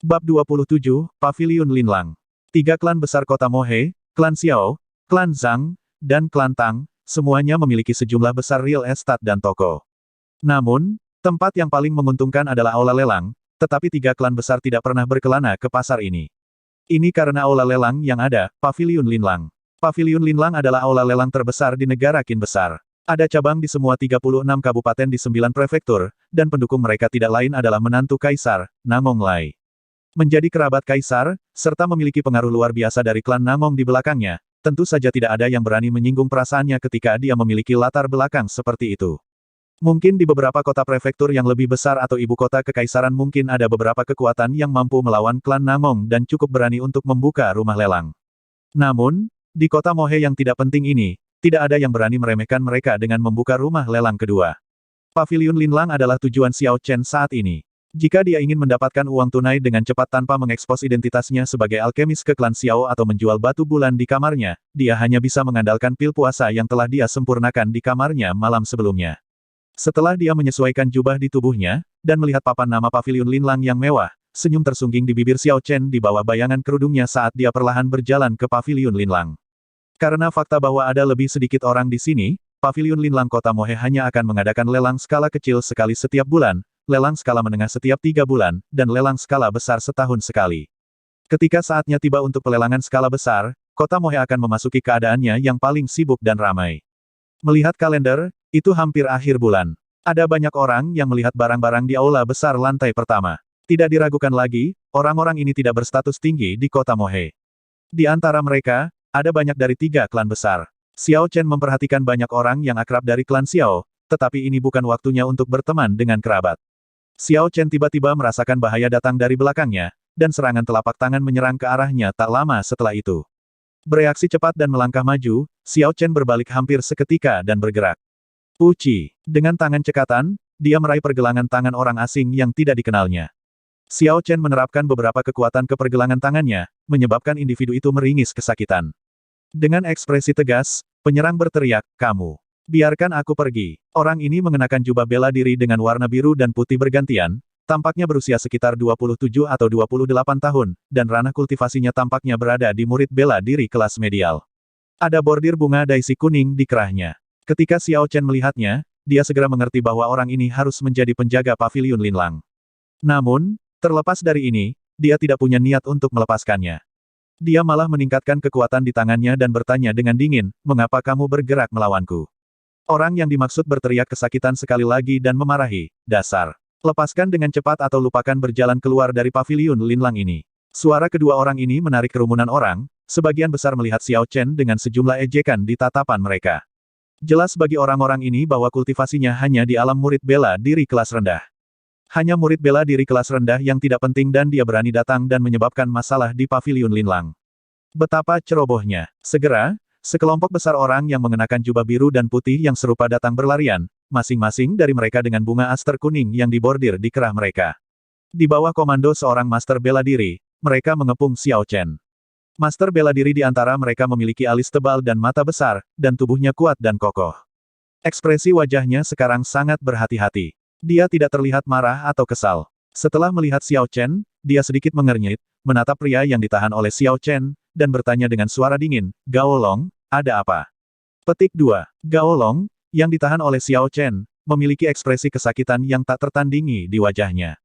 Bab 27, Paviliun Linlang. Tiga klan besar kota Mohe, klan Xiao, klan Zhang, dan klan Tang, semuanya memiliki sejumlah besar real estate dan toko. Namun, tempat yang paling menguntungkan adalah aula lelang, tetapi tiga klan besar tidak pernah berkelana ke pasar ini. Ini karena aula lelang yang ada, Paviliun Linlang. Paviliun Linlang adalah aula lelang terbesar di negara Qin besar. Ada cabang di semua 36 kabupaten di 9 prefektur, dan pendukung mereka tidak lain adalah menantu kaisar, Nangong Lai. Menjadi kerabat kaisar, serta memiliki pengaruh luar biasa dari klan Nangong di belakangnya, tentu saja tidak ada yang berani menyinggung perasaannya ketika dia memiliki latar belakang seperti itu. Mungkin di beberapa kota prefektur yang lebih besar atau ibu kota kekaisaran mungkin ada beberapa kekuatan yang mampu melawan klan Nangong dan cukup berani untuk membuka rumah lelang. Namun, di kota Mohe yang tidak penting ini, tidak ada yang berani meremehkan mereka dengan membuka rumah lelang kedua. Paviliun Linlang adalah tujuan Xiao Chen saat ini. Jika dia ingin mendapatkan uang tunai dengan cepat tanpa mengekspos identitasnya sebagai alkemis ke klan Xiao atau menjual batu bulan di kamarnya, dia hanya bisa mengandalkan pil puasa yang telah dia sempurnakan di kamarnya malam sebelumnya. Setelah dia menyesuaikan jubah di tubuhnya, dan melihat papan nama Paviliun Linlang yang mewah, senyum tersungging di bibir Xiao Chen di bawah bayangan kerudungnya saat dia perlahan berjalan ke Paviliun Linlang. Karena fakta bahwa ada lebih sedikit orang di sini, Paviliun Linlang kota Mohe hanya akan mengadakan lelang skala kecil sekali setiap bulan, lelang skala menengah setiap 3 bulan, dan lelang skala besar setahun sekali. Ketika saatnya tiba untuk pelelangan skala besar, kota Mohe akan memasuki keadaannya yang paling sibuk dan ramai. Melihat kalender, itu hampir akhir bulan. Ada banyak orang yang melihat barang-barang di aula besar lantai pertama. Tidak diragukan lagi, orang-orang ini tidak berstatus tinggi di kota Mohe. Di antara mereka, ada banyak dari 3 klan besar. Xiao Chen memperhatikan banyak orang yang akrab dari klan Xiao, tetapi ini bukan waktunya untuk berteman dengan kerabat. Xiao Chen tiba-tiba merasakan bahaya datang dari belakangnya, dan serangan telapak tangan menyerang ke arahnya tak lama setelah itu. Bereaksi cepat dan melangkah maju, Xiao Chen berbalik hampir seketika dan bergerak. Uci. Dengan tangan cekatan, dia meraih pergelangan tangan orang asing yang tidak dikenalnya. Xiao Chen menerapkan beberapa kekuatan ke pergelangan tangannya, menyebabkan individu itu meringis kesakitan. Dengan ekspresi tegas, penyerang berteriak, "Kamu! Biarkan aku pergi." Orang ini mengenakan jubah bela diri dengan warna biru dan putih bergantian, tampaknya berusia sekitar 27 atau 28 tahun, dan ranah kultivasinya tampaknya berada di murid bela diri kelas medial. Ada bordir bunga daisy kuning di kerahnya. Ketika Xiao Chen melihatnya, dia segera mengerti bahwa orang ini harus menjadi penjaga Paviliun Linlang. Namun, terlepas dari ini, dia tidak punya niat untuk melepaskannya. Dia malah meningkatkan kekuatan di tangannya dan bertanya dengan dingin, "Mengapa kamu bergerak melawanku?" Orang yang dimaksud berteriak kesakitan sekali lagi dan memarahi, "Dasar! Lepaskan dengan cepat atau lupakan berjalan keluar dari Paviliun Linlang ini." Suara kedua orang ini menarik kerumunan orang, sebagian besar melihat Xiao Chen dengan sejumlah ejekan di tatapan mereka. Jelas bagi orang-orang ini bahwa kultivasinya hanya di alam murid bela diri kelas rendah. Hanya murid bela diri kelas rendah yang tidak penting dan dia berani datang dan menyebabkan masalah di Paviliun Linlang. Betapa cerobohnya. Segera, sekelompok besar orang yang mengenakan jubah biru dan putih yang serupa datang berlarian, masing-masing dari mereka dengan bunga aster kuning yang dibordir di kerah mereka. Di bawah komando seorang master bela diri, mereka mengepung Xiao Chen. Master bela diri di antara mereka memiliki alis tebal dan mata besar, dan tubuhnya kuat dan kokoh. Ekspresi wajahnya sekarang sangat berhati-hati. Dia tidak terlihat marah atau kesal. Setelah melihat Xiao Chen, dia sedikit mengernyit, menatap pria yang ditahan oleh Xiao Chen, dan bertanya dengan suara dingin, "Gao Long, ada apa?" Petik 2. Gao Long, yang ditahan oleh Xiao Chen, memiliki ekspresi kesakitan yang tak tertandingi di wajahnya.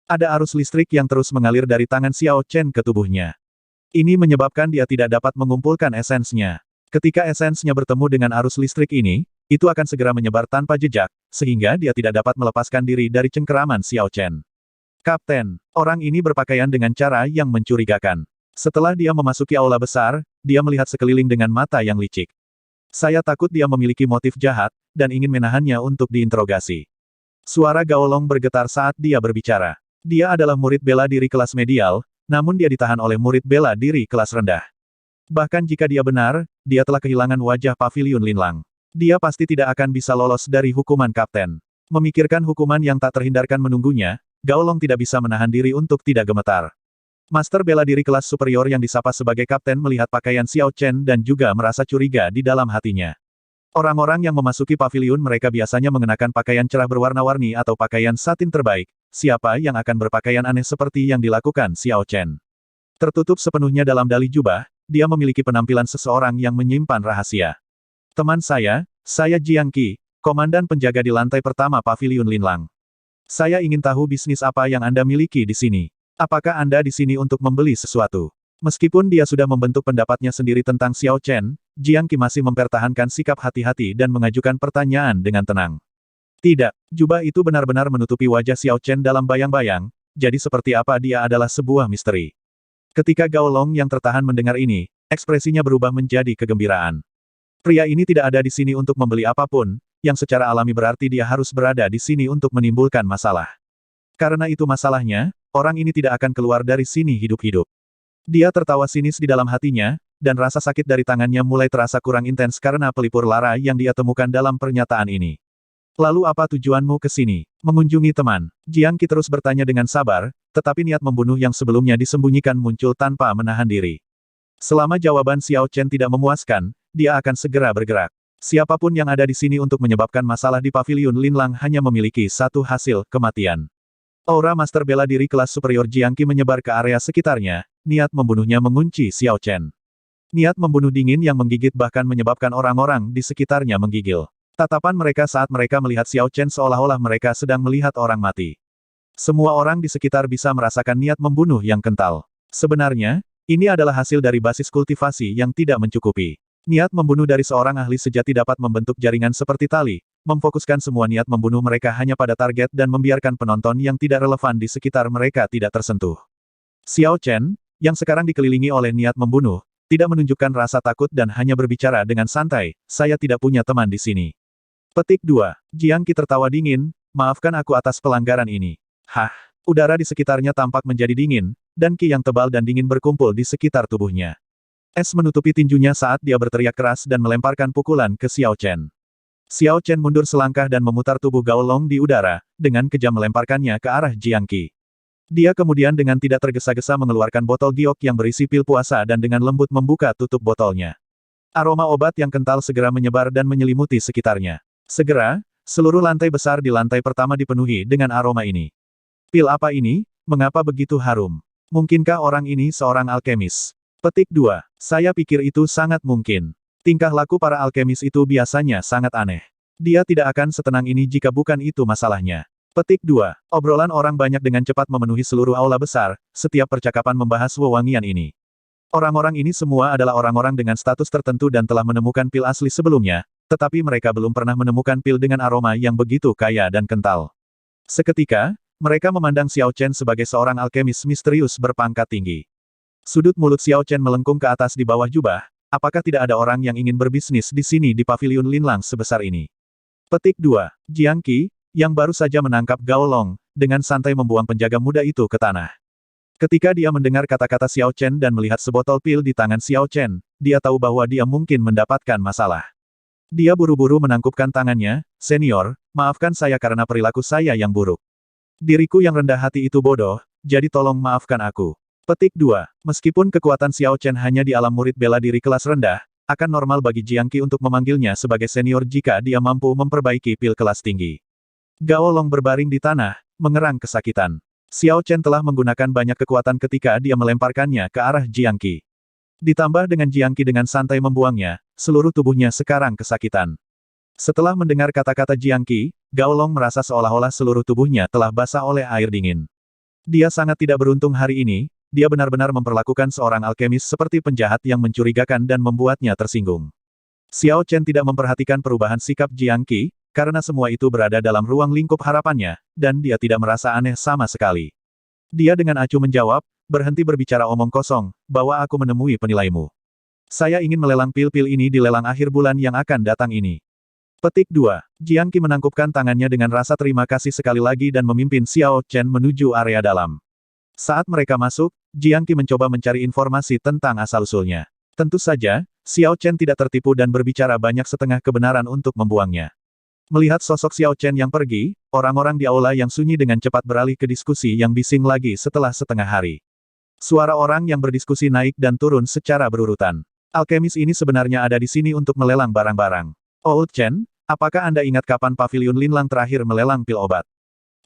Ada arus listrik yang terus mengalir dari tangan Xiao Chen ke tubuhnya. Ini menyebabkan dia tidak dapat mengumpulkan esensnya. Ketika esensnya bertemu dengan arus listrik ini, itu akan segera menyebar tanpa jejak, sehingga dia tidak dapat melepaskan diri dari cengkeraman Xiao Chen. "Kapten." Orang ini berpakaian dengan cara yang mencurigakan. Setelah dia memasuki aula besar, dia melihat sekeliling dengan mata yang licik. "Saya takut dia memiliki motif jahat, dan ingin menahannya untuk diinterogasi." Suara Gao Long bergetar saat dia berbicara. Dia adalah murid bela diri kelas medial, namun dia ditahan oleh murid bela diri kelas rendah. Bahkan jika dia benar, dia telah kehilangan wajah Paviliun Linlang. Dia pasti tidak akan bisa lolos dari hukuman kapten. Memikirkan hukuman yang tak terhindarkan menunggunya, Gao Long tidak bisa menahan diri untuk tidak gemetar. Master bela diri kelas superior yang disapa sebagai kapten melihat pakaian Xiao Chen dan juga merasa curiga di dalam hatinya. Orang-orang yang memasuki paviliun mereka biasanya mengenakan pakaian cerah berwarna-warni atau pakaian satin terbaik, siapa yang akan berpakaian aneh seperti yang dilakukan Xiao Chen. Tertutup sepenuhnya dalam dalih jubah, dia memiliki penampilan seseorang yang menyimpan rahasia. Teman saya Jiang Qi, komandan penjaga di lantai pertama Paviliun Linlang. Saya ingin tahu bisnis apa yang Anda miliki di sini. Apakah Anda di sini untuk membeli sesuatu? Meskipun dia sudah membentuk pendapatnya sendiri tentang Xiao Chen, Jiang Qi masih mempertahankan sikap hati-hati dan mengajukan pertanyaan dengan tenang. Tidak, jubah itu benar-benar menutupi wajah Xiao Chen dalam bayang-bayang, jadi seperti apa dia adalah sebuah misteri. Ketika Gao Long yang tertahan mendengar ini, ekspresinya berubah menjadi kegembiraan. Pria ini tidak ada di sini untuk membeli apapun, yang secara alami berarti dia harus berada di sini untuk menimbulkan masalah. Karena itu masalahnya, orang ini tidak akan keluar dari sini hidup-hidup. Dia tertawa sinis di dalam hatinya, dan rasa sakit dari tangannya mulai terasa kurang intens karena pelipur lara yang dia temukan dalam pernyataan ini. Lalu apa tujuanmu ke sini? Mengunjungi teman. Jiang Qi terus bertanya dengan sabar, tetapi niat membunuh yang sebelumnya disembunyikan muncul tanpa menahan diri. Selama jawaban Xiao Chen tidak memuaskan, dia akan segera bergerak. Siapapun yang ada di sini untuk menyebabkan masalah di Paviliun Linlang hanya memiliki satu hasil, kematian. Aura Master Bela Diri kelas superior Jiang Qi menyebar ke area sekitarnya, niat membunuhnya mengunci Xiao Chen. Niat membunuh dingin yang menggigit bahkan menyebabkan orang-orang di sekitarnya menggigil. Tatapan mereka saat mereka melihat Xiao Chen seolah-olah mereka sedang melihat orang mati. Semua orang di sekitar bisa merasakan niat membunuh yang kental. Sebenarnya, ini adalah hasil dari basis kultivasi yang tidak mencukupi. Niat membunuh dari seorang ahli sejati dapat membentuk jaringan seperti tali, memfokuskan semua niat membunuh mereka hanya pada target dan membiarkan penonton yang tidak relevan di sekitar mereka tidak tersentuh. Xiao Chen, yang sekarang dikelilingi oleh niat membunuh, tidak menunjukkan rasa takut dan hanya berbicara dengan santai, saya tidak punya teman di sini. Petik 2. Jiang Qi tertawa dingin, maafkan aku atas pelanggaran ini. Hah, udara di sekitarnya tampak menjadi dingin, dan Qi yang tebal dan dingin berkumpul di sekitar tubuhnya. Es menutupi tinjunya saat dia berteriak keras dan melemparkan pukulan ke Xiao Chen. Xiao Chen mundur selangkah dan memutar tubuh Gao Long di udara, dengan kejam melemparkannya ke arah Jiang Qi. Dia kemudian dengan tidak tergesa-gesa mengeluarkan botol giok yang berisi pil puasa dan dengan lembut membuka tutup botolnya. Aroma obat yang kental segera menyebar dan menyelimuti sekitarnya. Segera, seluruh lantai besar di lantai pertama dipenuhi dengan aroma ini. Pil apa ini? Mengapa begitu harum? Mungkinkah orang ini seorang alkemis? Petik 2. Saya pikir itu sangat mungkin. Tingkah laku para alkemis itu biasanya sangat aneh. Dia tidak akan setenang ini jika bukan itu masalahnya. Petik 2. Obrolan orang banyak dengan cepat memenuhi seluruh aula besar, setiap percakapan membahas wewangian ini. Orang-orang ini semua adalah orang-orang dengan status tertentu dan telah menemukan pil asli sebelumnya, tetapi mereka belum pernah menemukan pil dengan aroma yang begitu kaya dan kental. Seketika, mereka memandang Xiao Chen sebagai seorang alkemis misterius berpangkat tinggi. Sudut mulut Xiao Chen melengkung ke atas di bawah jubah, apakah tidak ada orang yang ingin berbisnis di sini di Paviliun Linlang sebesar ini? Petik 2. Jiang Qi, yang baru saja menangkap Gao Long, dengan santai membuang penjaga muda itu ke tanah. Ketika dia mendengar kata-kata Xiao Chen dan melihat sebotol pil di tangan Xiao Chen, dia tahu bahwa dia mungkin mendapatkan masalah. Dia buru-buru menangkupkan tangannya, "Senior, maafkan saya karena perilaku saya yang buruk. Diriku yang rendah hati itu bodoh, jadi tolong maafkan aku." Petik 2. Meskipun kekuatan Xiao Chen hanya di alam murid bela diri kelas rendah, akan normal bagi Jiang Qi untuk memanggilnya sebagai senior jika dia mampu memperbaiki pil kelas tinggi. Gao Long berbaring di tanah, mengerang kesakitan. Xiao Chen telah menggunakan banyak kekuatan ketika dia melemparkannya ke arah Jiang Qi. Ditambah dengan Jiang Qi dengan santai membuangnya, seluruh tubuhnya sekarang kesakitan. Setelah mendengar kata-kata Jiang Qi, Gao Long merasa seolah-olah seluruh tubuhnya telah basah oleh air dingin. Dia sangat tidak beruntung hari ini, dia benar-benar memperlakukan seorang alkemis seperti penjahat yang mencurigakan dan membuatnya tersinggung. Xiao Chen tidak memperhatikan perubahan sikap Jiang Qi, karena semua itu berada dalam ruang lingkup harapannya, dan dia tidak merasa aneh sama sekali. Dia dengan acuh menjawab, "Berhenti berbicara omong kosong, bawa aku menemui penilaimu. Saya ingin melelang pil-pil ini di lelang akhir bulan yang akan datang ini." Petik 2. Jiang Qi menangkupkan tangannya dengan rasa terima kasih sekali lagi dan memimpin Xiao Chen menuju area dalam. Saat mereka masuk, Jiang Qi mencoba mencari informasi tentang asal-usulnya. Tentu saja, Xiao Chen tidak tertipu dan berbicara banyak setengah kebenaran untuk membuangnya. Melihat sosok Xiao Chen yang pergi, orang-orang di aula yang sunyi dengan cepat beralih ke diskusi yang bising lagi setelah setengah hari. Suara orang yang berdiskusi naik dan turun secara berurutan. Alkemis ini sebenarnya ada di sini untuk melelang barang-barang. Old Chen, apakah Anda ingat kapan Paviliun Linlang terakhir melelang pil obat?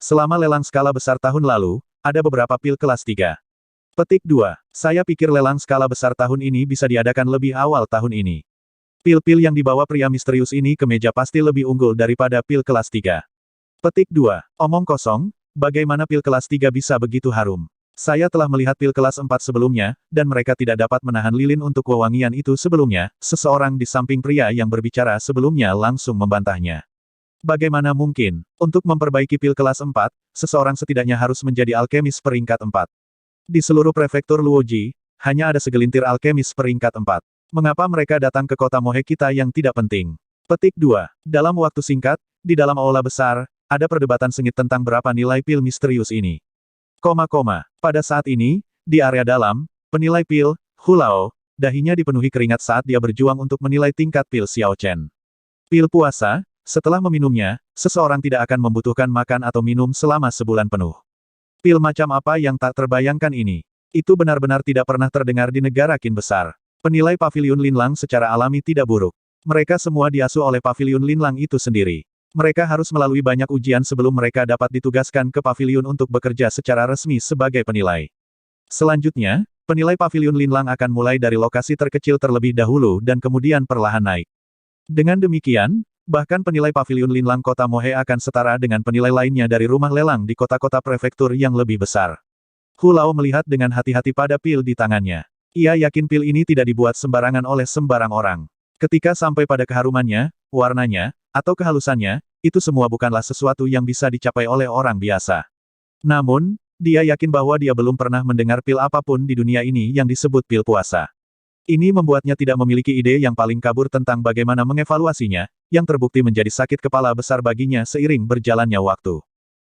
Selama lelang skala besar tahun lalu, ada beberapa pil kelas 3. Petik 2. Saya pikir lelang skala besar tahun ini bisa diadakan lebih awal tahun ini. Pil-pil yang dibawa pria misterius ini ke meja pasti lebih unggul daripada pil kelas 3. Petik 2. Omong kosong, bagaimana pil kelas 3 bisa begitu harum? Saya telah melihat pil kelas 4 sebelumnya, dan mereka tidak dapat menahan lilin untuk wewangian itu sebelumnya, seseorang di samping pria yang berbicara sebelumnya langsung membantahnya. Bagaimana mungkin? Untuk memperbaiki pil kelas 4, seseorang setidaknya harus menjadi alkemis peringkat 4. Di seluruh prefektur Luoji, hanya ada segelintir alkemis peringkat 4. Mengapa mereka datang ke kota Mohe kita yang tidak penting? Petik 2. Dalam waktu singkat, di dalam aula besar, ada perdebatan sengit tentang berapa nilai pil misterius ini. Pada saat ini, di area dalam, penilai pil, Hulao, dahinya dipenuhi keringat saat dia berjuang untuk menilai tingkat pil Xiao Chen. Pil puasa, setelah meminumnya, seseorang tidak akan membutuhkan makan atau minum selama sebulan penuh. Pil macam apa yang tak terbayangkan ini? Itu benar-benar tidak pernah terdengar di negara Qin besar. Penilai Paviliun Linlang secara alami tidak buruk. Mereka semua diasuh oleh Paviliun Linlang itu sendiri. Mereka harus melalui banyak ujian sebelum mereka dapat ditugaskan ke paviliun untuk bekerja secara resmi sebagai penilai. Selanjutnya, penilai Paviliun Linlang akan mulai dari lokasi terkecil terlebih dahulu dan kemudian perlahan naik. Dengan demikian, bahkan penilai Paviliun Linlang kota Mohe akan setara dengan penilai lainnya dari rumah lelang di kota-kota prefektur yang lebih besar. Hulao melihat dengan hati-hati pada pil di tangannya. Ia yakin pil ini tidak dibuat sembarangan oleh sembarang orang. Ketika sampai pada keharumannya, warnanya, atau kehalusannya, itu semua bukanlah sesuatu yang bisa dicapai oleh orang biasa. Namun, dia yakin bahwa dia belum pernah mendengar pil apapun di dunia ini yang disebut pil puasa. Ini membuatnya tidak memiliki ide yang paling kabur tentang bagaimana mengevaluasinya, yang terbukti menjadi sakit kepala besar baginya seiring berjalannya waktu.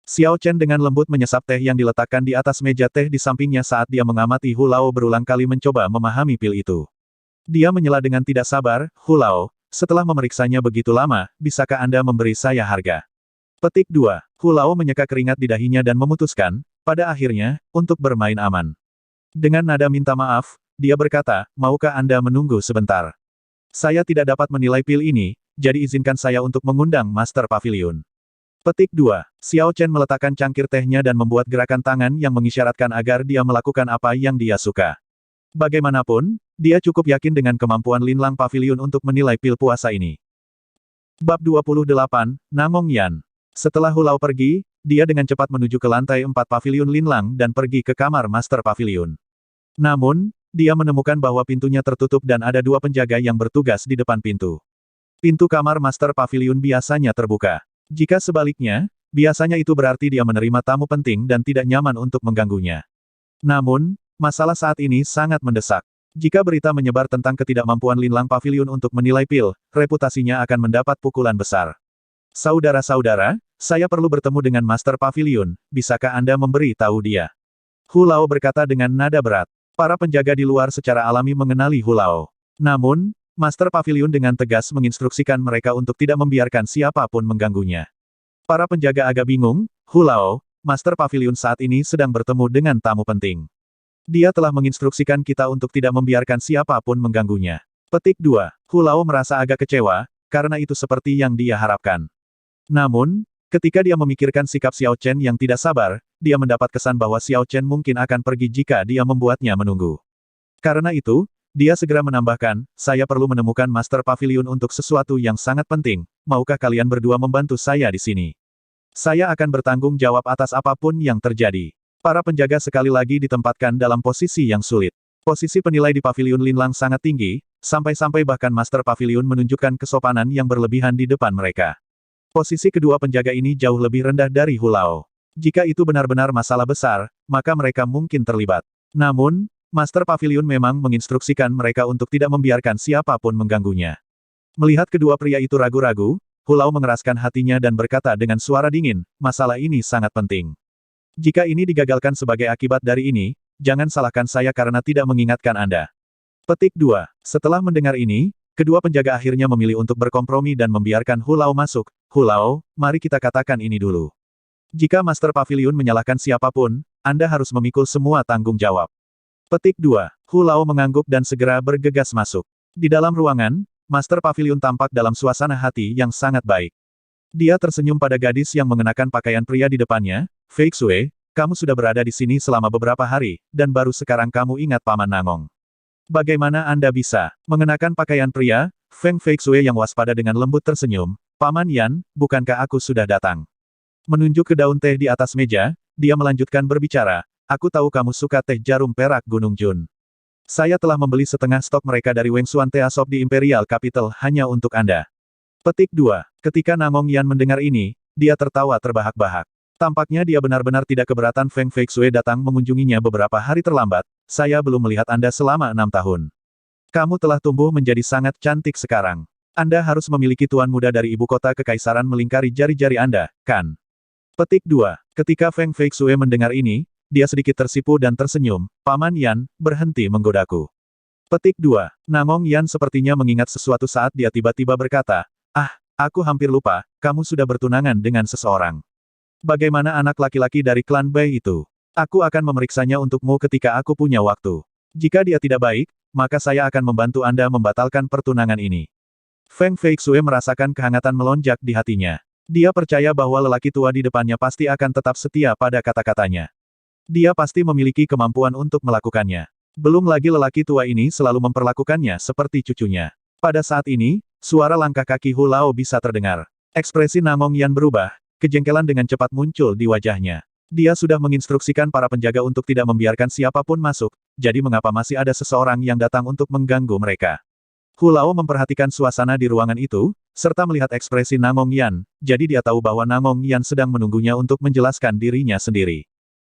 Xiao Chen dengan lembut menyesap teh yang diletakkan di atas meja teh di sampingnya saat dia mengamati Hulao berulang kali mencoba memahami pil itu. Dia menyela dengan tidak sabar, Hulao, setelah memeriksanya begitu lama, bisakah Anda memberi saya harga? Petik 2. Hulao menyeka keringat di dahinya dan memutuskan, pada akhirnya, untuk bermain aman. Dengan nada minta maaf, dia berkata, maukah Anda menunggu sebentar? Saya tidak dapat menilai pil ini, jadi izinkan saya untuk mengundang Master Pavilion. Petik 2. Xiao Chen meletakkan cangkir tehnya dan membuat gerakan tangan yang mengisyaratkan agar dia melakukan apa yang dia suka. Bagaimanapun, dia cukup yakin dengan kemampuan Linlang Pavilion untuk menilai pil puasa ini. Bab 28, Namong Yan. Setelah Hulao pergi, dia dengan cepat menuju ke lantai 4 Pavilion Linlang dan pergi ke kamar Master Pavilion. Namun, dia menemukan bahwa pintunya tertutup dan ada dua penjaga yang bertugas di depan pintu. Pintu kamar Master Pavilion biasanya terbuka. Jika sebaliknya, biasanya itu berarti dia menerima tamu penting dan tidak nyaman untuk mengganggunya. Namun, masalah saat ini sangat mendesak. Jika berita menyebar tentang ketidakmampuan Linlang Pavilion untuk menilai pil, reputasinya akan mendapat pukulan besar. Saudara-saudara, saya perlu bertemu dengan Master Pavilion, bisakah Anda memberi tahu dia? Hulao berkata dengan nada berat. Para penjaga di luar secara alami mengenali Hulao. Namun, Master Pavilion dengan tegas menginstruksikan mereka untuk tidak membiarkan siapapun mengganggunya. Para penjaga agak bingung, Hulao, Master Pavilion saat ini sedang bertemu dengan tamu penting. Dia telah menginstruksikan kita untuk tidak membiarkan siapapun mengganggunya. Petik 2. Hulao merasa agak kecewa, karena itu seperti yang dia harapkan. Namun, ketika dia memikirkan sikap Xiao Chen yang tidak sabar, dia mendapat kesan bahwa Xiao Chen mungkin akan pergi jika dia membuatnya menunggu. Karena itu, dia segera menambahkan, saya perlu menemukan Master Pavilion untuk sesuatu yang sangat penting, maukah kalian berdua membantu saya di sini? Saya akan bertanggung jawab atas apapun yang terjadi. Para penjaga sekali lagi ditempatkan dalam posisi yang sulit. Posisi penilai di Pavilion Linlang sangat tinggi, sampai-sampai bahkan Master Pavilion menunjukkan kesopanan yang berlebihan di depan mereka. Posisi kedua penjaga ini jauh lebih rendah dari Hulao. Jika itu benar-benar masalah besar, maka mereka mungkin terlibat. Namun, Master Pavilion memang menginstruksikan mereka untuk tidak membiarkan siapapun mengganggunya. Melihat kedua pria itu ragu-ragu, Hulao mengeraskan hatinya dan berkata dengan suara dingin, masalah ini sangat penting. Jika ini digagalkan sebagai akibat dari ini, jangan salahkan saya karena tidak mengingatkan Anda. Petik 2. Setelah mendengar ini, kedua penjaga akhirnya memilih untuk berkompromi dan membiarkan Hulao masuk. Hulao, mari kita katakan ini dulu. Jika Master Pavilion menyalahkan siapapun, Anda harus memikul semua tanggung jawab. Petik 2. Hulao mengangguk dan segera bergegas masuk. Di dalam ruangan, Master Pavilion tampak dalam suasana hati yang sangat baik. Dia tersenyum pada gadis yang mengenakan pakaian pria di depannya. Fei Xue, kamu sudah berada di sini selama beberapa hari, dan baru sekarang kamu ingat Paman Nangong. Bagaimana Anda bisa mengenakan pakaian pria? Feng Fei Xue yang waspada dengan lembut tersenyum. Paman Yan, bukankah aku sudah datang? Menunjuk ke daun teh di atas meja, dia melanjutkan berbicara. Aku tahu kamu suka teh jarum perak Gunung Jun. Saya telah membeli setengah stok mereka dari Weng Xuan Tea Shop di Imperial Capital hanya untuk Anda. Petik 2. Ketika Nangong Yan mendengar ini, dia tertawa terbahak-bahak. Tampaknya dia benar-benar tidak keberatan Feng Fei Xue datang mengunjunginya beberapa hari terlambat. Saya belum melihat Anda selama 6 tahun. Kamu telah tumbuh menjadi sangat cantik sekarang. Anda harus memiliki tuan muda dari ibu kota kekaisaran melingkari jari-jari Anda, kan? Petik 2. Ketika Feng Fei Xue mendengar ini, dia sedikit tersipu dan tersenyum. Paman Yan, berhenti menggodaku. Petik 2. Nangong Yan sepertinya mengingat sesuatu saat dia tiba-tiba berkata, aku hampir lupa, kamu sudah bertunangan dengan seseorang. Bagaimana anak laki-laki dari klan Bai itu? Aku akan memeriksanya untukmu ketika aku punya waktu. Jika dia tidak baik, maka saya akan membantu Anda membatalkan pertunangan ini. Feng Fei Xue merasakan kehangatan melonjak di hatinya. Dia percaya bahwa lelaki tua di depannya pasti akan tetap setia pada kata-katanya. Dia pasti memiliki kemampuan untuk melakukannya. Belum lagi lelaki tua ini selalu memperlakukannya seperti cucunya. Pada saat ini, suara langkah kaki Hu Lao bisa terdengar. Ekspresi Nangong Yan berubah, kejengkelan dengan cepat muncul di wajahnya. Dia sudah menginstruksikan para penjaga untuk tidak membiarkan siapapun masuk, jadi mengapa masih ada seseorang yang datang untuk mengganggu mereka? Hu Lao memperhatikan suasana di ruangan itu, serta melihat ekspresi Nangong Yan, jadi dia tahu bahwa Nangong Yan sedang menunggunya untuk menjelaskan dirinya sendiri.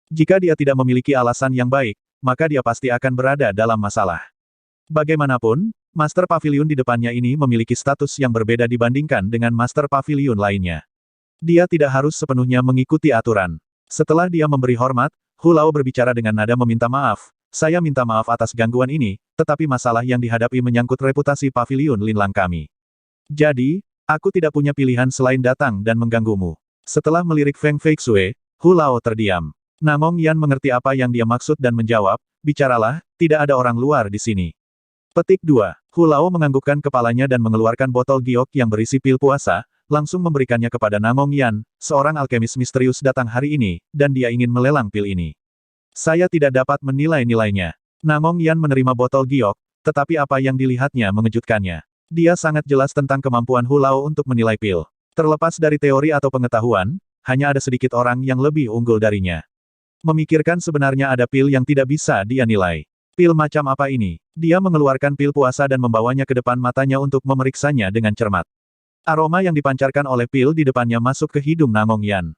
Jika dia tidak memiliki alasan yang baik, maka dia pasti akan berada dalam masalah. Bagaimanapun, Master Pavilion di depannya ini memiliki status yang berbeda dibandingkan dengan Master Pavilion lainnya. Dia tidak harus sepenuhnya mengikuti aturan. Setelah dia memberi hormat, Hu Lao berbicara dengan nada meminta maaf. Saya minta maaf atas gangguan ini, tetapi masalah yang dihadapi menyangkut reputasi Pavilion Linlang kami. Jadi, aku tidak punya pilihan selain datang dan mengganggumu. Setelah melirik Feng Fei Xue, Hu Lao terdiam. Nangong Yan mengerti apa yang dia maksud dan menjawab, bicaralah, tidak ada orang luar di sini. Petik 2. Hu Lao menganggukkan kepalanya dan mengeluarkan botol giok yang berisi pil puasa, langsung memberikannya kepada Nangong Yan, seorang alkemis misterius datang hari ini, dan dia ingin melelang pil ini. Saya tidak dapat menilai-nilainya. Nangong Yan menerima botol giok, tetapi apa yang dilihatnya mengejutkannya. Dia sangat jelas tentang kemampuan Hu Lao untuk menilai pil. Terlepas dari teori atau pengetahuan, hanya ada sedikit orang yang lebih unggul darinya. Memikirkan sebenarnya ada pil yang tidak bisa dia nilai. Pil macam apa ini? Dia mengeluarkan pil puasa dan membawanya ke depan matanya untuk memeriksanya dengan cermat. Aroma yang dipancarkan oleh pil di depannya masuk ke hidung Nangong Yan.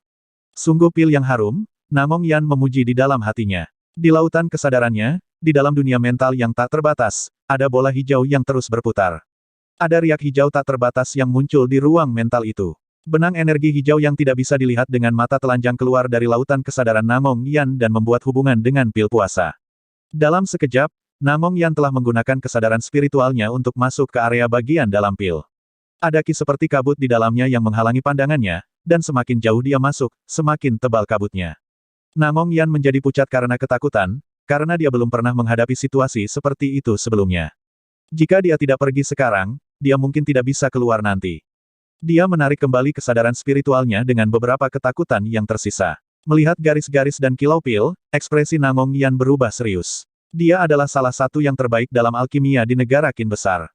Sungguh pil yang harum, Nangong Yan memuji di dalam hatinya. Di lautan kesadarannya, di dalam dunia mental yang tak terbatas, ada bola hijau yang terus berputar. Ada riak hijau tak terbatas yang muncul di ruang mental itu. Benang energi hijau yang tidak bisa dilihat dengan mata telanjang keluar dari lautan kesadaran Nangong Yan dan membuat hubungan dengan pil puasa. Dalam sekejap, Nangong Yan telah menggunakan kesadaran spiritualnya untuk masuk ke area bagian dalam pil. Ada ki seperti kabut di dalamnya yang menghalangi pandangannya, dan semakin jauh dia masuk, semakin tebal kabutnya. Nangong Yan menjadi pucat karena ketakutan, karena dia belum pernah menghadapi situasi seperti itu sebelumnya. Jika dia tidak pergi sekarang, dia mungkin tidak bisa keluar nanti. Dia menarik kembali kesadaran spiritualnya dengan beberapa ketakutan yang tersisa. Melihat garis-garis dan kilau pil, ekspresi Nangong Yan berubah serius. Dia adalah salah satu yang terbaik dalam alkimia di negara Qin besar.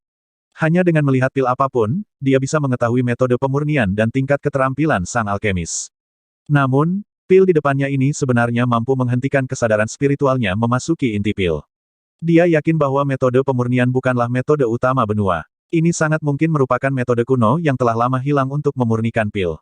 Hanya dengan melihat pil apapun, dia bisa mengetahui metode pemurnian dan tingkat keterampilan sang alkemis. Namun, pil di depannya ini sebenarnya mampu menghentikan kesadaran spiritualnya memasuki inti pil. Dia yakin bahwa metode pemurnian bukanlah metode utama benua. Ini sangat mungkin merupakan metode kuno yang telah lama hilang untuk memurnikan pil.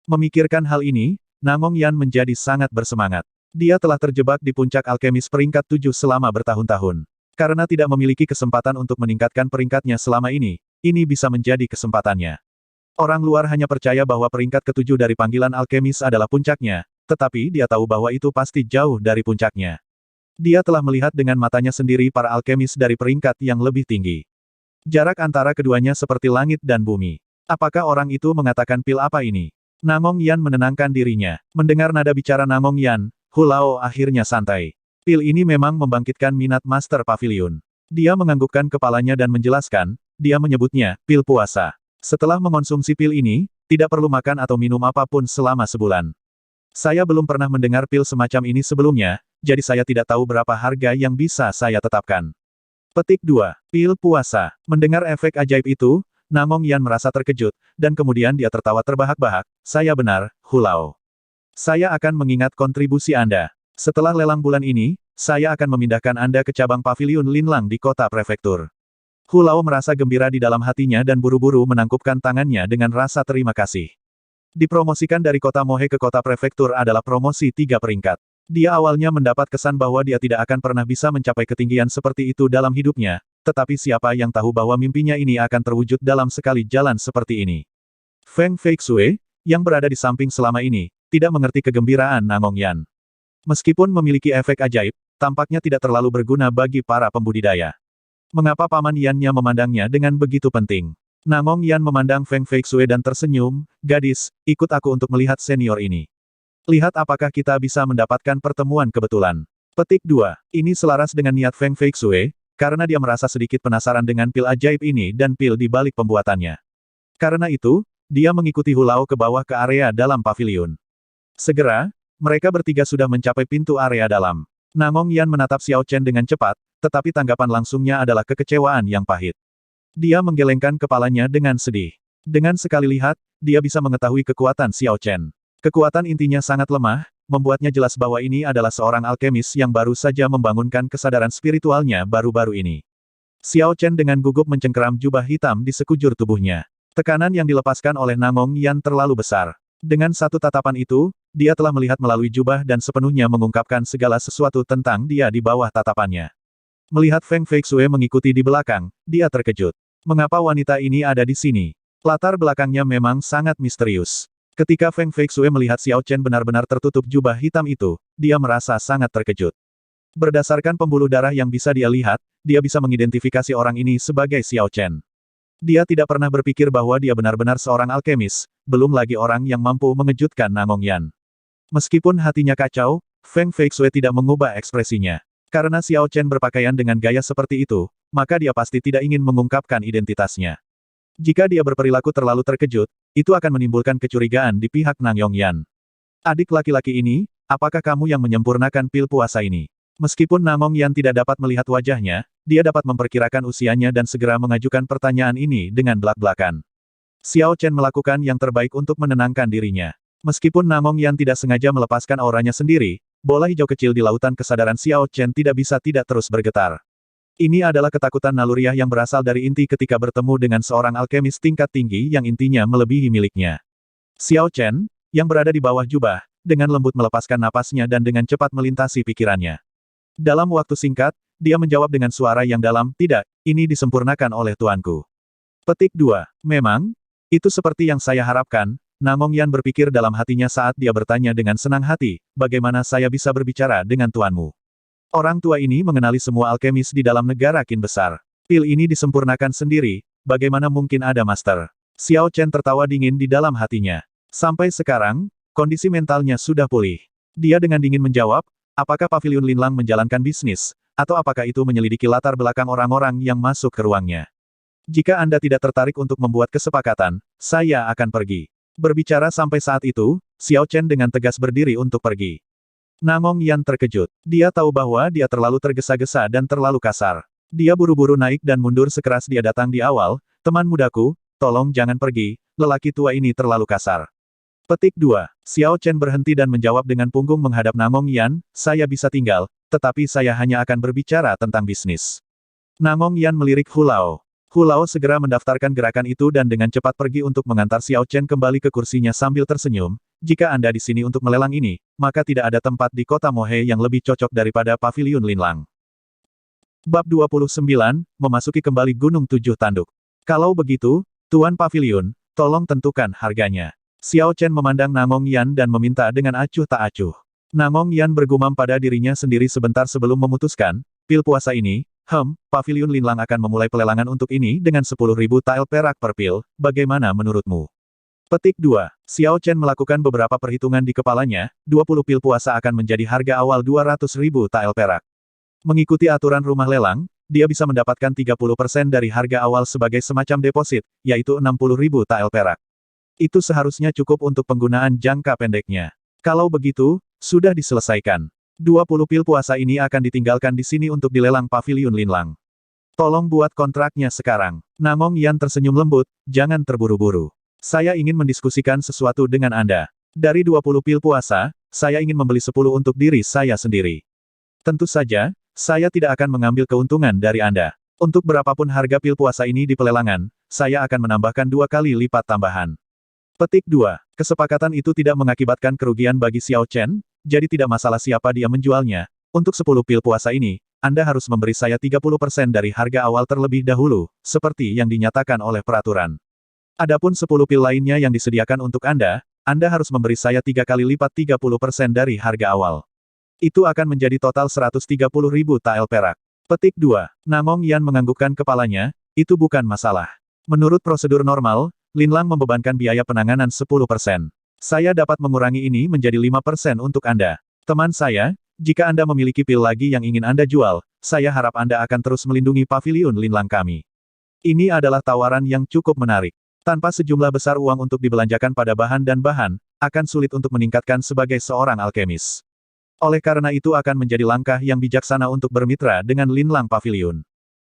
Memikirkan hal ini, Nangong Yan menjadi sangat bersemangat. Dia telah terjebak di puncak alkemis peringkat 7 selama bertahun-tahun. Karena tidak memiliki kesempatan untuk meningkatkan peringkatnya selama ini bisa menjadi kesempatannya. Orang luar hanya percaya bahwa peringkat ke-7 dari panggilan alkemis adalah puncaknya, tetapi dia tahu bahwa itu pasti jauh dari puncaknya. Dia telah melihat dengan matanya sendiri para alkemis dari peringkat yang lebih tinggi. Jarak antara keduanya seperti langit dan bumi. Apakah orang itu mengatakan pil apa ini? Nangong Yan menenangkan dirinya. Mendengar nada bicara Nangong Yan, Hu Lao akhirnya santai. Pil ini memang membangkitkan minat Master Pavilion. Dia menganggukkan kepalanya dan menjelaskan, dia menyebutnya, pil puasa. Setelah mengonsumsi pil ini, Tidak perlu makan atau minum apapun selama sebulan. Saya belum pernah mendengar pil semacam ini sebelumnya, jadi saya tidak tahu berapa harga yang bisa saya tetapkan. Petik 2. Pil puasa. Mendengar efek ajaib itu, Namong Yan merasa terkejut, dan kemudian dia tertawa terbahak-bahak. Saya benar, Hulao. Saya akan mengingat kontribusi Anda. Setelah lelang bulan ini, saya akan memindahkan Anda ke cabang paviliun Linlang di kota prefektur. Hulao merasa gembira di dalam hatinya dan buru-buru menangkupkan tangannya dengan rasa terima kasih. Dipromosikan dari kota Mohe ke kota prefektur adalah promosi 3 peringkat. Dia awalnya mendapat kesan bahwa dia tidak akan pernah bisa mencapai ketinggian seperti itu dalam hidupnya, tetapi siapa yang tahu bahwa mimpinya ini akan terwujud dalam sekali jalan seperti ini. Feng Feixue, yang berada di samping selama ini, tidak mengerti kegembiraan Namong Yan. Meskipun memiliki efek ajaib, tampaknya tidak terlalu berguna bagi para pembudidaya. Mengapa Paman Yan-nya memandangnya dengan begitu penting? Namong Yan memandang Feng Feixue dan tersenyum, gadis, ikut aku untuk melihat senior ini. Lihat apakah kita bisa mendapatkan pertemuan kebetulan. Petik 2. Ini selaras dengan niat Feng Feixue, karena dia merasa sedikit penasaran dengan pil ajaib ini dan pil di balik pembuatannya. Karena itu, dia mengikuti Hulao ke bawah ke area dalam paviliun. Segera, mereka bertiga sudah mencapai pintu area dalam. Namong Yan menatap Xiao Chen dengan cepat, tetapi tanggapan langsungnya adalah kekecewaan yang pahit. Dia menggelengkan kepalanya dengan sedih. Dengan sekali lihat, dia bisa mengetahui kekuatan Xiao Chen. Kekuatan intinya sangat lemah, membuatnya jelas bahwa ini adalah seorang alkemis yang baru saja membangunkan kesadaran spiritualnya baru-baru ini. Xiao Chen dengan gugup mencengkeram jubah hitam di sekujur tubuhnya. Tekanan yang dilepaskan oleh Namong Yan terlalu besar. Dengan satu tatapan itu, dia telah melihat melalui jubah dan sepenuhnya mengungkapkan segala sesuatu tentang dia di bawah tatapannya. Melihat Feng Feixue mengikuti di belakang, dia terkejut. Mengapa wanita ini ada di sini? Latar belakangnya memang sangat misterius. Ketika Feng Feixue melihat Xiao Chen benar-benar tertutup jubah hitam itu, dia merasa sangat terkejut. Berdasarkan pembuluh darah yang bisa dia lihat, dia bisa mengidentifikasi orang ini sebagai Xiao Chen. Dia tidak pernah berpikir bahwa dia benar-benar seorang alkemis, belum lagi orang yang mampu mengejutkan Namong Yan. Meskipun hatinya kacau, Feng Feixue tidak mengubah ekspresinya. Karena Xiao Chen berpakaian dengan gaya seperti itu, maka dia pasti tidak ingin mengungkapkan identitasnya. Jika dia berperilaku terlalu terkejut, itu akan menimbulkan kecurigaan di pihak Nang Yongyan. Adik laki-laki ini, apakah kamu yang menyempurnakan pil puasa ini? Meskipun Namong Yan tidak dapat melihat wajahnya, dia dapat memperkirakan usianya dan segera mengajukan pertanyaan ini dengan belak-belakan. Xiao Chen melakukan yang terbaik untuk menenangkan dirinya. Meskipun Namong Yan tidak sengaja melepaskan auranya sendiri, bola hijau kecil di lautan kesadaran Xiao Chen tidak bisa tidak terus bergetar. Ini adalah ketakutan naluriah yang berasal dari inti ketika bertemu dengan seorang alkemis tingkat tinggi yang intinya melebihi miliknya. Xiao Chen, yang berada di bawah jubah, dengan lembut melepaskan napasnya dan dengan cepat melintasi pikirannya. Dalam waktu singkat, dia menjawab dengan suara yang dalam, tidak, ini disempurnakan oleh tuanku. Petik 2. Memang, itu seperti yang saya harapkan, Namong Yan berpikir dalam hatinya saat dia bertanya dengan senang hati, bagaimana saya bisa berbicara dengan tuanmu? Orang tua ini mengenali semua alkemis di dalam negara Qin besar. Pil ini disempurnakan sendiri, bagaimana mungkin ada master? Xiao Chen tertawa dingin di dalam hatinya. Sampai sekarang, kondisi mentalnya sudah pulih. Dia dengan dingin menjawab, apakah paviliun Linlang menjalankan bisnis, atau apakah itu menyelidiki latar belakang orang-orang yang masuk ke ruangnya? Jika Anda tidak tertarik untuk membuat kesepakatan, saya akan pergi. Berbicara sampai saat itu, Xiao Chen dengan tegas berdiri untuk pergi. Namong Yan terkejut. Dia tahu bahwa dia terlalu tergesa-gesa dan terlalu kasar. Dia buru-buru naik dan mundur sekeras dia datang di awal, teman mudaku, tolong jangan pergi, lelaki tua ini terlalu kasar. Petik 2. Xiao Chen berhenti dan menjawab dengan punggung menghadap Namong Yan, saya bisa tinggal, tetapi saya hanya akan berbicara tentang bisnis. Namong Yan melirik Hulao. Hulao segera mendaftarkan gerakan itu dan dengan cepat pergi untuk mengantar Xiao Chen kembali ke kursinya sambil tersenyum, jika Anda di sini untuk melelang ini, maka tidak ada tempat di kota Mohe yang lebih cocok daripada paviliun Linlang. Bab 29, memasuki kembali Gunung Tujuh Tanduk. Kalau begitu, Tuan Paviliun, tolong tentukan harganya. Xiao Chen memandang Namong Yan dan meminta dengan acuh tak acuh. Namong Yan bergumam pada dirinya sendiri sebentar sebelum memutuskan, pil puasa ini, paviliun Linlang akan memulai pelelangan untuk ini dengan 10.000 tael perak per pil, bagaimana menurutmu? Petik 2. Xiao Chen melakukan beberapa perhitungan di kepalanya, 20 pil puasa akan menjadi harga awal 200.000 tael perak. Mengikuti aturan rumah lelang, dia bisa mendapatkan 30% dari harga awal sebagai semacam deposit, yaitu 60.000 tael perak. Itu seharusnya cukup untuk penggunaan jangka pendeknya. Kalau begitu, sudah diselesaikan. 20 pil puasa ini akan ditinggalkan di sini untuk dilelang Paviliun Linlang. Tolong buat kontraknya sekarang. Namong Yan tersenyum lembut, jangan terburu-buru. Saya ingin mendiskusikan sesuatu dengan Anda. Dari 20 pil puasa, saya ingin membeli 10 untuk diri saya sendiri. Tentu saja, saya tidak akan mengambil keuntungan dari Anda. Untuk berapapun harga pil puasa ini di pelelangan, saya akan menambahkan 2 kali lipat tambahan. Petik 2. Kesepakatan itu tidak mengakibatkan kerugian bagi Xiao Chen, jadi tidak masalah siapa dia menjualnya. Untuk 10 pil puasa ini, Anda harus memberi saya 30% dari harga awal terlebih dahulu, seperti yang dinyatakan oleh peraturan. Adapun 10 pil lainnya yang disediakan untuk Anda harus memberi saya 3 kali lipat 30% dari harga awal. Itu akan menjadi total 130.000 tael perak. Petik 2. Namong Yan menganggukkan kepalanya, itu bukan masalah. Menurut prosedur normal, Linlang membebankan biaya penanganan 10%. Saya dapat mengurangi ini menjadi 5% untuk Anda. Teman saya, jika Anda memiliki pil lagi yang ingin Anda jual, saya harap Anda akan terus melindungi Paviliun Linlang kami. Ini adalah tawaran yang cukup menarik. Tanpa sejumlah besar uang untuk dibelanjakan pada bahan dan bahan, akan sulit untuk meningkatkan sebagai seorang alkemis. Oleh karena itu akan menjadi langkah yang bijaksana untuk bermitra dengan Linlang Paviliun.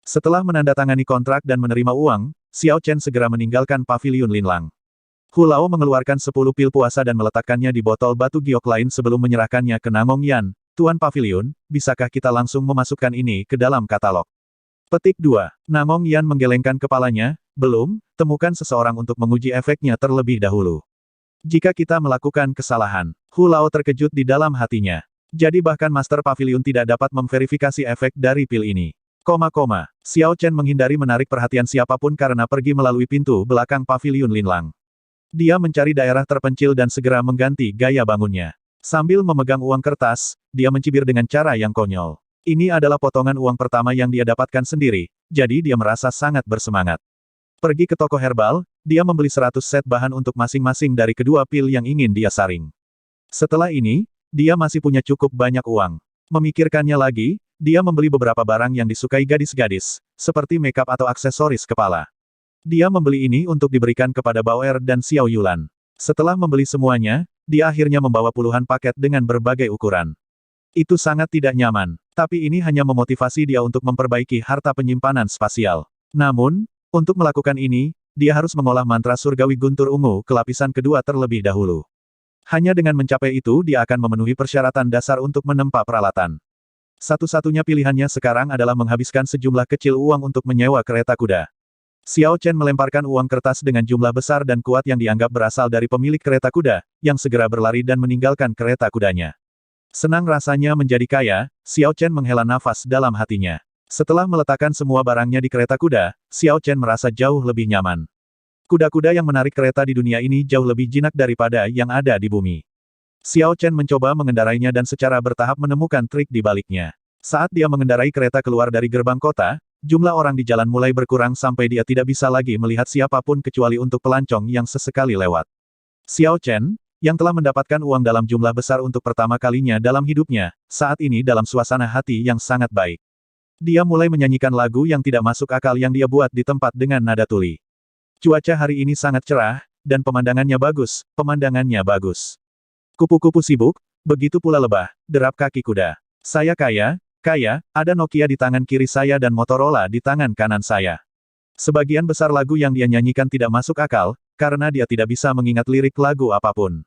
Setelah menandatangani kontrak dan menerima uang, Xiao Chen segera meninggalkan Paviliun Linlang. Hu Lao mengeluarkan 10 pil puasa dan meletakkannya di botol batu giok lain sebelum menyerahkannya ke Namong Yan. Tuan Paviliun, bisakah kita langsung memasukkan ini ke dalam katalog? Petik 2. Namong Yan menggelengkan kepalanya, belum, temukan seseorang untuk menguji efeknya terlebih dahulu. Jika kita melakukan kesalahan, Hu Lao terkejut di dalam hatinya. Jadi bahkan Master Paviliun tidak dapat memverifikasi efek dari pil ini. Xiao Chen menghindari menarik perhatian siapapun karena pergi melalui pintu belakang Paviliun Linlang. Dia mencari daerah terpencil dan segera mengganti gaya bangunnya. Sambil memegang uang kertas, dia mencibir dengan cara yang konyol. Ini adalah potongan uang pertama yang dia dapatkan sendiri, jadi dia merasa sangat bersemangat. Pergi ke toko herbal, dia membeli 100 set bahan untuk masing-masing dari kedua pil yang ingin dia saring. Setelah ini, dia masih punya cukup banyak uang. Memikirkannya lagi, dia membeli beberapa barang yang disukai gadis-gadis, seperti makeup atau aksesoris kepala. Dia membeli ini untuk diberikan kepada Bauer dan Xiao Yulan. Setelah membeli semuanya, dia akhirnya membawa puluhan paket dengan berbagai ukuran. Itu sangat tidak nyaman, tapi ini hanya memotivasi dia untuk memperbaiki harta penyimpanan spasial. Namun, untuk melakukan ini, dia harus mengolah mantra surgawi guntur ungu ke lapisan kedua terlebih dahulu. Hanya dengan mencapai itu dia akan memenuhi persyaratan dasar untuk menempa peralatan. Satu-satunya pilihannya sekarang adalah menghabiskan sejumlah kecil uang untuk menyewa kereta kuda. Xiao Chen melemparkan uang kertas dengan jumlah besar dan kuat yang dianggap berasal dari pemilik kereta kuda, yang segera berlari dan meninggalkan kereta kudanya. Senang rasanya menjadi kaya, Xiao Chen menghela nafas dalam hatinya. Setelah meletakkan semua barangnya di kereta kuda, Xiao Chen merasa jauh lebih nyaman. Kuda-kuda yang menarik kereta di dunia ini jauh lebih jinak daripada yang ada di bumi. Xiao Chen mencoba mengendarainya dan secara bertahap menemukan trik di baliknya. Saat dia mengendarai kereta keluar dari gerbang kota, jumlah orang di jalan mulai berkurang sampai dia tidak bisa lagi melihat siapapun kecuali untuk pelancong yang sesekali lewat. Xiao Chen, yang telah mendapatkan uang dalam jumlah besar untuk pertama kalinya dalam hidupnya, saat ini dalam suasana hati yang sangat baik. Dia mulai menyanyikan lagu yang tidak masuk akal yang dia buat di tempat dengan nada tuli. Cuaca hari ini sangat cerah, dan pemandangannya bagus, Kupu-kupu sibuk, begitu pula lebah, derap kaki kuda. Saya kaya, ada Nokia di tangan kiri saya dan Motorola di tangan kanan saya. Sebagian besar lagu yang dia nyanyikan tidak masuk akal, karena dia tidak bisa mengingat lirik lagu apapun.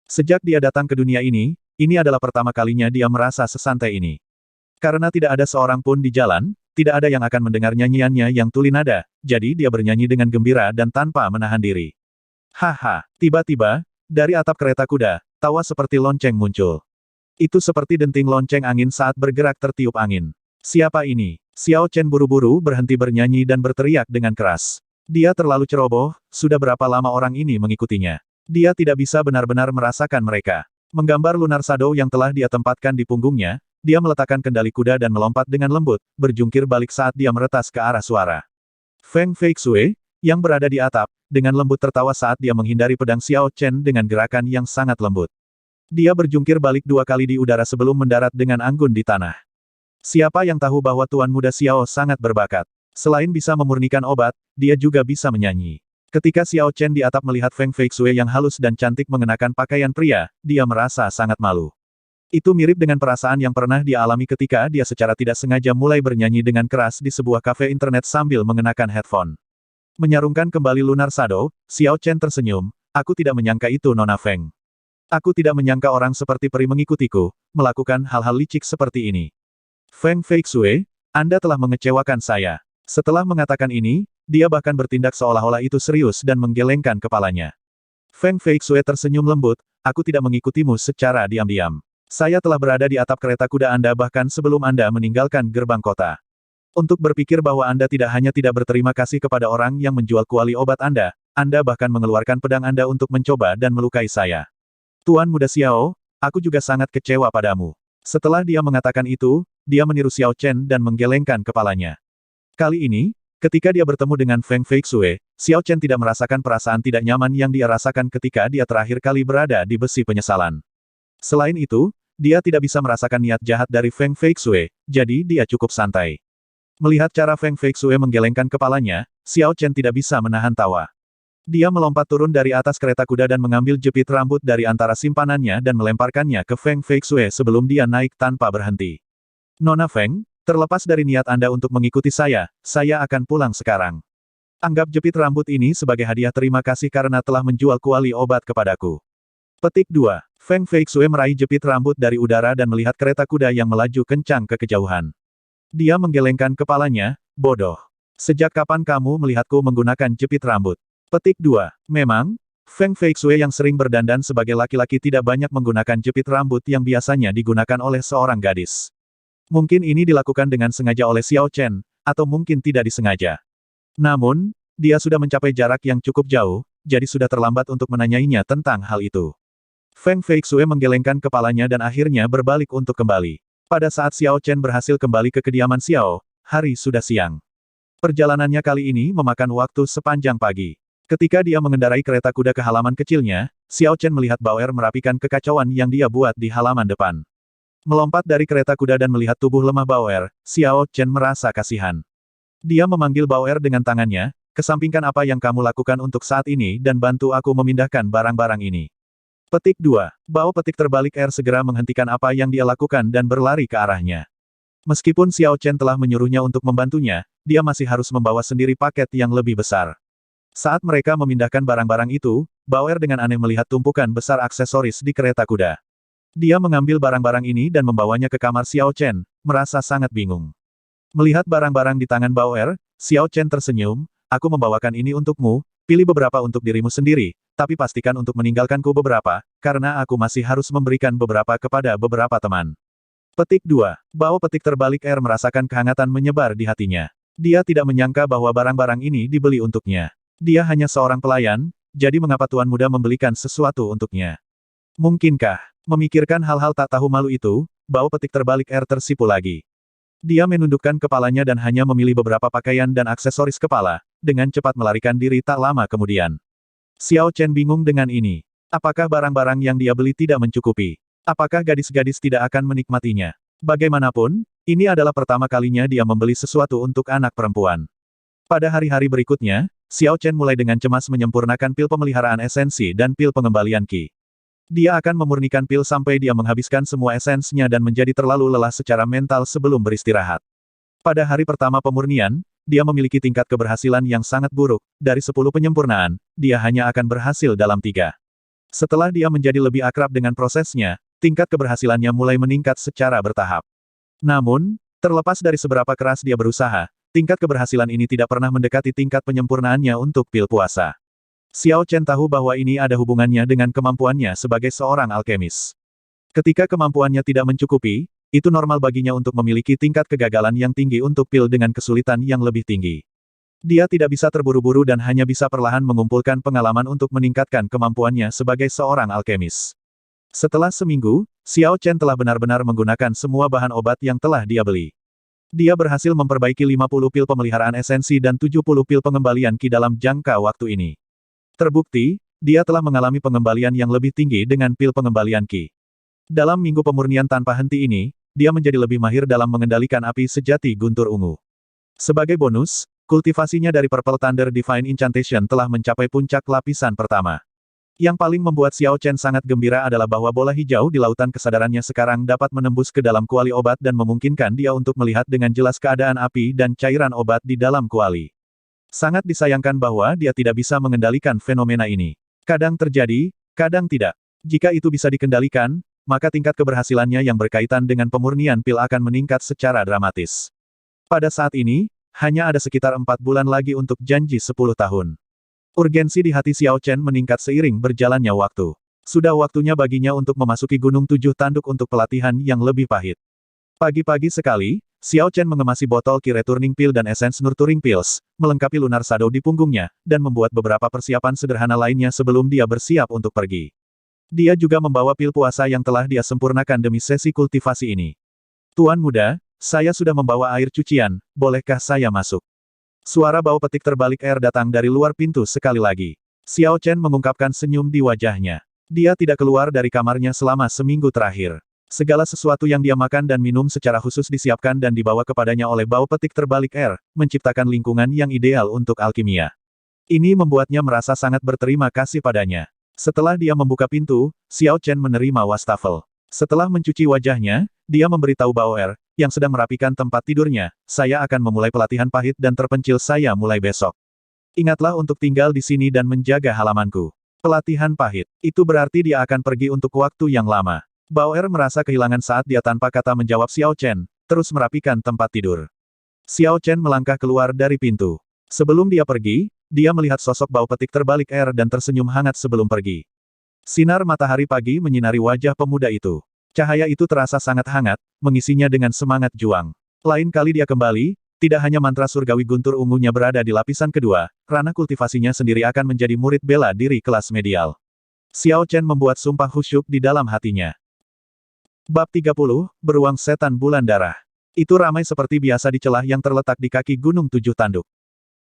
Sejak dia datang ke dunia ini adalah pertama kalinya dia merasa sesantai ini. Karena tidak ada seorang pun di jalan, tidak ada yang akan mendengar nyanyiannya yang tuli nada, jadi dia bernyanyi dengan gembira dan tanpa menahan diri. Haha, tiba-tiba, dari atap kereta kuda, tawa seperti lonceng muncul. Itu seperti denting lonceng angin saat bergerak tertiup angin. Siapa ini? Xiao Chen buru-buru berhenti bernyanyi dan berteriak dengan keras. Dia terlalu ceroboh, sudah berapa lama orang ini mengikutinya. Dia tidak bisa benar-benar merasakan mereka. Menggambar lunar shadow yang telah dia tempatkan di punggungnya, dia meletakkan kendali kuda dan melompat dengan lembut, berjungkir balik saat dia meretas ke arah suara. Feng Feixue, yang berada di atap, dengan lembut tertawa saat dia menghindari pedang Xiao Chen dengan gerakan yang sangat lembut. Dia berjungkir balik 2 kali di udara sebelum mendarat dengan anggun di tanah. Siapa yang tahu bahwa Tuan Muda Xiao sangat berbakat. Selain bisa memurnikan obat, dia juga bisa menyanyi. Ketika Xiao Chen di atap melihat Feng Feixue yang halus dan cantik mengenakan pakaian pria, dia merasa sangat malu. Itu mirip dengan perasaan yang pernah dia alami ketika dia secara tidak sengaja mulai bernyanyi dengan keras di sebuah kafe internet sambil mengenakan headphone. Menyarungkan kembali Lunar Shadow, Xiao Chen tersenyum, aku tidak menyangka itu Nona Feng. Aku tidak menyangka orang seperti peri mengikutiku, melakukan hal-hal licik seperti ini. Feng Feixue, Anda telah mengecewakan saya. Setelah mengatakan ini, dia bahkan bertindak seolah-olah itu serius dan menggelengkan kepalanya. Feng Feixue tersenyum lembut, aku tidak mengikutimu secara diam-diam. Saya telah berada di atap kereta kuda Anda bahkan sebelum Anda meninggalkan gerbang kota. Untuk berpikir bahwa Anda tidak hanya tidak berterima kasih kepada orang yang menjual kuali obat Anda bahkan mengeluarkan pedang Anda untuk mencoba dan melukai saya. Tuan Muda Xiao, aku juga sangat kecewa padamu. Setelah dia mengatakan itu, dia meniru Xiao Chen dan menggelengkan kepalanya. Kali ini, ketika dia bertemu dengan Feng Feixue, Xiao Chen tidak merasakan perasaan tidak nyaman yang dia rasakan ketika dia terakhir kali berada di besi penyesalan. Selain itu, dia tidak bisa merasakan niat jahat dari Feng Feixue, jadi dia cukup santai. Melihat cara Feng Feixue menggelengkan kepalanya, Xiao Chen tidak bisa menahan tawa. Dia melompat turun dari atas kereta kuda dan mengambil jepit rambut dari antara simpanannya dan melemparkannya ke Feng Feixue sebelum dia naik tanpa berhenti. Nona Feng, terlepas dari niat Anda untuk mengikuti saya akan pulang sekarang. Anggap jepit rambut ini sebagai hadiah terima kasih karena telah menjual kuali obat kepadaku. Petik 2. Feng Feixue meraih jepit rambut dari udara dan melihat kereta kuda yang melaju kencang ke kejauhan. Dia menggelengkan kepalanya, bodoh. Sejak kapan kamu melihatku menggunakan jepit rambut? Petik 2. Memang, Feng Feixue yang sering berdandan sebagai laki-laki tidak banyak menggunakan jepit rambut yang biasanya digunakan oleh seorang gadis. Mungkin ini dilakukan dengan sengaja oleh Xiao Chen, atau mungkin tidak disengaja. Namun, dia sudah mencapai jarak yang cukup jauh, jadi sudah terlambat untuk menanyainya tentang hal itu. Feng Feixue menggelengkan kepalanya dan akhirnya berbalik untuk kembali. Pada saat Xiao Chen berhasil kembali ke kediaman Xiao, hari sudah siang. Perjalanannya kali ini memakan waktu sepanjang pagi. Ketika dia mengendarai kereta kuda ke halaman kecilnya, Xiao Chen melihat Bauer merapikan kekacauan yang dia buat di halaman depan. Melompat dari kereta kuda dan melihat tubuh lemah Bauer, Xiao Chen merasa kasihan. Dia memanggil Bauer dengan tangannya, kesampingkan apa yang kamu lakukan untuk saat ini dan bantu aku memindahkan barang-barang ini. Petik 2. Bao petik terbalik segera menghentikan apa yang dia lakukan dan berlari ke arahnya. Meskipun Xiao Chen telah menyuruhnya untuk membantunya, dia masih harus membawa sendiri paket yang lebih besar. Saat mereka memindahkan barang-barang itu, Bauer dengan aneh melihat tumpukan besar aksesoris di kereta kuda. Dia mengambil barang-barang ini dan membawanya ke kamar Xiao Chen, merasa sangat bingung. Melihat barang-barang di tangan Bauer, Xiao Chen tersenyum, aku membawakan ini untukmu, pilih beberapa untuk dirimu sendiri, tapi pastikan untuk meninggalkanku beberapa, karena aku masih harus memberikan beberapa kepada beberapa teman. Petik 2. Bao petik terbalik merasakan kehangatan menyebar di hatinya. Dia tidak menyangka bahwa barang-barang ini dibeli untuknya. Dia hanya seorang pelayan, jadi mengapa Tuan Muda membelikan sesuatu untuknya? Mungkinkah, memikirkan hal-hal tak tahu malu itu, Bao petik terbalik tersipu lagi. Dia menundukkan kepalanya dan hanya memilih beberapa pakaian dan aksesoris kepala, dengan cepat melarikan diri tak lama kemudian. Xiao Chen bingung dengan ini. Apakah barang-barang yang dia beli tidak mencukupi? Apakah gadis-gadis tidak akan menikmatinya? Bagaimanapun, ini adalah pertama kalinya dia membeli sesuatu untuk anak perempuan. Pada hari-hari berikutnya, Xiao Chen mulai dengan cemas menyempurnakan pil pemeliharaan esensi dan pil pengembalian Qi. Dia akan memurnikan pil sampai dia menghabiskan semua esensinya dan menjadi terlalu lelah secara mental sebelum beristirahat. Pada hari pertama pemurnian, dia memiliki tingkat keberhasilan yang sangat buruk. Dari 10 penyempurnaan, dia hanya akan berhasil dalam 3. Setelah dia menjadi lebih akrab dengan prosesnya, tingkat keberhasilannya mulai meningkat secara bertahap. Namun, terlepas dari seberapa keras dia berusaha, tingkat keberhasilan ini tidak pernah mendekati tingkat penyempurnaannya untuk pil puasa. Xiao Chen tahu bahwa ini ada hubungannya dengan kemampuannya sebagai seorang alkemis. Ketika kemampuannya tidak mencukupi, itu normal baginya untuk memiliki tingkat kegagalan yang tinggi untuk pil dengan kesulitan yang lebih tinggi. Dia tidak bisa terburu-buru dan hanya bisa perlahan mengumpulkan pengalaman untuk meningkatkan kemampuannya sebagai seorang alkemis. Setelah seminggu, Xiao Chen telah benar-benar menggunakan semua bahan obat yang telah dia beli. Dia berhasil memperbaiki 50 pil pemeliharaan esensi dan 70 pil pengembalian Qi dalam jangka waktu ini. Terbukti, dia telah mengalami pengembalian yang lebih tinggi dengan pil pengembalian Qi. Dalam minggu pemurnian tanpa henti ini, dia menjadi lebih mahir dalam mengendalikan api sejati guntur ungu. Sebagai bonus, Kultivasinya dari Purple Thunder Divine Incantation telah mencapai puncak lapisan pertama. Yang paling membuat Xiao Chen sangat gembira adalah bahwa bola hijau di lautan kesadarannya sekarang dapat menembus ke dalam kuali obat dan memungkinkan dia untuk melihat dengan jelas keadaan api dan cairan obat di dalam kuali. Sangat disayangkan bahwa dia tidak bisa mengendalikan fenomena ini. Kadang terjadi, kadang tidak. Jika itu bisa dikendalikan, maka tingkat keberhasilannya yang berkaitan dengan pemurnian pil akan meningkat secara dramatis. Pada saat ini, hanya ada sekitar 4 bulan lagi untuk janji 10 tahun. Urgensi di hati Xiao Chen meningkat seiring berjalannya waktu. Sudah waktunya baginya untuk memasuki Gunung Tujuh Tanduk untuk pelatihan yang lebih pahit. Pagi-pagi sekali, Xiao Chen mengemasi botol Ki Returning Pill dan Essence Nurturing Pills, melengkapi Lunar Shadow di punggungnya, dan membuat beberapa persiapan sederhana lainnya sebelum dia bersiap untuk pergi. Dia juga membawa pil puasa yang telah dia sempurnakan demi sesi kultivasi ini. Tuan muda, saya sudah membawa air cucian, bolehkah saya masuk? Suara bau petik terbalik air datang dari luar pintu sekali lagi. Xiao Chen mengungkapkan senyum di wajahnya. Dia tidak keluar dari kamarnya selama seminggu terakhir. Segala sesuatu yang dia makan dan minum secara khusus disiapkan dan dibawa kepadanya oleh bau petik terbalik air, menciptakan lingkungan yang ideal untuk alkimia. Ini membuatnya merasa sangat berterima kasih padanya. Setelah dia membuka pintu, Xiao Chen menerima wastafel. Setelah mencuci wajahnya, dia memberitahu Bauer, yang sedang merapikan tempat tidurnya, saya akan memulai pelatihan pahit dan terpencil saya mulai besok. Ingatlah untuk tinggal di sini dan menjaga halamanku. Pelatihan pahit, itu berarti dia akan pergi untuk waktu yang lama. Bauer merasa kehilangan saat dia tanpa kata menjawab Xiao Chen, terus merapikan tempat tidur. Xiao Chen melangkah keluar dari pintu. Sebelum dia pergi, dia melihat sosok bau petik terbalik air dan tersenyum hangat sebelum pergi. Sinar matahari pagi menyinari wajah pemuda itu. Cahaya itu terasa sangat hangat, mengisinya dengan semangat juang. Lain kali dia kembali, tidak hanya mantra surgawi guntur ungunya berada di lapisan kedua, ranah kultivasinya sendiri akan menjadi murid bela diri kelas medial. Xiao Chen membuat sumpah khusyuk di dalam hatinya. Bab 30, Beruang Setan Bulan Darah. Itu ramai seperti biasa di celah yang terletak di kaki Gunung Tujuh Tanduk.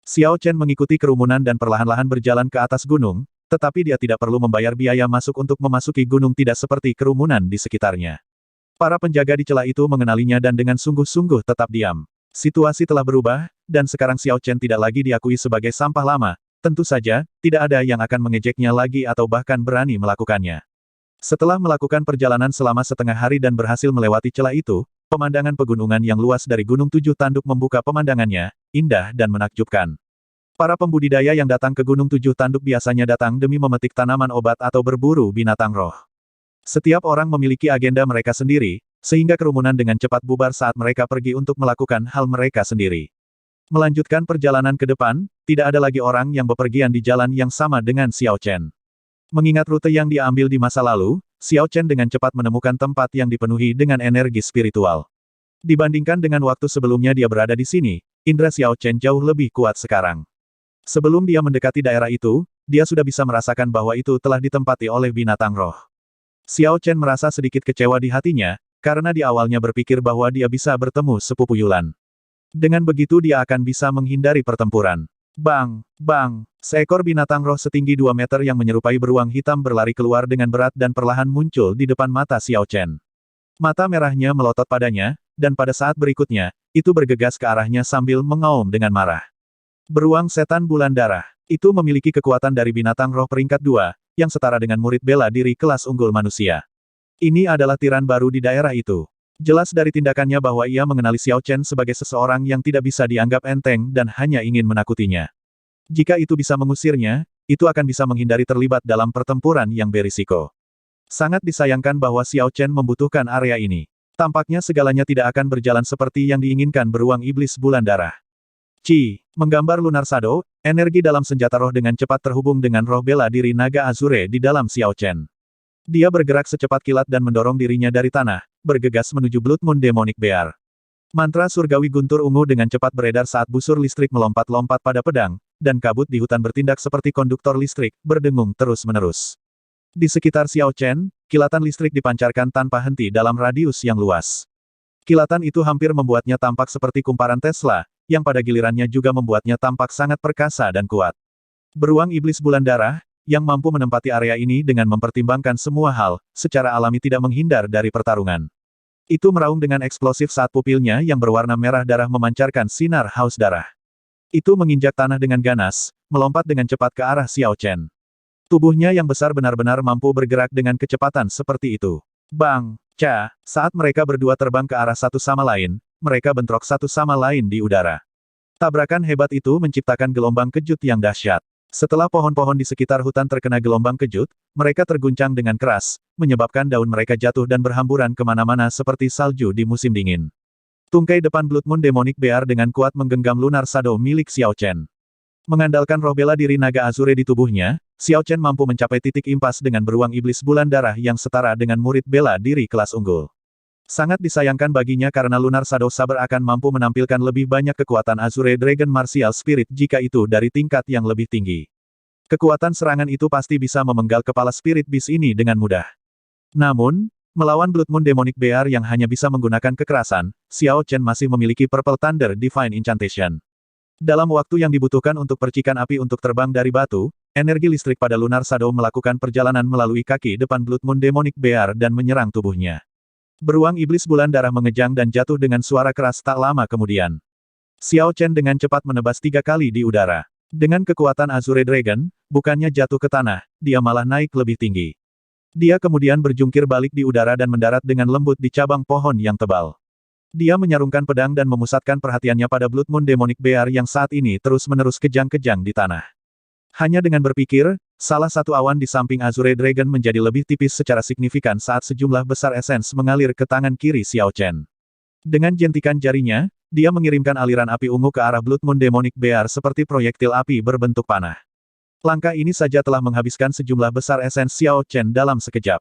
Xiao Chen mengikuti kerumunan dan perlahan-lahan berjalan ke atas gunung, tetapi dia tidak perlu membayar biaya masuk untuk memasuki gunung tidak seperti kerumunan di sekitarnya. Para penjaga di celah itu mengenalinya dan dengan sungguh-sungguh tetap diam. Situasi telah berubah, dan sekarang Xiao Chen tidak lagi diakui sebagai sampah lama, tentu saja, tidak ada yang akan mengejeknya lagi atau bahkan berani melakukannya. Setelah melakukan perjalanan selama setengah hari dan berhasil melewati celah itu, pemandangan pegunungan yang luas dari Gunung Tujuh Tanduk membuka pemandangannya, indah dan menakjubkan. Para pembudidaya yang datang ke Gunung Tujuh Tanduk biasanya datang demi memetik tanaman obat atau berburu binatang roh. Setiap orang memiliki agenda mereka sendiri, sehingga kerumunan dengan cepat bubar saat mereka pergi untuk melakukan hal mereka sendiri. Melanjutkan perjalanan ke depan, tidak ada lagi orang yang bepergian di jalan yang sama dengan Xiao Chen. Mengingat rute yang dia ambil di masa lalu, Xiao Chen dengan cepat menemukan tempat yang dipenuhi dengan energi spiritual. Dibandingkan dengan waktu sebelumnya dia berada di sini, indera Xiao Chen jauh lebih kuat sekarang. Sebelum dia mendekati daerah itu, dia sudah bisa merasakan bahwa itu telah ditempati oleh binatang roh. Xiao Chen merasa sedikit kecewa di hatinya, karena di awalnya berpikir bahwa dia bisa bertemu sepupu Yulan. Dengan begitu dia akan bisa menghindari pertempuran. Bang! Bang! Seekor binatang roh setinggi 2 meter yang menyerupai beruang hitam berlari keluar dengan berat dan perlahan muncul di depan mata Xiao Chen. Mata merahnya melotot padanya, dan pada saat berikutnya, itu bergegas ke arahnya sambil mengaum dengan marah. Beruang Setan Bulan Darah. Itu memiliki kekuatan dari binatang roh peringkat 2, yang setara dengan murid bela diri kelas unggul manusia. Ini adalah tiran baru di daerah itu. Jelas dari tindakannya bahwa ia mengenali Xiao Chen sebagai seseorang yang tidak bisa dianggap enteng dan hanya ingin menakutinya. Jika itu bisa mengusirnya, itu akan bisa menghindari terlibat dalam pertempuran yang berisiko. Sangat disayangkan bahwa Xiao Chen membutuhkan area ini. Tampaknya segalanya tidak akan berjalan seperti yang diinginkan beruang iblis bulan darah. Menggambar Lunar Shadow, energi dalam senjata roh dengan cepat terhubung dengan roh bela diri naga Azure di dalam Xiao Chen. Dia bergerak secepat kilat dan mendorong dirinya dari tanah, bergegas menuju Blood Moon Demonic Bear. Mantra surgawi guntur ungu dengan cepat beredar saat busur listrik melompat-lompat pada pedang, dan kabut di hutan bertindak seperti konduktor listrik, berdengung terus-menerus. Di sekitar Xiao Chen, kilatan listrik dipancarkan tanpa henti dalam radius yang luas. Kilatan itu hampir membuatnya tampak seperti kumparan Tesla, yang pada gilirannya juga membuatnya tampak sangat perkasa dan kuat. Beruang iblis bulan darah, yang mampu menempati area ini dengan mempertimbangkan semua hal, secara alami tidak menghindar dari pertarungan. Itu meraung dengan eksplosif saat pupilnya yang berwarna merah darah memancarkan sinar haus darah. Itu menginjak tanah dengan ganas, melompat dengan cepat ke arah Xiao Chen. Tubuhnya yang besar benar-benar mampu bergerak dengan kecepatan seperti itu. Bang! Ca! Saat mereka berdua terbang ke arah satu sama lain, mereka bentrok satu sama lain di udara. Tabrakan hebat itu menciptakan gelombang kejut yang dahsyat. Setelah pohon-pohon di sekitar hutan terkena gelombang kejut, mereka terguncang dengan keras, menyebabkan daun mereka jatuh dan berhamburan kemana-mana seperti salju di musim dingin. Tungkai depan Blood Moon Demonic Bear dengan kuat menggenggam Lunar Shadow milik Xiao Chen. Mengandalkan roh bela diri naga Azure di tubuhnya, Xiao Chen mampu mencapai titik impas dengan beruang iblis bulan darah yang setara dengan murid bela diri kelas unggul. Sangat disayangkan baginya karena Lunar Shadow Saber akan mampu menampilkan lebih banyak kekuatan Azure Dragon Martial Spirit jika itu dari tingkat yang lebih tinggi. Kekuatan serangan itu pasti bisa memenggal kepala Spirit Beast ini dengan mudah. Namun, melawan Blood Moon Demonic Bear yang hanya bisa menggunakan kekerasan, Xiao Chen masih memiliki Purple Thunder Divine Incantation. Dalam waktu yang dibutuhkan untuk percikan api untuk terbang dari batu, energi listrik pada Lunar Shadow melakukan perjalanan melalui kaki depan Blood Moon Demonic Bear dan menyerang tubuhnya. Beruang iblis bulan darah mengejang dan jatuh dengan suara keras tak lama kemudian. Xiao Chen dengan cepat menebas 3 kali di udara. Dengan kekuatan Azure Dragon, bukannya jatuh ke tanah, dia malah naik lebih tinggi. Dia kemudian berjungkir balik di udara dan mendarat dengan lembut di cabang pohon yang tebal. Dia menyarungkan pedang dan memusatkan perhatiannya pada Blood Moon Demonic Bear yang saat ini terus-menerus kejang-kejang di tanah. Hanya dengan berpikir, salah satu awan di samping Azure Dragon menjadi lebih tipis secara signifikan saat sejumlah besar esens mengalir ke tangan kiri Xiao Chen. Dengan jentikan jarinya, dia mengirimkan aliran api ungu ke arah Blood Moon Demonic Bear seperti proyektil api berbentuk panah. Langkah ini saja telah menghabiskan sejumlah besar esens Xiao Chen dalam sekejap.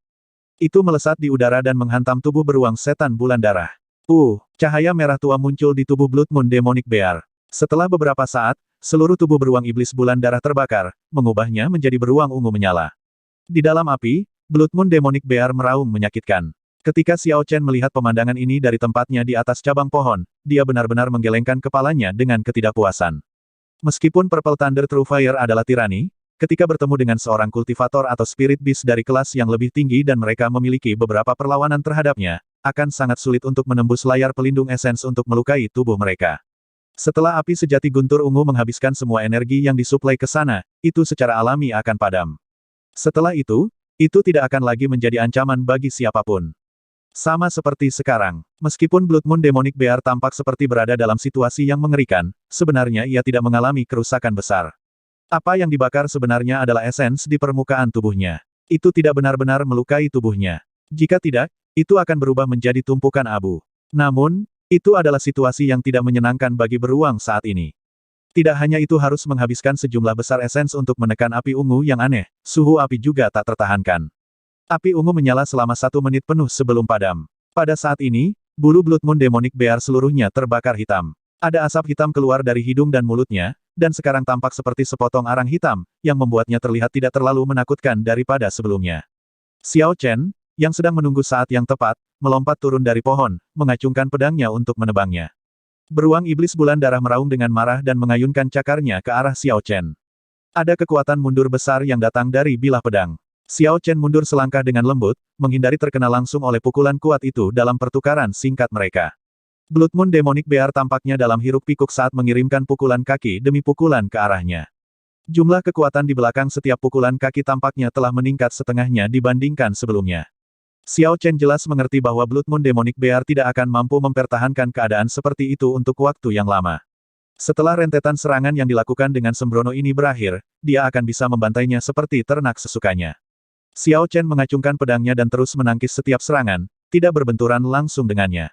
Itu melesat di udara dan menghantam tubuh beruang setan bulan darah. Cahaya merah tua muncul di tubuh Blood Moon Demonic Bear. Setelah beberapa saat, seluruh tubuh beruang iblis bulan darah terbakar, mengubahnya menjadi beruang ungu menyala. Di dalam api, Blood Moon Demonic Bear meraung menyakitkan. Ketika Xiao Chen melihat pemandangan ini dari tempatnya di atas cabang pohon, dia benar-benar menggelengkan kepalanya dengan ketidakpuasan. Meskipun Purple Thunder True Fire adalah tirani, ketika bertemu dengan seorang kultivator atau spirit beast dari kelas yang lebih tinggi dan mereka memiliki beberapa perlawanan terhadapnya, akan sangat sulit untuk menembus layar pelindung esens untuk melukai tubuh mereka. Setelah api sejati guntur ungu menghabiskan semua energi yang disuplai ke sana, itu secara alami akan padam. Setelah itu tidak akan lagi menjadi ancaman bagi siapapun. Sama seperti sekarang, meskipun Blood Moon Demonic Bear tampak seperti berada dalam situasi yang mengerikan, sebenarnya ia tidak mengalami kerusakan besar. Apa yang dibakar sebenarnya adalah esens di permukaan tubuhnya. Itu tidak benar-benar melukai tubuhnya. Jika tidak, itu akan berubah menjadi tumpukan abu. Namun, itu adalah situasi yang tidak menyenangkan bagi beruang saat ini. Tidak hanya itu harus menghabiskan sejumlah besar esens untuk menekan api ungu yang aneh, suhu api juga tak tertahankan. Api ungu menyala selama 1 menit penuh sebelum padam. Pada saat ini, bulu Blood Moon Demonic Bear seluruhnya terbakar hitam. Ada asap hitam keluar dari hidung dan mulutnya, dan sekarang tampak seperti sepotong arang hitam, yang membuatnya terlihat tidak terlalu menakutkan daripada sebelumnya. Xiao Chen, yang sedang menunggu saat yang tepat, melompat turun dari pohon, mengacungkan pedangnya untuk menebangnya. Beruang iblis bulan darah meraung dengan marah dan mengayunkan cakarnya ke arah Xiao Chen. Ada kekuatan mundur besar yang datang dari bilah pedang. Xiao Chen mundur selangkah dengan lembut, menghindari terkena langsung oleh pukulan kuat itu dalam pertukaran singkat mereka. Blood Moon Demonic Bear tampaknya dalam hiruk-pikuk saat mengirimkan pukulan kaki demi pukulan ke arahnya. Jumlah kekuatan di belakang setiap pukulan kaki tampaknya telah meningkat setengahnya dibandingkan sebelumnya. Xiao Chen jelas mengerti bahwa Blood Moon Demonic Bear tidak akan mampu mempertahankan keadaan seperti itu untuk waktu yang lama. Setelah rentetan serangan yang dilakukan dengan sembrono ini berakhir, dia akan bisa membantainya seperti ternak sesukanya. Xiao Chen mengacungkan pedangnya dan terus menangkis setiap serangan, tidak berbenturan langsung dengannya.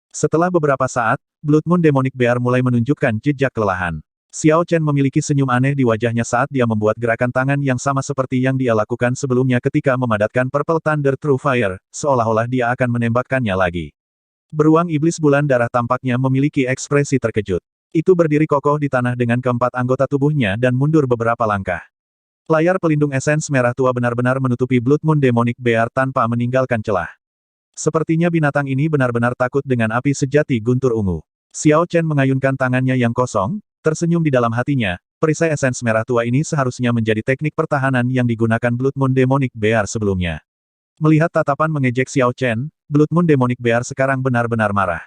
Setelah beberapa saat, Blood Moon Demonic Bear mulai menunjukkan jejak kelelahan. Xiao Chen memiliki senyum aneh di wajahnya saat dia membuat gerakan tangan yang sama seperti yang dia lakukan sebelumnya ketika memadatkan Purple Thunder True Fire, seolah-olah dia akan menembakkannya lagi. Beruang iblis bulan darah tampaknya memiliki ekspresi terkejut. Itu berdiri kokoh di tanah dengan keempat anggota tubuhnya dan mundur beberapa langkah. Layar pelindung esens merah tua benar-benar menutupi Blood Moon Demonic Bear tanpa meninggalkan celah. Sepertinya binatang ini benar-benar takut dengan api sejati guntur ungu. Xiao Chen mengayunkan tangannya yang kosong, tersenyum di dalam hatinya, perisai esens merah tua ini seharusnya menjadi teknik pertahanan yang digunakan Blood Moon Demonic Bear sebelumnya. Melihat tatapan mengejek Xiao Chen, Blood Moon Demonic Bear sekarang benar-benar marah.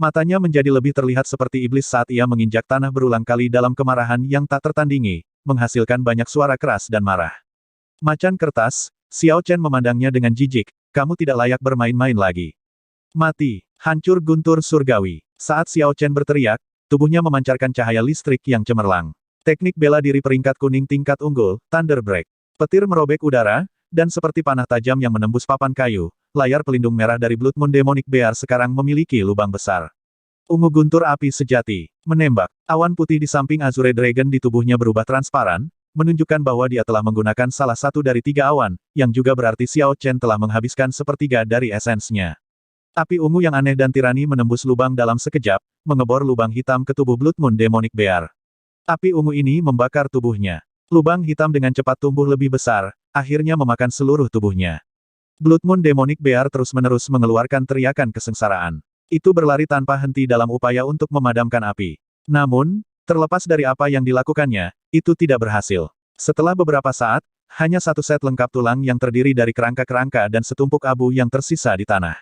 Matanya menjadi lebih terlihat seperti iblis saat ia menginjak tanah berulang kali dalam kemarahan yang tak tertandingi, menghasilkan banyak suara keras dan marah. Macan kertas, Xiao Chen memandangnya dengan jijik, kamu tidak layak bermain-main lagi. Mati, hancur guntur surgawi. Saat Xiao Chen berteriak, tubuhnya memancarkan cahaya listrik yang cemerlang. Teknik bela diri peringkat kuning tingkat unggul, Thunder Break. Petir merobek udara, dan seperti panah tajam yang menembus papan kayu, layar pelindung merah dari Blood Moon Demonic Bear sekarang memiliki lubang besar. Ungu guntur api sejati, menembak. Awan putih di samping Azure Dragon di tubuhnya berubah transparan, menunjukkan bahwa dia telah menggunakan salah satu dari 3 awan, yang juga berarti Xiao Chen telah menghabiskan sepertiga dari esensnya. Api ungu yang aneh dan tirani menembus lubang dalam sekejap, mengebor lubang hitam ke tubuh Blood Moon Demonic Bear. Api ungu ini membakar tubuhnya. Lubang hitam dengan cepat tumbuh lebih besar, akhirnya memakan seluruh tubuhnya. Blood Moon Demonic Bear terus-menerus mengeluarkan teriakan kesengsaraan. Itu berlari tanpa henti dalam upaya untuk memadamkan api. Namun, terlepas dari apa yang dilakukannya, itu tidak berhasil. Setelah beberapa saat, hanya satu set lengkap tulang yang terdiri dari kerangka-kerangka dan setumpuk abu yang tersisa di tanah.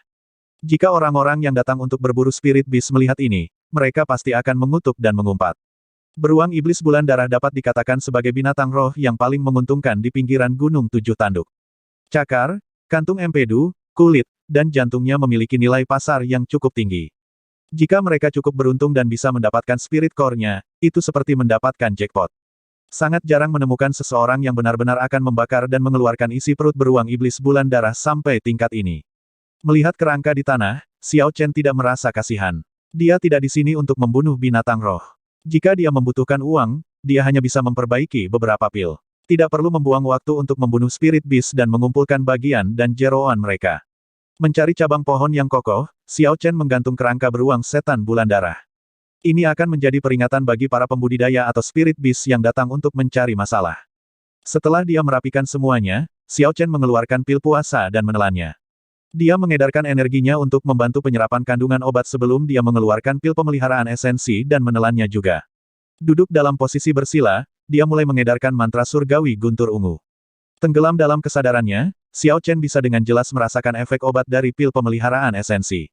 Jika orang-orang yang datang untuk berburu Spirit Beast melihat ini, mereka pasti akan mengutuk dan mengumpat. Beruang iblis bulan darah dapat dikatakan sebagai binatang roh yang paling menguntungkan di pinggiran Gunung Tujuh Tanduk. Cakar, kantung empedu, kulit, dan jantungnya memiliki nilai pasar yang cukup tinggi. Jika mereka cukup beruntung dan bisa mendapatkan Spirit Core-nya, itu seperti mendapatkan jackpot. Sangat jarang menemukan seseorang yang benar-benar akan membakar dan mengeluarkan isi perut beruang iblis bulan darah sampai tingkat ini. Melihat kerangka di tanah, Xiao Chen tidak merasa kasihan. Dia tidak di sini untuk membunuh binatang roh. Jika dia membutuhkan uang, dia hanya bisa memperbaiki beberapa pil. Tidak perlu membuang waktu untuk membunuh Spirit Beast dan mengumpulkan bagian dan jeroan mereka. Mencari cabang pohon yang kokoh, Xiao Chen menggantung kerangka beruang setan bulan darah. Ini akan menjadi peringatan bagi para pembudidaya atau Spirit Beast yang datang untuk mencari masalah. Setelah dia merapikan semuanya, Xiao Chen mengeluarkan pil puasa dan menelannya. Dia mengedarkan energinya untuk membantu penyerapan kandungan obat sebelum dia mengeluarkan pil pemeliharaan esensi dan menelannya juga. Duduk dalam posisi bersila, dia mulai mengedarkan mantra surgawi guntur ungu. Tenggelam dalam kesadarannya, Xiao Chen bisa dengan jelas merasakan efek obat dari pil pemeliharaan esensi.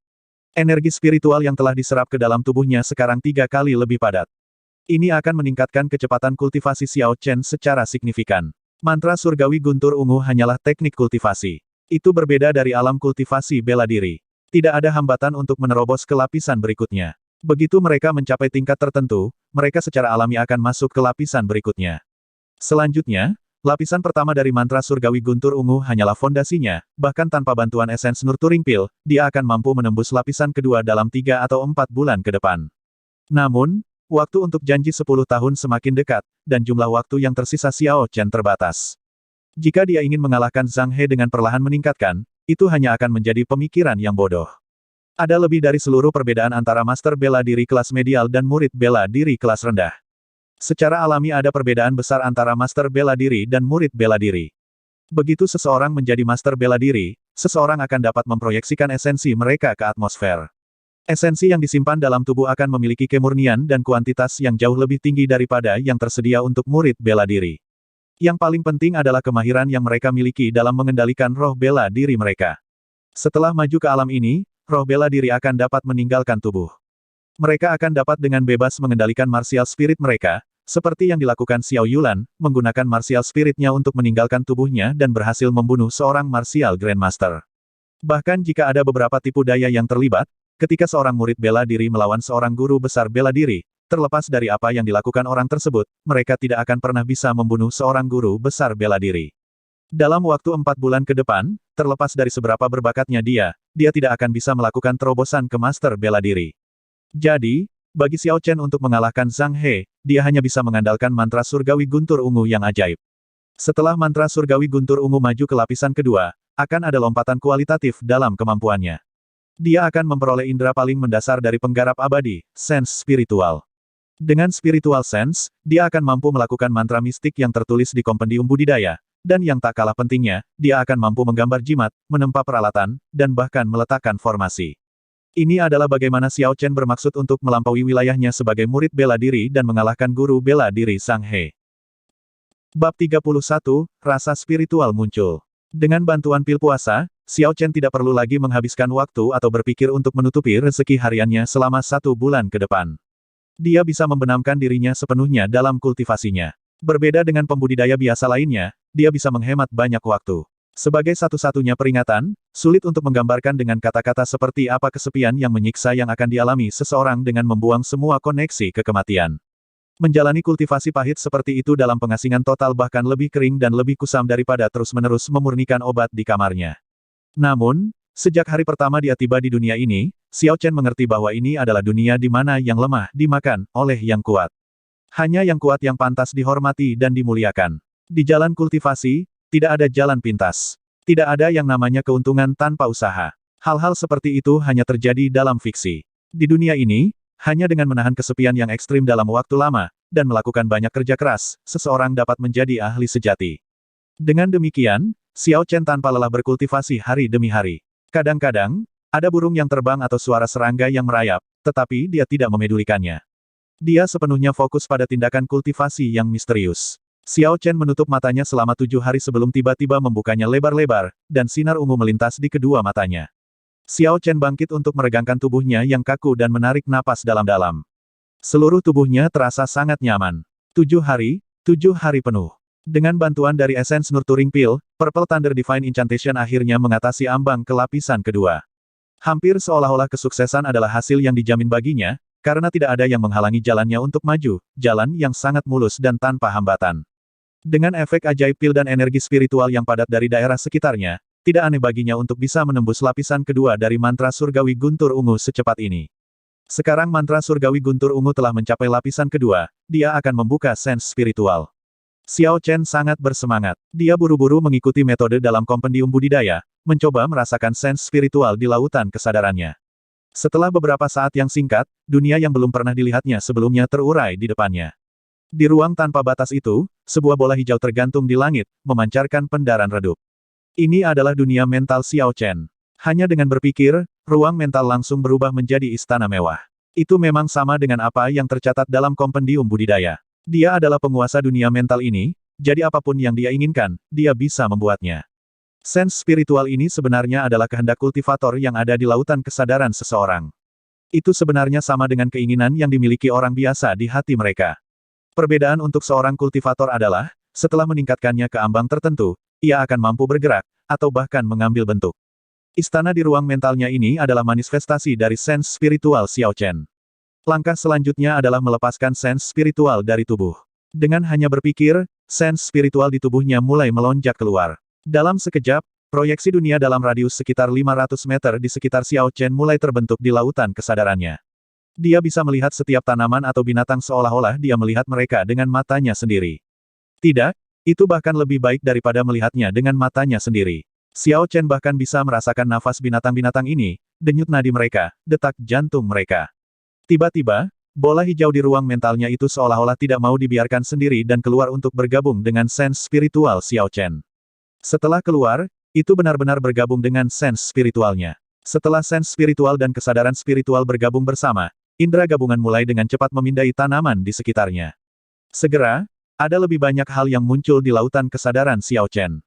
Energi spiritual yang telah diserap ke dalam tubuhnya sekarang 3 kali lebih padat. Ini akan meningkatkan kecepatan kultivasi Xiao Chen secara signifikan. Mantra surgawi guntur ungu hanyalah teknik kultivasi. Itu berbeda dari alam kultivasi bela diri. Tidak ada hambatan untuk menerobos ke lapisan berikutnya. Begitu mereka mencapai tingkat tertentu, mereka secara alami akan masuk ke lapisan berikutnya. Selanjutnya, lapisan pertama dari mantra surgawi guntur ungu hanyalah fondasinya, bahkan tanpa bantuan esens nurturing pil, dia akan mampu menembus lapisan kedua dalam 3 atau 4 bulan ke depan. Namun, waktu untuk janji 10 tahun semakin dekat, dan jumlah waktu yang tersisa Xiao Chen terbatas. Jika dia ingin mengalahkan Zhang He dengan perlahan meningkatkan, itu hanya akan menjadi pemikiran yang bodoh. Ada lebih dari seluruh perbedaan antara master bela diri kelas medial dan murid bela diri kelas rendah. Secara alami ada perbedaan besar antara master bela diri dan murid bela diri. Begitu seseorang menjadi master bela diri, seseorang akan dapat memproyeksikan esensi mereka ke atmosfer. Esensi yang disimpan dalam tubuh akan memiliki kemurnian dan kuantitas yang jauh lebih tinggi daripada yang tersedia untuk murid bela diri. Yang paling penting adalah kemahiran yang mereka miliki dalam mengendalikan roh bela diri mereka. Setelah maju ke alam ini, roh bela diri akan dapat meninggalkan tubuh. Mereka akan dapat dengan bebas mengendalikan martial spirit mereka, seperti yang dilakukan Xiao Yulan, menggunakan martial spiritnya untuk meninggalkan tubuhnya dan berhasil membunuh seorang martial grandmaster. Bahkan jika ada beberapa tipu daya yang terlibat, ketika seorang murid bela diri melawan seorang guru besar bela diri, terlepas dari apa yang dilakukan orang tersebut, mereka tidak akan pernah bisa membunuh seorang guru besar bela diri. Dalam waktu 4 bulan ke depan, terlepas dari seberapa berbakatnya dia tidak akan bisa melakukan terobosan ke master bela diri. Jadi, bagi Xiao Chen untuk mengalahkan Zhang He, dia hanya bisa mengandalkan mantra surgawi guntur ungu yang ajaib. Setelah mantra surgawi guntur ungu maju ke lapisan kedua, akan ada lompatan kualitatif dalam kemampuannya. Dia akan memperoleh indera paling mendasar dari penggarap abadi, sense spiritual. Dengan spiritual sense, dia akan mampu melakukan mantra mistik yang tertulis di kompendium budidaya, dan yang tak kalah pentingnya, dia akan mampu menggambar jimat, menempa peralatan, dan bahkan meletakkan formasi. Ini adalah bagaimana Xiao Chen bermaksud untuk melampaui wilayahnya sebagai murid bela diri dan mengalahkan guru bela diri Zhang He. Bab 31, Rasa Spiritual muncul. Dengan bantuan pil puasa, Xiao Chen tidak perlu lagi menghabiskan waktu atau berpikir untuk menutupi rezeki hariannya selama 1 bulan ke depan. Dia bisa membenamkan dirinya sepenuhnya dalam kultivasinya. Berbeda dengan pembudidaya biasa lainnya, dia bisa menghemat banyak waktu. Sebagai satu-satunya peringatan, sulit untuk menggambarkan dengan kata-kata seperti apa kesepian yang menyiksa yang akan dialami seseorang dengan membuang semua koneksi ke kematian. Menjalani kultivasi pahit seperti itu dalam pengasingan total bahkan lebih kering dan lebih kusam daripada terus-menerus memurnikan obat di kamarnya. Namun, sejak hari pertama dia tiba di dunia ini, Xiao Chen mengerti bahwa ini adalah dunia di mana yang lemah dimakan oleh yang kuat. Hanya yang kuat yang pantas dihormati dan dimuliakan. Di jalan kultivasi, tidak ada jalan pintas. Tidak ada yang namanya keuntungan tanpa usaha. Hal-hal seperti itu hanya terjadi dalam fiksi. Di dunia ini, hanya dengan menahan kesepian yang ekstrim dalam waktu lama, dan melakukan banyak kerja keras, seseorang dapat menjadi ahli sejati. Dengan demikian, Xiao Chen tanpa lelah berkultivasi hari demi hari. Kadang-kadang, ada burung yang terbang atau suara serangga yang merayap, tetapi dia tidak memedulikannya. Dia sepenuhnya fokus pada tindakan kultivasi yang misterius. Xiao Chen menutup matanya selama 7 hari sebelum tiba-tiba membukanya lebar-lebar, dan sinar ungu melintas di kedua matanya. Xiao Chen bangkit untuk meregangkan tubuhnya yang kaku dan menarik napas dalam-dalam. Seluruh tubuhnya terasa sangat nyaman. 7 hari penuh. Dengan bantuan dari Essence Nurturing Pill, Purple Thunder Divine Incantation akhirnya mengatasi ambang ke lapisan kedua. Hampir seolah-olah kesuksesan adalah hasil yang dijamin baginya, karena tidak ada yang menghalangi jalannya untuk maju, jalan yang sangat mulus dan tanpa hambatan. Dengan efek ajaib pil dan energi spiritual yang padat dari daerah sekitarnya, tidak aneh baginya untuk bisa menembus lapisan kedua dari mantra surgawi guntur ungu secepat ini. Sekarang mantra surgawi guntur ungu telah mencapai lapisan kedua, dia akan membuka sense spiritual. Xiao Chen sangat bersemangat. Dia buru-buru mengikuti metode dalam kompendium budidaya, mencoba merasakan sense spiritual di lautan kesadarannya. Setelah beberapa saat yang singkat, dunia yang belum pernah dilihatnya sebelumnya terurai di depannya. Di ruang tanpa batas itu, sebuah bola hijau tergantung di langit, memancarkan pendaran redup. Ini adalah dunia mental Xiao Chen. Hanya dengan berpikir, ruang mental langsung berubah menjadi istana mewah. Itu memang sama dengan apa yang tercatat dalam kompendium budidaya. Dia adalah penguasa dunia mental ini, jadi apapun yang dia inginkan, dia bisa membuatnya. Sense spiritual ini sebenarnya adalah kehendak kultivator yang ada di lautan kesadaran seseorang. Itu sebenarnya sama dengan keinginan yang dimiliki orang biasa di hati mereka. Perbedaan untuk seorang kultivator adalah, setelah meningkatkannya ke ambang tertentu, ia akan mampu bergerak, atau bahkan mengambil bentuk. Istana di ruang mentalnya ini adalah manifestasi dari sense spiritual Xiao Chen. Langkah selanjutnya adalah melepaskan sense spiritual dari tubuh. Dengan hanya berpikir, sense spiritual di tubuhnya mulai melonjak keluar. Dalam sekejap, proyeksi dunia dalam radius sekitar 500 meter di sekitar Xiao Chen mulai terbentuk di lautan kesadarannya. Dia bisa melihat setiap tanaman atau binatang seolah-olah dia melihat mereka dengan matanya sendiri. Tidak, itu bahkan lebih baik daripada melihatnya dengan matanya sendiri. Xiao Chen bahkan bisa merasakan nafas binatang-binatang ini, denyut nadi mereka, detak jantung mereka. Tiba-tiba, bola hijau di ruang mentalnya itu seolah-olah tidak mau dibiarkan sendiri dan keluar untuk bergabung dengan sense spiritual Xiao Chen. Setelah keluar, itu benar-benar bergabung dengan sense spiritualnya. Setelah sense spiritual dan kesadaran spiritual bergabung bersama, indera gabungan mulai dengan cepat memindai tanaman di sekitarnya. Segera, ada lebih banyak hal yang muncul di lautan kesadaran Xiao Chen.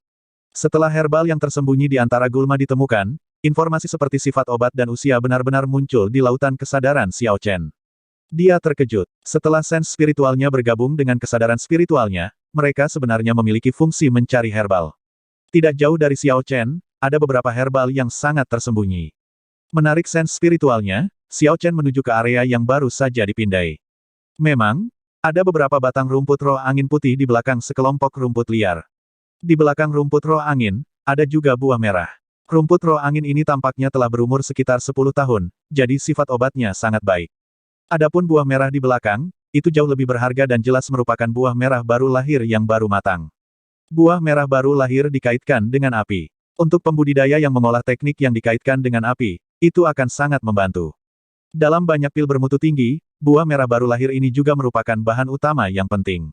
Setelah herbal yang tersembunyi di antara gulma ditemukan, informasi seperti sifat obat dan usia benar-benar muncul di lautan kesadaran Xiao Chen. Dia terkejut. Setelah sense spiritualnya bergabung dengan kesadaran spiritualnya, mereka sebenarnya memiliki fungsi mencari herbal. Tidak jauh dari Xiao Chen, ada beberapa herbal yang sangat tersembunyi. Menarik sense spiritualnya, Xiao Chen menuju ke area yang baru saja dipindai. Memang, ada beberapa batang rumput roh angin putih di belakang sekelompok rumput liar. Di belakang rumput roh angin, ada juga buah merah. Rumput roh angin ini tampaknya telah berumur sekitar 10 tahun, jadi sifat obatnya sangat baik. Adapun buah merah di belakang, itu jauh lebih berharga dan jelas merupakan buah merah baru lahir yang baru matang. Buah merah baru lahir dikaitkan dengan api. Untuk pembudidaya yang mengolah teknik yang dikaitkan dengan api, itu akan sangat membantu. Dalam banyak pil bermutu tinggi, buah merah baru lahir ini juga merupakan bahan utama yang penting.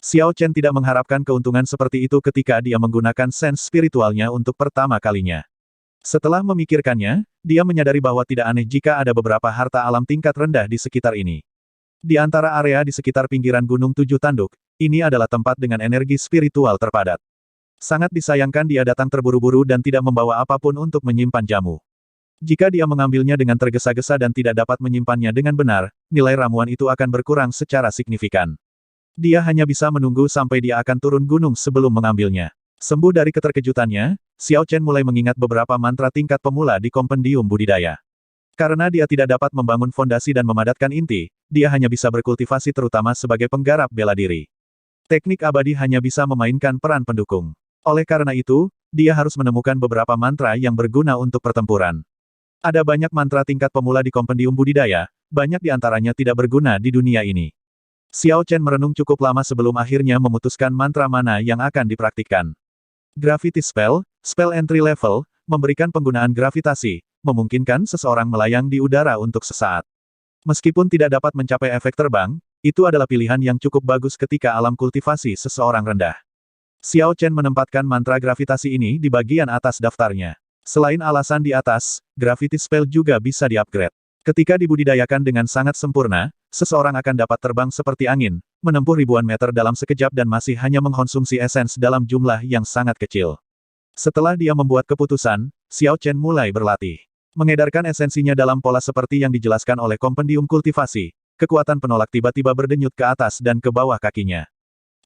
Xiao Chen tidak mengharapkan keuntungan seperti itu ketika dia menggunakan sense spiritualnya untuk pertama kalinya. Setelah memikirkannya, dia menyadari bahwa tidak aneh jika ada beberapa harta alam tingkat rendah di sekitar ini. Di antara area di sekitar pinggiran Gunung Tujuh Tanduk, ini adalah tempat dengan energi spiritual terpadat. Sangat disayangkan dia datang terburu-buru dan tidak membawa apapun untuk menyimpan jamu. Jika dia mengambilnya dengan tergesa-gesa dan tidak dapat menyimpannya dengan benar, nilai ramuan itu akan berkurang secara signifikan. Dia hanya bisa menunggu sampai dia akan turun gunung sebelum mengambilnya. Sembuh dari keterkejutannya, Xiao Chen mulai mengingat beberapa mantra tingkat pemula di kompendium budidaya. Karena dia tidak dapat membangun fondasi dan memadatkan inti, dia hanya bisa berkultivasi terutama sebagai penggarap bela diri. Teknik abadi hanya bisa memainkan peran pendukung. Oleh karena itu, dia harus menemukan beberapa mantra yang berguna untuk pertempuran. Ada banyak mantra tingkat pemula di kompendium budidaya, banyak di antaranya tidak berguna di dunia ini. Xiao Chen merenung cukup lama sebelum akhirnya memutuskan mantra mana yang akan dipraktikkan. Gravity Spell, spell entry level, memberikan penggunaan gravitasi, memungkinkan seseorang melayang di udara untuk sesaat. Meskipun tidak dapat mencapai efek terbang, itu adalah pilihan yang cukup bagus ketika alam kultivasi seseorang rendah. Xiao Chen menempatkan mantra gravitasi ini di bagian atas daftarnya. Selain alasan di atas, Gravity Spell juga bisa di-upgrade. Ketika dibudidayakan dengan sangat sempurna, seseorang akan dapat terbang seperti angin, menempuh ribuan meter dalam sekejap dan masih hanya mengkonsumsi esens dalam jumlah yang sangat kecil. Setelah dia membuat keputusan, Xiao Chen mulai berlatih. Mengedarkan esensinya dalam pola seperti yang dijelaskan oleh kompendium kultivasi, kekuatan penolak tiba-tiba berdenyut ke atas dan ke bawah kakinya.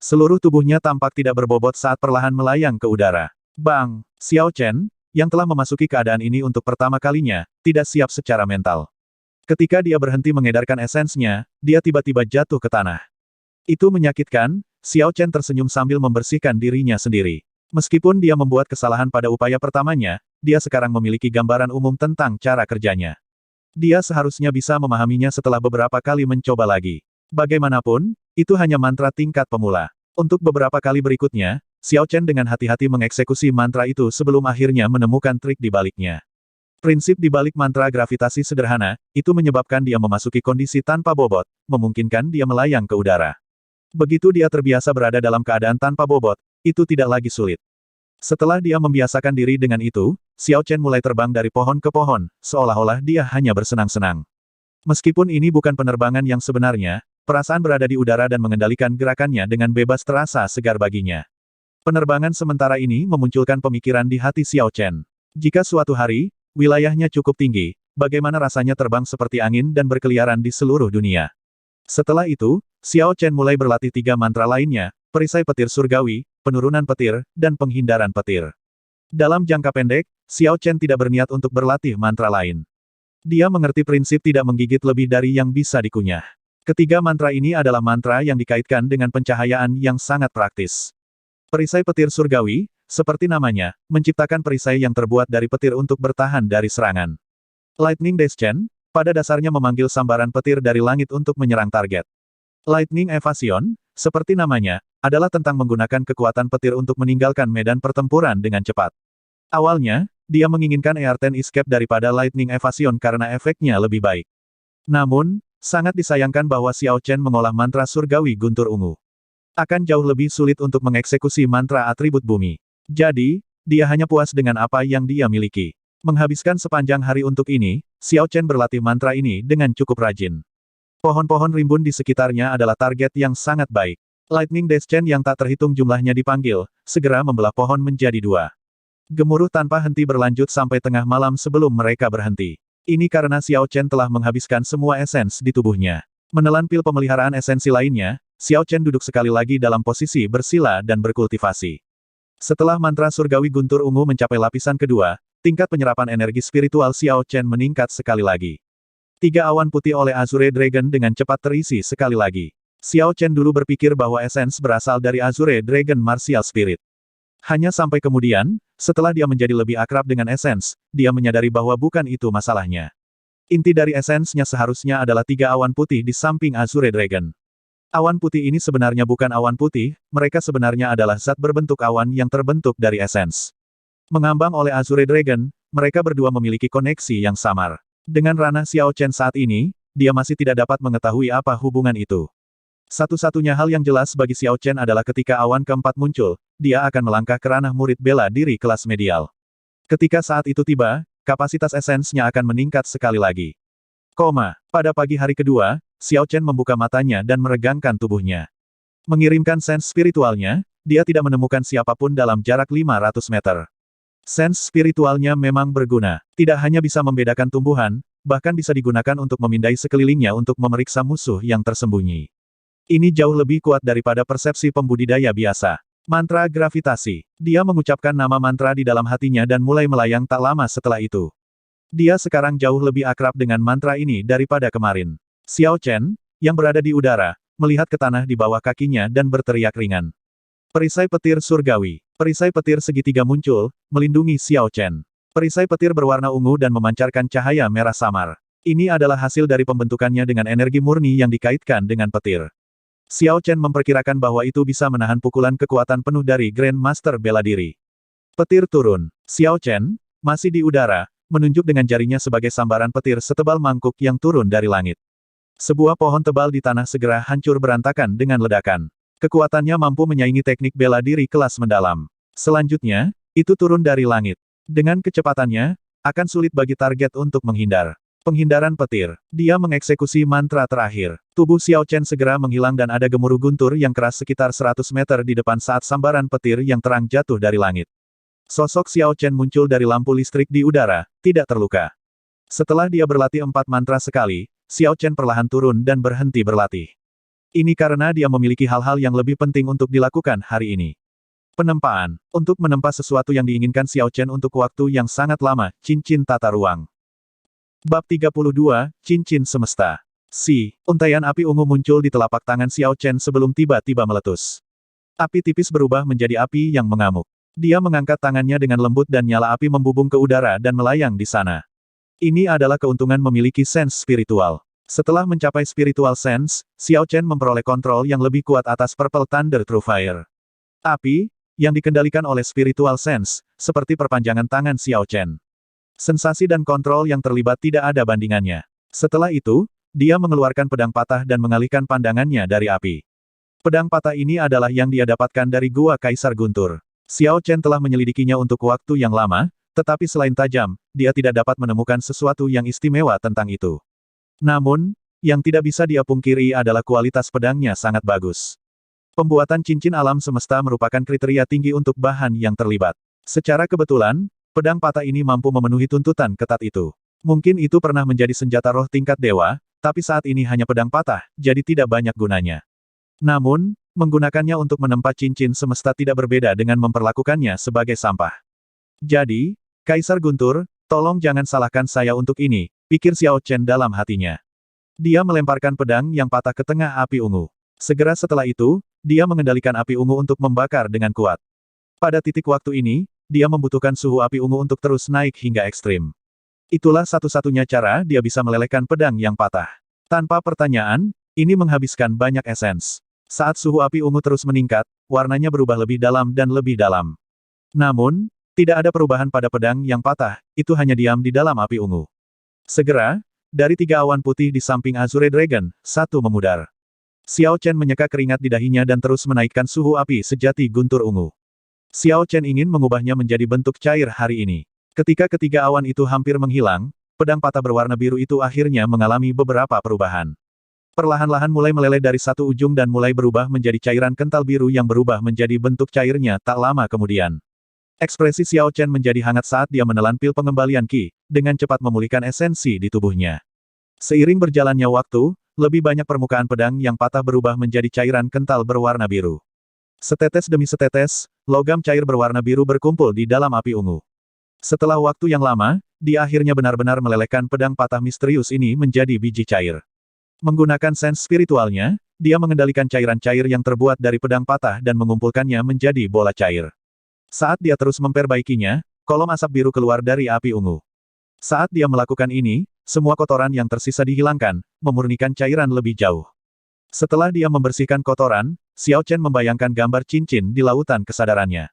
Seluruh tubuhnya tampak tidak berbobot saat perlahan melayang ke udara. Bang! Xiao Chen, yang telah memasuki keadaan ini untuk pertama kalinya, tidak siap secara mental. Ketika dia berhenti mengedarkan esensnya, dia tiba-tiba jatuh ke tanah. Itu menyakitkan, Xiao Chen tersenyum sambil membersihkan dirinya sendiri. Meskipun dia membuat kesalahan pada upaya pertamanya, dia sekarang memiliki gambaran umum tentang cara kerjanya. Dia seharusnya bisa memahaminya setelah beberapa kali mencoba lagi. Bagaimanapun, itu hanya mantra tingkat pemula. Untuk beberapa kali berikutnya, Xiao Chen dengan hati-hati mengeksekusi mantra itu sebelum akhirnya menemukan trik di baliknya. Prinsip di balik mantra gravitasi sederhana, itu menyebabkan dia memasuki kondisi tanpa bobot, memungkinkan dia melayang ke udara. Begitu dia terbiasa berada dalam keadaan tanpa bobot, itu tidak lagi sulit. Setelah dia membiasakan diri dengan itu, Xiao Chen mulai terbang dari pohon ke pohon, seolah-olah dia hanya bersenang-senang. Meskipun ini bukan penerbangan yang sebenarnya, perasaan berada di udara dan mengendalikan gerakannya dengan bebas terasa segar baginya. Penerbangan sementara ini memunculkan pemikiran di hati Xiao Chen. Jika suatu hari, wilayahnya cukup tinggi, bagaimana rasanya terbang seperti angin dan berkeliaran di seluruh dunia. Setelah itu, Xiao Chen mulai berlatih 3 mantra lainnya, perisai petir surgawi, penurunan petir, dan penghindaran petir. Dalam jangka pendek, Xiao Chen tidak berniat untuk berlatih mantra lain. Dia mengerti prinsip tidak menggigit lebih dari yang bisa dikunyah. Ketiga mantra ini adalah mantra yang dikaitkan dengan pencahayaan yang sangat praktis. Perisai petir surgawi, seperti namanya, menciptakan perisai yang terbuat dari petir untuk bertahan dari serangan. Lightning Descent, pada dasarnya memanggil sambaran petir dari langit untuk menyerang target. Lightning Evasion, seperti namanya, adalah tentang menggunakan kekuatan petir untuk meninggalkan medan pertempuran dengan cepat. Awalnya, dia menginginkan Earth Escape daripada Lightning Evasion karena efeknya lebih baik. Namun, sangat disayangkan bahwa Xiao Chen mengolah mantra surgawi guntur ungu. Akan jauh lebih sulit untuk mengeksekusi mantra atribut bumi. Jadi, dia hanya puas dengan apa yang dia miliki. Menghabiskan sepanjang hari untuk ini, Xiao Chen berlatih mantra ini dengan cukup rajin. Pohon-pohon rimbun di sekitarnya adalah target yang sangat baik. Lightning Descent yang tak terhitung jumlahnya dipanggil, segera membelah pohon menjadi 2. Gemuruh tanpa henti berlanjut sampai tengah malam sebelum mereka berhenti. Ini karena Xiao Chen telah menghabiskan semua esens di tubuhnya. Menelan pil pemeliharaan esensi lainnya, Xiao Chen duduk sekali lagi dalam posisi bersila dan berkultivasi. Setelah mantra surgawi guntur ungu mencapai lapisan kedua, tingkat penyerapan energi spiritual Xiao Chen meningkat sekali lagi. 3 awan putih oleh Azure Dragon dengan cepat terisi sekali lagi. Xiao Chen dulu berpikir bahwa esens berasal dari Azure Dragon Martial Spirit. Hanya sampai kemudian, setelah dia menjadi lebih akrab dengan esens, dia menyadari bahwa bukan itu masalahnya. Inti dari esensnya seharusnya adalah 3 awan putih di samping Azure Dragon. Awan putih ini sebenarnya bukan awan putih, mereka sebenarnya adalah zat berbentuk awan yang terbentuk dari esens. Mengambang oleh Azure Dragon, mereka berdua memiliki koneksi yang samar. Dengan ranah Xiao Chen saat ini, dia masih tidak dapat mengetahui apa hubungan itu. Satu-satunya hal yang jelas bagi Xiao Chen adalah ketika awan keempat muncul, dia akan melangkah ke ranah murid bela diri kelas medial. Ketika saat itu tiba, kapasitas esensnya akan meningkat sekali lagi. Pada pagi hari kedua, Xiao Chen membuka matanya dan meregangkan tubuhnya. Mengirimkan sens spiritualnya, dia tidak menemukan siapapun dalam jarak 500 meter. Sense spiritualnya memang berguna. Tidak hanya bisa membedakan tumbuhan, bahkan bisa digunakan untuk memindai sekelilingnya untuk memeriksa musuh yang tersembunyi. Ini jauh lebih kuat daripada persepsi pembudidaya biasa. Mantra gravitasi. Dia mengucapkan nama mantra di dalam hatinya dan mulai melayang tak lama setelah itu. Dia sekarang jauh lebih akrab dengan mantra ini daripada kemarin. Xiao Chen, yang berada di udara, melihat ke tanah di bawah kakinya dan berteriak ringan. Perisai petir surgawi. Perisai petir segitiga muncul, melindungi Xiao Chen. Perisai petir berwarna ungu dan memancarkan cahaya merah samar. Ini adalah hasil dari pembentukannya dengan energi murni yang dikaitkan dengan petir. Xiao Chen memperkirakan bahwa itu bisa menahan pukulan kekuatan penuh dari Grand Master bela diri. Petir turun. Xiao Chen, masih di udara, menunjuk dengan jarinya sebagai sambaran petir setebal mangkuk yang turun dari langit. Sebuah pohon tebal di tanah segera hancur berantakan dengan ledakan. Kekuatannya mampu menyaingi teknik bela diri kelas mendalam. Selanjutnya, itu turun dari langit. Dengan kecepatannya, akan sulit bagi target untuk menghindar. Penghindaran petir. Dia mengeksekusi mantra terakhir. Tubuh Xiao Chen segera menghilang dan ada gemuruh guntur yang keras sekitar 100 meter di depan saat sambaran petir yang terang jatuh dari langit. Sosok Xiao Chen muncul dari lampu listrik di udara, tidak terluka. Setelah dia berlatih 4 mantra sekali, Xiao Chen perlahan turun dan berhenti berlatih. Ini karena dia memiliki hal-hal yang lebih penting untuk dilakukan hari ini. Penempaan. Untuk menempa sesuatu yang diinginkan Xiao Chen untuk waktu yang sangat lama, cincin tata ruang. Bab 32, Cincin Semesta. Untaian api ungu muncul di telapak tangan Xiao Chen sebelum tiba-tiba meletus. Api tipis berubah menjadi api yang mengamuk. Dia mengangkat tangannya dengan lembut dan nyala api membubung ke udara dan melayang di sana. Ini adalah keuntungan memiliki sense spiritual. Setelah mencapai spiritual sense, Xiao Chen memperoleh kontrol yang lebih kuat atas Purple Thunder True Fire. Api, yang dikendalikan oleh spiritual sense, seperti perpanjangan tangan Xiao Chen. Sensasi dan kontrol yang terlibat tidak ada bandingannya. Setelah itu, dia mengeluarkan pedang patah dan mengalihkan pandangannya dari api. Pedang patah ini adalah yang dia dapatkan dari Gua Kaisar Guntur. Xiao Chen telah menyelidikinya untuk waktu yang lama, tetapi selain tajam, dia tidak dapat menemukan sesuatu yang istimewa tentang itu. Namun, yang tidak bisa dia pungkiri adalah kualitas pedangnya sangat bagus. Pembuatan cincin alam semesta merupakan kriteria tinggi untuk bahan yang terlibat. Secara kebetulan, pedang patah ini mampu memenuhi tuntutan ketat itu. Mungkin itu pernah menjadi senjata roh tingkat dewa, tapi saat ini hanya pedang patah, jadi tidak banyak gunanya. Namun, menggunakannya untuk menempa cincin semesta tidak berbeda dengan memperlakukannya sebagai sampah. Jadi, Kaisar Guntur, tolong jangan salahkan saya untuk ini, pikir Xiao Chen dalam hatinya. Dia melemparkan pedang yang patah ke tengah api ungu. Segera setelah itu, dia mengendalikan api ungu untuk membakar dengan kuat. Pada titik waktu ini, dia membutuhkan suhu api ungu untuk terus naik hingga ekstrim. Itulah satu-satunya cara dia bisa melelehkan pedang yang patah. Tanpa pertanyaan, ini menghabiskan banyak esens. Saat suhu api ungu terus meningkat, warnanya berubah lebih dalam dan lebih dalam. Namun, tidak ada perubahan pada pedang yang patah, itu hanya diam di dalam api ungu. Segera, dari 3 awan putih di samping Azure Dragon, satu memudar. Xiao Chen menyeka keringat di dahinya dan terus menaikkan suhu api sejati guntur ungu. Xiao Chen ingin mengubahnya menjadi bentuk cair hari ini. Ketika ketiga awan itu hampir menghilang, pedang patah berwarna biru itu akhirnya mengalami beberapa perubahan. Perlahan-lahan mulai meleleh dari satu ujung dan mulai berubah menjadi cairan kental biru yang berubah menjadi bentuk cairnya tak lama kemudian. Ekspresi Xiao Chen menjadi hangat saat dia menelan pil pengembalian Qi, dengan cepat memulihkan esensi di tubuhnya. Seiring berjalannya waktu, lebih banyak permukaan pedang yang patah berubah menjadi cairan kental berwarna biru. Setetes demi setetes, logam cair berwarna biru berkumpul di dalam api ungu. Setelah waktu yang lama, dia akhirnya benar-benar melelehkan pedang patah misterius ini menjadi biji cair. Menggunakan sense spiritualnya, dia mengendalikan cairan cair yang terbuat dari pedang patah dan mengumpulkannya menjadi bola cair. Saat dia terus memperbaikinya, kolom asap biru keluar dari api ungu. Saat dia melakukan ini, semua kotoran yang tersisa dihilangkan, memurnikan cairan lebih jauh. Setelah dia membersihkan kotoran, Xiao Chen membayangkan gambar cincin di lautan kesadarannya.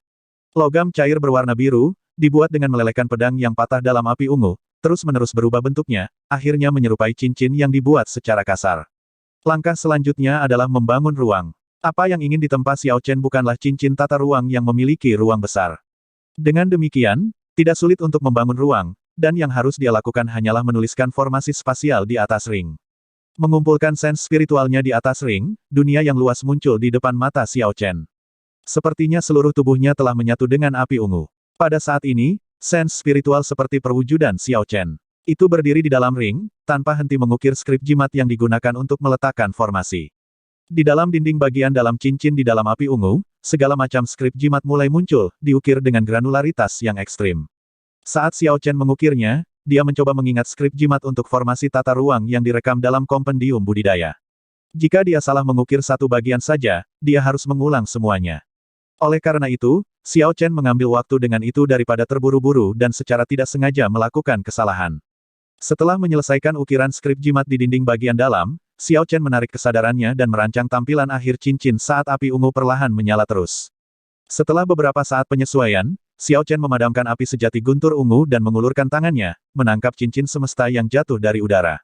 Logam cair berwarna biru, dibuat dengan melelehkan pedang yang patah dalam api ungu, terus-menerus berubah bentuknya, akhirnya menyerupai cincin yang dibuat secara kasar. Langkah selanjutnya adalah membangun ruang. Apa yang ingin ditempa Xiao Chen bukanlah cincin tata ruang yang memiliki ruang besar. Dengan demikian, tidak sulit untuk membangun ruang, dan yang harus dia lakukan hanyalah menuliskan formasi spasial di atas ring. Mengumpulkan sense spiritualnya di atas ring, dunia yang luas muncul di depan mata Xiao Chen. Sepertinya seluruh tubuhnya telah menyatu dengan api ungu. Pada saat ini, sense spiritual seperti perwujudan Xiao Chen. Itu berdiri di dalam ring, tanpa henti mengukir skrip jimat yang digunakan untuk meletakkan formasi. Di dalam dinding bagian dalam cincin di dalam api ungu, segala macam skrip jimat mulai muncul, diukir dengan granularitas yang ekstrim. Saat Xiao Chen mengukirnya, dia mencoba mengingat skrip jimat untuk formasi tata ruang yang direkam dalam kompendium budidaya. Jika dia salah mengukir satu bagian saja, dia harus mengulang semuanya. Oleh karena itu, Xiao Chen mengambil waktu dengan itu daripada terburu-buru dan secara tidak sengaja melakukan kesalahan. Setelah menyelesaikan ukiran skrip jimat di dinding bagian dalam, Xiao Chen menarik kesadarannya dan merancang tampilan akhir cincin saat api ungu perlahan menyala terus. Setelah beberapa saat penyesuaian, Xiao Chen memadamkan api sejati guntur ungu dan mengulurkan tangannya, menangkap cincin semesta yang jatuh dari udara.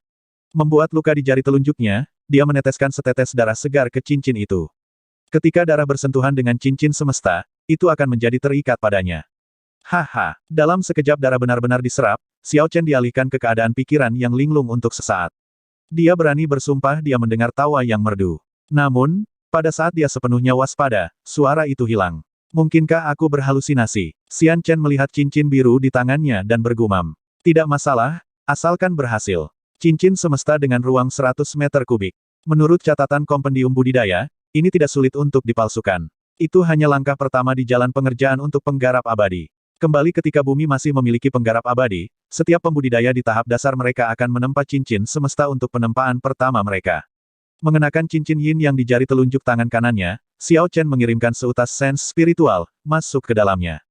Membuat luka di jari telunjuknya, dia meneteskan setetes darah segar ke cincin itu. Ketika darah bersentuhan dengan cincin semesta, itu akan menjadi terikat padanya. Haha, dalam sekejap darah benar-benar diserap, Xiao Chen dialihkan ke keadaan pikiran yang linglung untuk sesaat. Dia berani bersumpah dia mendengar tawa yang merdu. Namun, pada saat dia sepenuhnya waspada, suara itu hilang. Mungkinkah aku berhalusinasi? Xian Chen melihat cincin biru di tangannya dan bergumam. Tidak masalah, asalkan berhasil. Cincin semesta dengan ruang 100 meter kubik. Menurut catatan kompendium budidaya, ini tidak sulit untuk dipalsukan. Itu hanya langkah pertama di jalan pengerjaan untuk penggarap abadi. Kembali ketika bumi masih memiliki penggarap abadi, setiap pembudidaya di tahap dasar mereka akan menempa cincin semesta untuk penempaan pertama mereka. Mengenakan cincin yin yang di jari telunjuk tangan kanannya, Xiao Chen mengirimkan seutas sense spiritual, masuk ke dalamnya.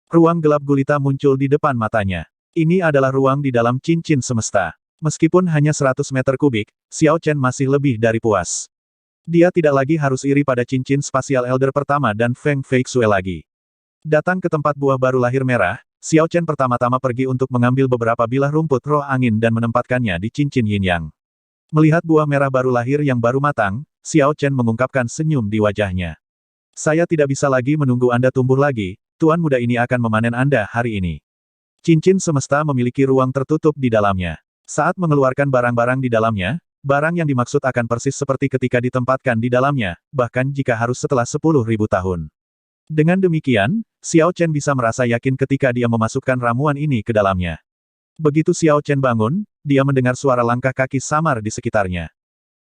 Ruang gelap gulita muncul di depan matanya. Ini adalah ruang di dalam cincin semesta. Meskipun hanya 100 meter kubik, Xiao Chen masih lebih dari puas. Dia tidak lagi harus iri pada cincin spasial Elder pertama dan Feng Feixue lagi. Datang ke tempat buah baru lahir merah, Xiao Chen pertama-tama pergi untuk mengambil beberapa bilah rumput roh angin dan menempatkannya di cincin yin yang. Melihat buah merah baru lahir yang baru matang, Xiao Chen mengungkapkan senyum di wajahnya. Saya tidak bisa lagi menunggu Anda tumbuh lagi, Tuan muda ini akan memanen Anda hari ini. Cincin semesta memiliki ruang tertutup di dalamnya. Saat mengeluarkan barang-barang di dalamnya, barang yang dimaksud akan persis seperti ketika ditempatkan di dalamnya, bahkan jika harus setelah 10.000 tahun. Dengan demikian, Xiao Chen bisa merasa yakin ketika dia memasukkan ramuan ini ke dalamnya. Begitu Xiao Chen bangun, dia mendengar suara langkah kaki samar di sekitarnya.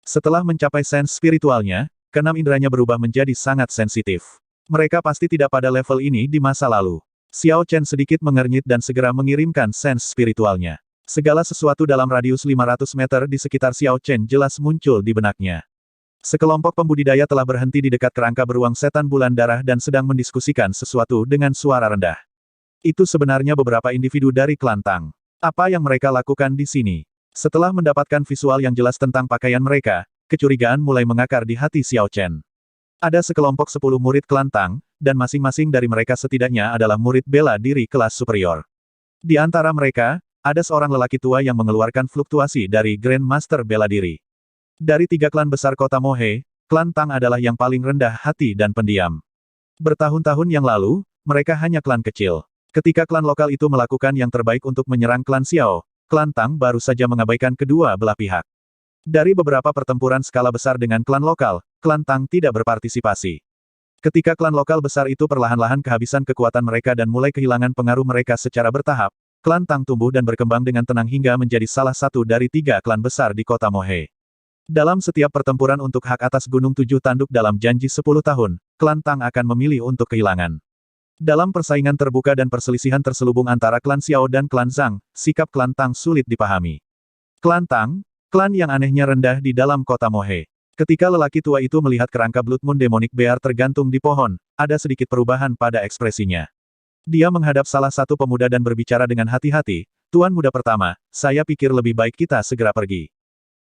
Setelah mencapai sense spiritualnya, keenam inderanya berubah menjadi sangat sensitif. Mereka pasti tidak pada level ini di masa lalu. Xiao Chen sedikit mengernyit dan segera mengirimkan sense spiritualnya. Segala sesuatu dalam radius 500 meter di sekitar Xiao Chen jelas muncul di benaknya. Sekelompok pembudidaya telah berhenti di dekat kerangka beruang setan bulan darah dan sedang mendiskusikan sesuatu dengan suara rendah. Itu sebenarnya beberapa individu dari klan Tang. Apa yang mereka lakukan di sini? Setelah mendapatkan visual yang jelas tentang pakaian mereka, kecurigaan mulai mengakar di hati Xiao Chen. Ada sekelompok 10 murid klan Tang, dan masing-masing dari mereka setidaknya adalah murid bela diri kelas superior. Di antara mereka, ada seorang lelaki tua yang mengeluarkan fluktuasi dari Grand Master bela diri. Dari 3 klan besar kota Mohe, klan Tang adalah yang paling rendah hati dan pendiam. Bertahun-tahun yang lalu, mereka hanya klan kecil. Ketika klan lokal itu melakukan yang terbaik untuk menyerang klan Xiao, klan Tang baru saja mengabaikan kedua belah pihak. Dari beberapa pertempuran skala besar dengan klan lokal, klan Tang tidak berpartisipasi. Ketika klan lokal besar itu perlahan-lahan kehabisan kekuatan mereka dan mulai kehilangan pengaruh mereka secara bertahap, klan Tang tumbuh dan berkembang dengan tenang hingga menjadi salah satu dari 3 klan besar di kota Mohe. Dalam setiap pertempuran untuk hak atas Gunung 7 Tanduk dalam janji 10 tahun, klan Tang akan memilih untuk kehilangan. Dalam persaingan terbuka dan perselisihan terselubung antara klan Xiao dan klan Zhang, sikap klan Tang sulit dipahami. Klan Tang, klan yang anehnya rendah di dalam kota Mohe. Ketika lelaki tua itu melihat kerangka Blood Moon Demonic Bear tergantung di pohon, ada sedikit perubahan pada ekspresinya. Dia menghadap salah satu pemuda dan berbicara dengan hati-hati, "Tuan muda pertama, saya pikir lebih baik kita segera pergi.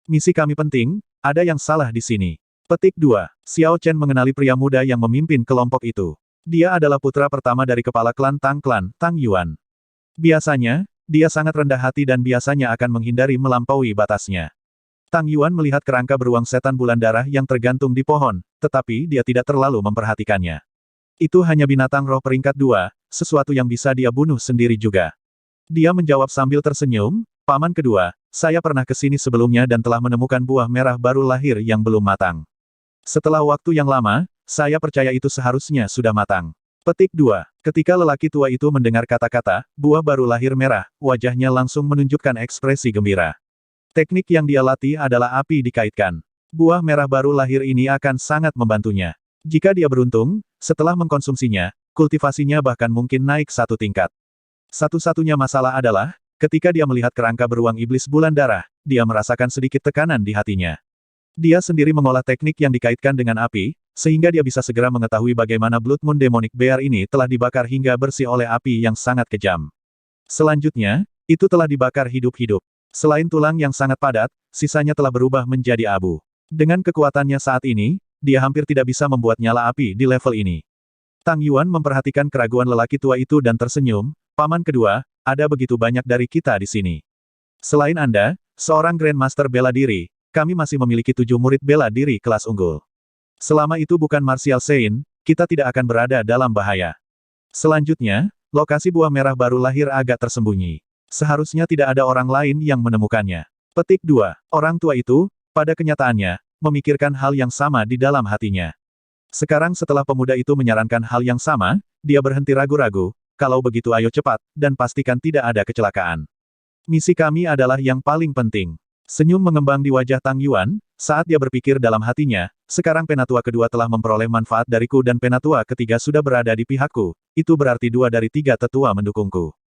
Misi kami penting, ada yang salah di sini." Petik 2. Xiao Chen mengenali pria muda yang memimpin kelompok itu. Dia adalah putra pertama dari kepala klan, Tang Yuan. Biasanya, dia sangat rendah hati dan biasanya akan menghindari melampaui batasnya. Tang Yuan melihat kerangka beruang setan bulan darah yang tergantung di pohon, tetapi dia tidak terlalu memperhatikannya. Itu hanya binatang roh peringkat 2, sesuatu yang bisa dia bunuh sendiri juga. Dia menjawab sambil tersenyum, "Paman kedua, saya pernah ke sini sebelumnya dan telah menemukan buah merah baru lahir yang belum matang." Setelah waktu yang lama, saya percaya itu seharusnya sudah matang. Petik 2. Ketika lelaki tua itu mendengar kata-kata, buah baru lahir merah, wajahnya langsung menunjukkan ekspresi gembira. Teknik yang dia latih adalah api dikaitkan. Buah merah baru lahir ini akan sangat membantunya. Jika dia beruntung, setelah mengkonsumsinya, kultivasinya bahkan mungkin naik satu tingkat. Satu-satunya masalah adalah, ketika dia melihat kerangka beruang iblis bulan darah, dia merasakan sedikit tekanan di hatinya. Dia sendiri mengolah teknik yang dikaitkan dengan api, sehingga dia bisa segera mengetahui bagaimana Blood Moon Demonic Bear ini telah dibakar hingga bersih oleh api yang sangat kejam. Selanjutnya, itu telah dibakar hidup-hidup. Selain tulang yang sangat padat, sisanya telah berubah menjadi abu. Dengan kekuatannya saat ini, dia hampir tidak bisa membuat nyala api di level ini. Tang Yuan memperhatikan keraguan lelaki tua itu dan tersenyum, "Paman kedua, ada begitu banyak dari kita di sini. Selain Anda, seorang Grandmaster bela diri, kami masih memiliki 7 murid bela diri kelas unggul. Selama itu bukan Martial Saint, kita tidak akan berada dalam bahaya." Selanjutnya, lokasi buah merah baru lahir agak tersembunyi. Seharusnya tidak ada orang lain yang menemukannya. Petik 2. Orang tua itu, pada kenyataannya, memikirkan hal yang sama di dalam hatinya. Sekarang setelah pemuda itu menyarankan hal yang sama, dia berhenti ragu-ragu, "Kalau begitu ayo cepat, dan pastikan tidak ada kecelakaan. Misi kami adalah yang paling penting." Senyum mengembang di wajah Tang Yuan, saat dia berpikir dalam hatinya, "Sekarang penatua kedua telah memperoleh manfaat dariku dan penatua ketiga sudah berada di pihakku, itu berarti 2 dari 3 tetua mendukungku.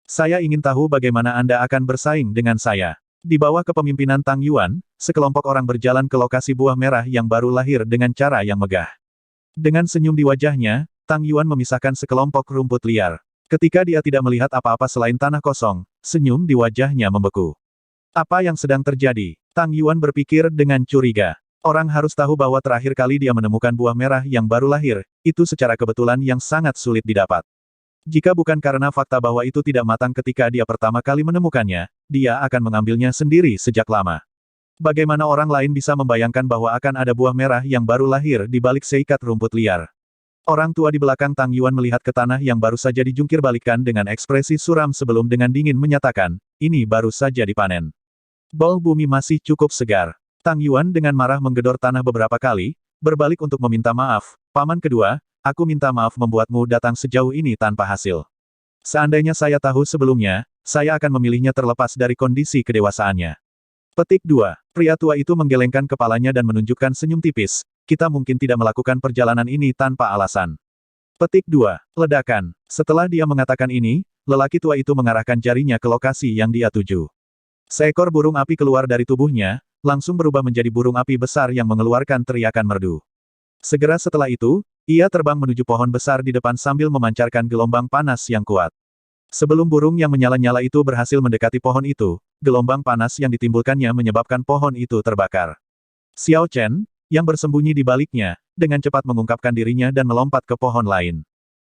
Saya ingin tahu bagaimana Anda akan bersaing dengan saya." Di bawah kepemimpinan Tang Yuan, sekelompok orang berjalan ke lokasi buah merah yang baru lahir dengan cara yang megah. Dengan senyum di wajahnya, Tang Yuan memisahkan sekelompok rumput liar. Ketika dia tidak melihat apa-apa selain tanah kosong, senyum di wajahnya membeku. Apa yang sedang terjadi? Tang Yuan berpikir dengan curiga. Orang harus tahu bahwa terakhir kali dia menemukan buah merah yang baru lahir, itu secara kebetulan yang sangat sulit didapat. Jika bukan karena fakta bahwa itu tidak matang ketika dia pertama kali menemukannya, dia akan mengambilnya sendiri sejak lama. Bagaimana orang lain bisa membayangkan bahwa akan ada buah merah yang baru lahir di balik seikat rumput liar? Orang tua di belakang Tang Yuan melihat ke tanah yang baru saja dijungkir balikkan dengan ekspresi suram sebelum dengan dingin menyatakan, "Ini baru saja dipanen. Bol bumi masih cukup segar." Tang Yuan dengan marah menggedor tanah beberapa kali, berbalik untuk meminta maaf, "Paman kedua, aku minta maaf membuatmu datang sejauh ini tanpa hasil. Seandainya saya tahu sebelumnya, saya akan memilihnya terlepas dari kondisi kedewasaannya." Petik 2. Pria tua itu menggelengkan kepalanya dan menunjukkan senyum tipis, "Kita mungkin tidak melakukan perjalanan ini tanpa alasan." Petik 2. Ledakan. Setelah dia mengatakan ini, lelaki tua itu mengarahkan jarinya ke lokasi yang dia tuju. Seekor burung api keluar dari tubuhnya, langsung berubah menjadi burung api besar yang mengeluarkan teriakan merdu. Segera setelah itu, ia terbang menuju pohon besar di depan sambil memancarkan gelombang panas yang kuat. Sebelum burung yang menyala-nyala itu berhasil mendekati pohon itu, gelombang panas yang ditimbulkannya menyebabkan pohon itu terbakar. Xiao Chen, yang bersembunyi di baliknya, dengan cepat mengungkapkan dirinya dan melompat ke pohon lain.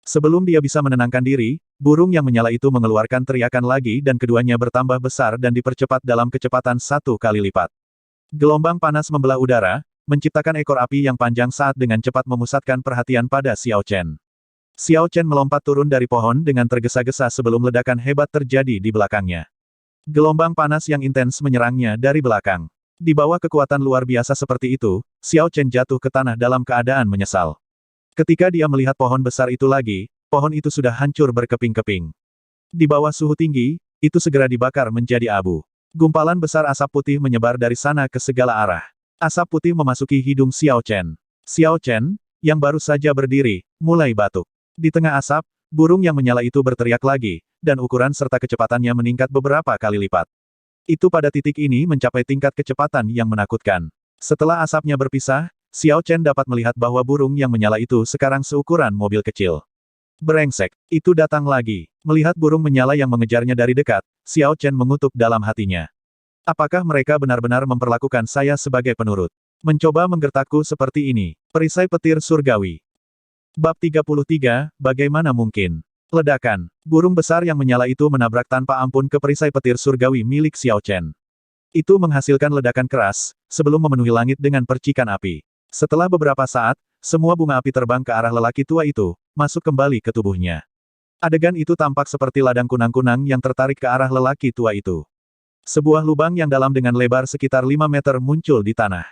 Sebelum dia bisa menenangkan diri, burung yang menyala itu mengeluarkan teriakan lagi dan keduanya bertambah besar dan dipercepat dalam kecepatan 1 kali lipat. Gelombang panas membelah udara, menciptakan ekor api yang panjang saat dengan cepat memusatkan perhatian pada Xiao Chen. Xiao Chen melompat turun dari pohon dengan tergesa-gesa sebelum ledakan hebat terjadi di belakangnya. Gelombang panas yang intens menyerangnya dari belakang. Di bawah kekuatan luar biasa seperti itu, Xiao Chen jatuh ke tanah dalam keadaan menyesal. Ketika dia melihat pohon besar itu lagi, pohon itu sudah hancur berkeping-keping. Di bawah suhu tinggi, itu segera dibakar menjadi abu. Gumpalan besar asap putih menyebar dari sana ke segala arah. Asap putih memasuki hidung Xiao Chen. Xiao Chen, yang baru saja berdiri, mulai batuk. Di tengah asap, burung yang menyala itu berteriak lagi, dan ukuran serta kecepatannya meningkat beberapa kali lipat. Itu pada titik ini mencapai tingkat kecepatan yang menakutkan. Setelah asapnya berpisah, Xiao Chen dapat melihat bahwa burung yang menyala itu sekarang seukuran mobil kecil. Brengsek, itu datang lagi. Melihat burung menyala yang mengejarnya dari dekat, Xiao Chen mengutuk dalam hatinya. Apakah mereka benar-benar memperlakukan saya sebagai penurut? Mencoba menggertakku seperti ini. Perisai petir surgawi. Bab 33, bagaimana mungkin? Ledakan. Burung besar yang menyala itu menabrak tanpa ampun ke perisai petir surgawi milik Xiao Chen. Itu menghasilkan ledakan keras, sebelum memenuhi langit dengan percikan api. Setelah beberapa saat, semua bunga api terbang ke arah lelaki tua itu, masuk kembali ke tubuhnya. Adegan itu tampak seperti ladang kunang-kunang yang tertarik ke arah lelaki tua itu. Sebuah lubang yang dalam dengan lebar sekitar 5 meter muncul di tanah.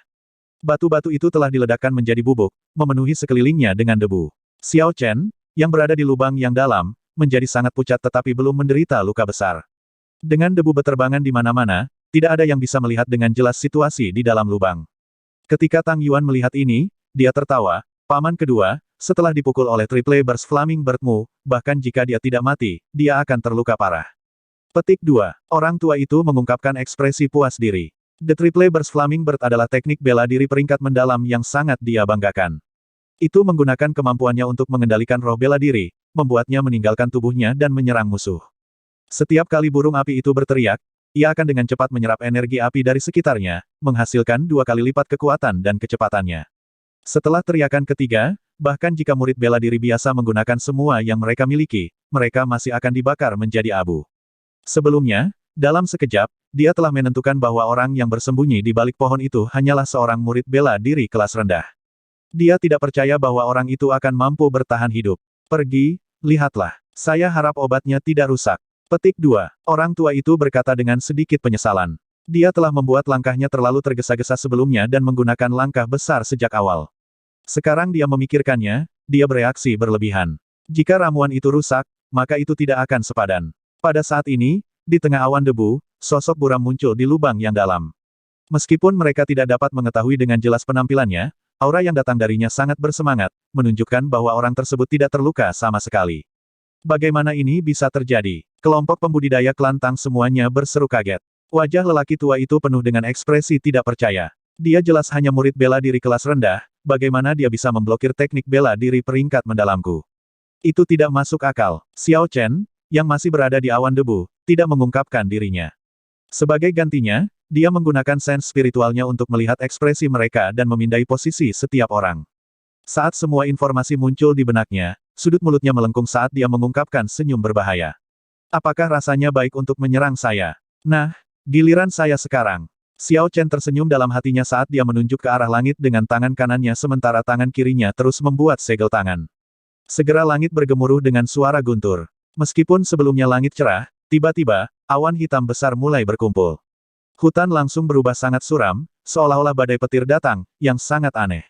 Batu-batu itu telah diledakkan menjadi bubuk, memenuhi sekelilingnya dengan debu. Xiao Chen, yang berada di lubang yang dalam, menjadi sangat pucat tetapi belum menderita luka besar. Dengan debu beterbangan di mana-mana, tidak ada yang bisa melihat dengan jelas situasi di dalam lubang. Ketika Tang Yuan melihat ini, dia tertawa, paman kedua, setelah dipukul oleh Triple Burst Flaming Birdmu, bahkan jika dia tidak mati, dia akan terluka parah. Petik 2. Orang tua itu mengungkapkan ekspresi puas diri. The Triple Burst Flaming Bird adalah teknik bela diri peringkat mendalam yang sangat dia banggakan. Itu menggunakan kemampuannya untuk mengendalikan roh bela diri, membuatnya meninggalkan tubuhnya dan menyerang musuh. Setiap kali burung api itu berteriak, ia akan dengan cepat menyerap energi api dari sekitarnya, menghasilkan 2 kali lipat kekuatan dan kecepatannya. Setelah teriakan ketiga, bahkan jika murid bela diri biasa menggunakan semua yang mereka miliki, mereka masih akan dibakar menjadi abu. Sebelumnya, dalam sekejap, dia telah menentukan bahwa orang yang bersembunyi di balik pohon itu hanyalah seorang murid bela diri kelas rendah. Dia tidak percaya bahwa orang itu akan mampu bertahan hidup. Pergi, lihatlah. Saya harap obatnya tidak rusak. Petik 2. Orang tua itu berkata dengan sedikit penyesalan. Dia telah membuat langkahnya terlalu tergesa-gesa sebelumnya dan menggunakan langkah besar sejak awal. Sekarang dia memikirkannya, dia bereaksi berlebihan. Jika ramuan itu rusak, maka itu tidak akan sepadan. Pada saat ini, di tengah awan debu, sosok buram muncul di lubang yang dalam. Meskipun mereka tidak dapat mengetahui dengan jelas penampilannya, aura yang datang darinya sangat bersemangat, menunjukkan bahwa orang tersebut tidak terluka sama sekali. Bagaimana ini bisa terjadi? Kelompok pembudidaya klan Tang semuanya berseru kaget. Wajah lelaki tua itu penuh dengan ekspresi tidak percaya. Dia jelas hanya murid bela diri kelas rendah, bagaimana dia bisa memblokir teknik bela diri peringkat mendalamku? Itu tidak masuk akal. Xiao Chen, yang masih berada di awan debu, tidak mengungkapkan dirinya. Sebagai gantinya, dia menggunakan sense spiritualnya untuk melihat ekspresi mereka dan memindai posisi setiap orang. Saat semua informasi muncul di benaknya, sudut mulutnya melengkung saat dia mengungkapkan senyum berbahaya. Apakah rasanya baik untuk menyerang saya? Nah, giliran saya sekarang. Xiao Chen tersenyum dalam hatinya saat dia menunjuk ke arah langit dengan tangan kanannya sementara tangan kirinya terus membuat segel tangan. Segera langit bergemuruh dengan suara guntur. Meskipun sebelumnya langit cerah, tiba-tiba, awan hitam besar mulai berkumpul. Hutan langsung berubah sangat suram, seolah-olah badai petir datang, yang sangat aneh.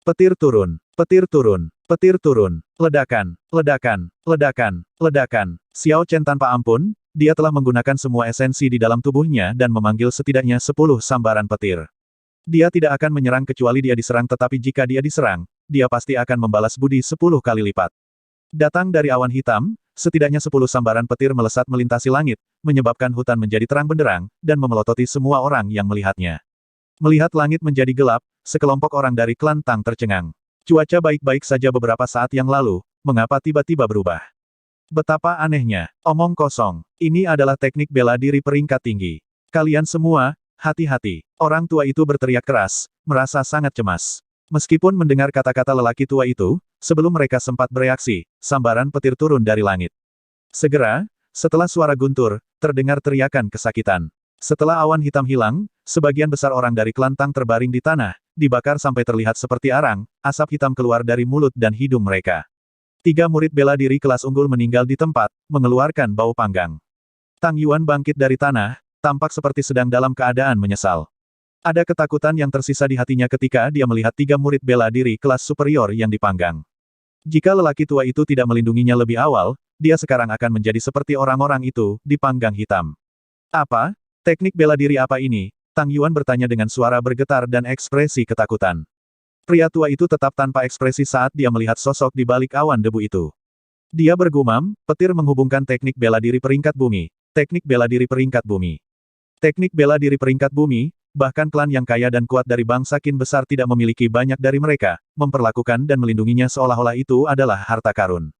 Petir turun, petir turun, petir turun, ledakan, ledakan, ledakan, ledakan. Xiao Chen tanpa ampun, dia telah menggunakan semua esensi di dalam tubuhnya dan memanggil setidaknya 10 sambaran petir. Dia tidak akan menyerang kecuali dia diserang tetapi jika dia diserang, dia pasti akan membalas budi 10 kali lipat. Datang dari awan hitam, setidaknya 10 sambaran petir melesat melintasi langit, menyebabkan hutan menjadi terang benderang, dan memelototi semua orang yang melihatnya. Melihat langit menjadi gelap, sekelompok orang dari klan Tang tercengang. Cuaca baik-baik saja beberapa saat yang lalu, mengapa tiba-tiba berubah? Betapa anehnya. Omong kosong. Ini adalah teknik bela diri peringkat tinggi. Kalian semua, hati-hati. Orang tua itu berteriak keras, merasa sangat cemas. Meskipun mendengar kata-kata lelaki tua itu, sebelum mereka sempat bereaksi, sambaran petir turun dari langit. Segera, setelah suara guntur, terdengar teriakan kesakitan. Setelah awan hitam hilang, sebagian besar orang dari klan Tang terbaring di tanah, dibakar sampai terlihat seperti arang, asap hitam keluar dari mulut dan hidung mereka. 3 murid bela diri kelas unggul meninggal di tempat, mengeluarkan bau panggang. Tang Yuan bangkit dari tanah, tampak seperti sedang dalam keadaan menyesal. Ada ketakutan yang tersisa di hatinya ketika dia melihat 3 murid bela diri kelas superior yang dipanggang. Jika lelaki tua itu tidak melindunginya lebih awal, dia sekarang akan menjadi seperti orang-orang itu, dipanggang hitam. Apa? Teknik bela diri apa ini? Tang Yuan bertanya dengan suara bergetar dan ekspresi ketakutan. Pria tua itu tetap tanpa ekspresi saat dia melihat sosok di balik awan debu itu. Dia bergumam, petir menghubungkan teknik bela diri peringkat bumi, teknik bela diri peringkat bumi. Teknik bela diri peringkat bumi, bahkan klan yang kaya dan kuat dari bangsa Qin besar tidak memiliki banyak dari mereka, memperlakukan dan melindunginya seolah-olah itu adalah harta karun.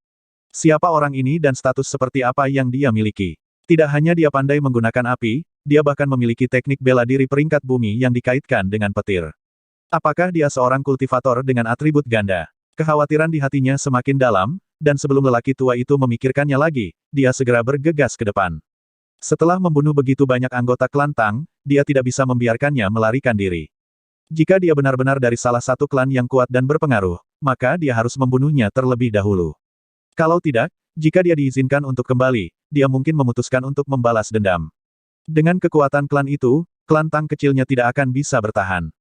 Siapa orang ini dan status seperti apa yang dia miliki? Tidak hanya dia pandai menggunakan api, dia bahkan memiliki teknik bela diri peringkat bumi yang dikaitkan dengan petir. Apakah dia seorang kultivator dengan atribut ganda? Kekhawatiran di hatinya semakin dalam, dan sebelum lelaki tua itu memikirkannya lagi, dia segera bergegas ke depan. Setelah membunuh begitu banyak anggota klan Tang, dia tidak bisa membiarkannya melarikan diri. Jika dia benar-benar dari salah satu klan yang kuat dan berpengaruh, maka dia harus membunuhnya terlebih dahulu. Kalau tidak, jika dia diizinkan untuk kembali, dia mungkin memutuskan untuk membalas dendam. Dengan kekuatan klan itu, klan Tang kecilnya tidak akan bisa bertahan.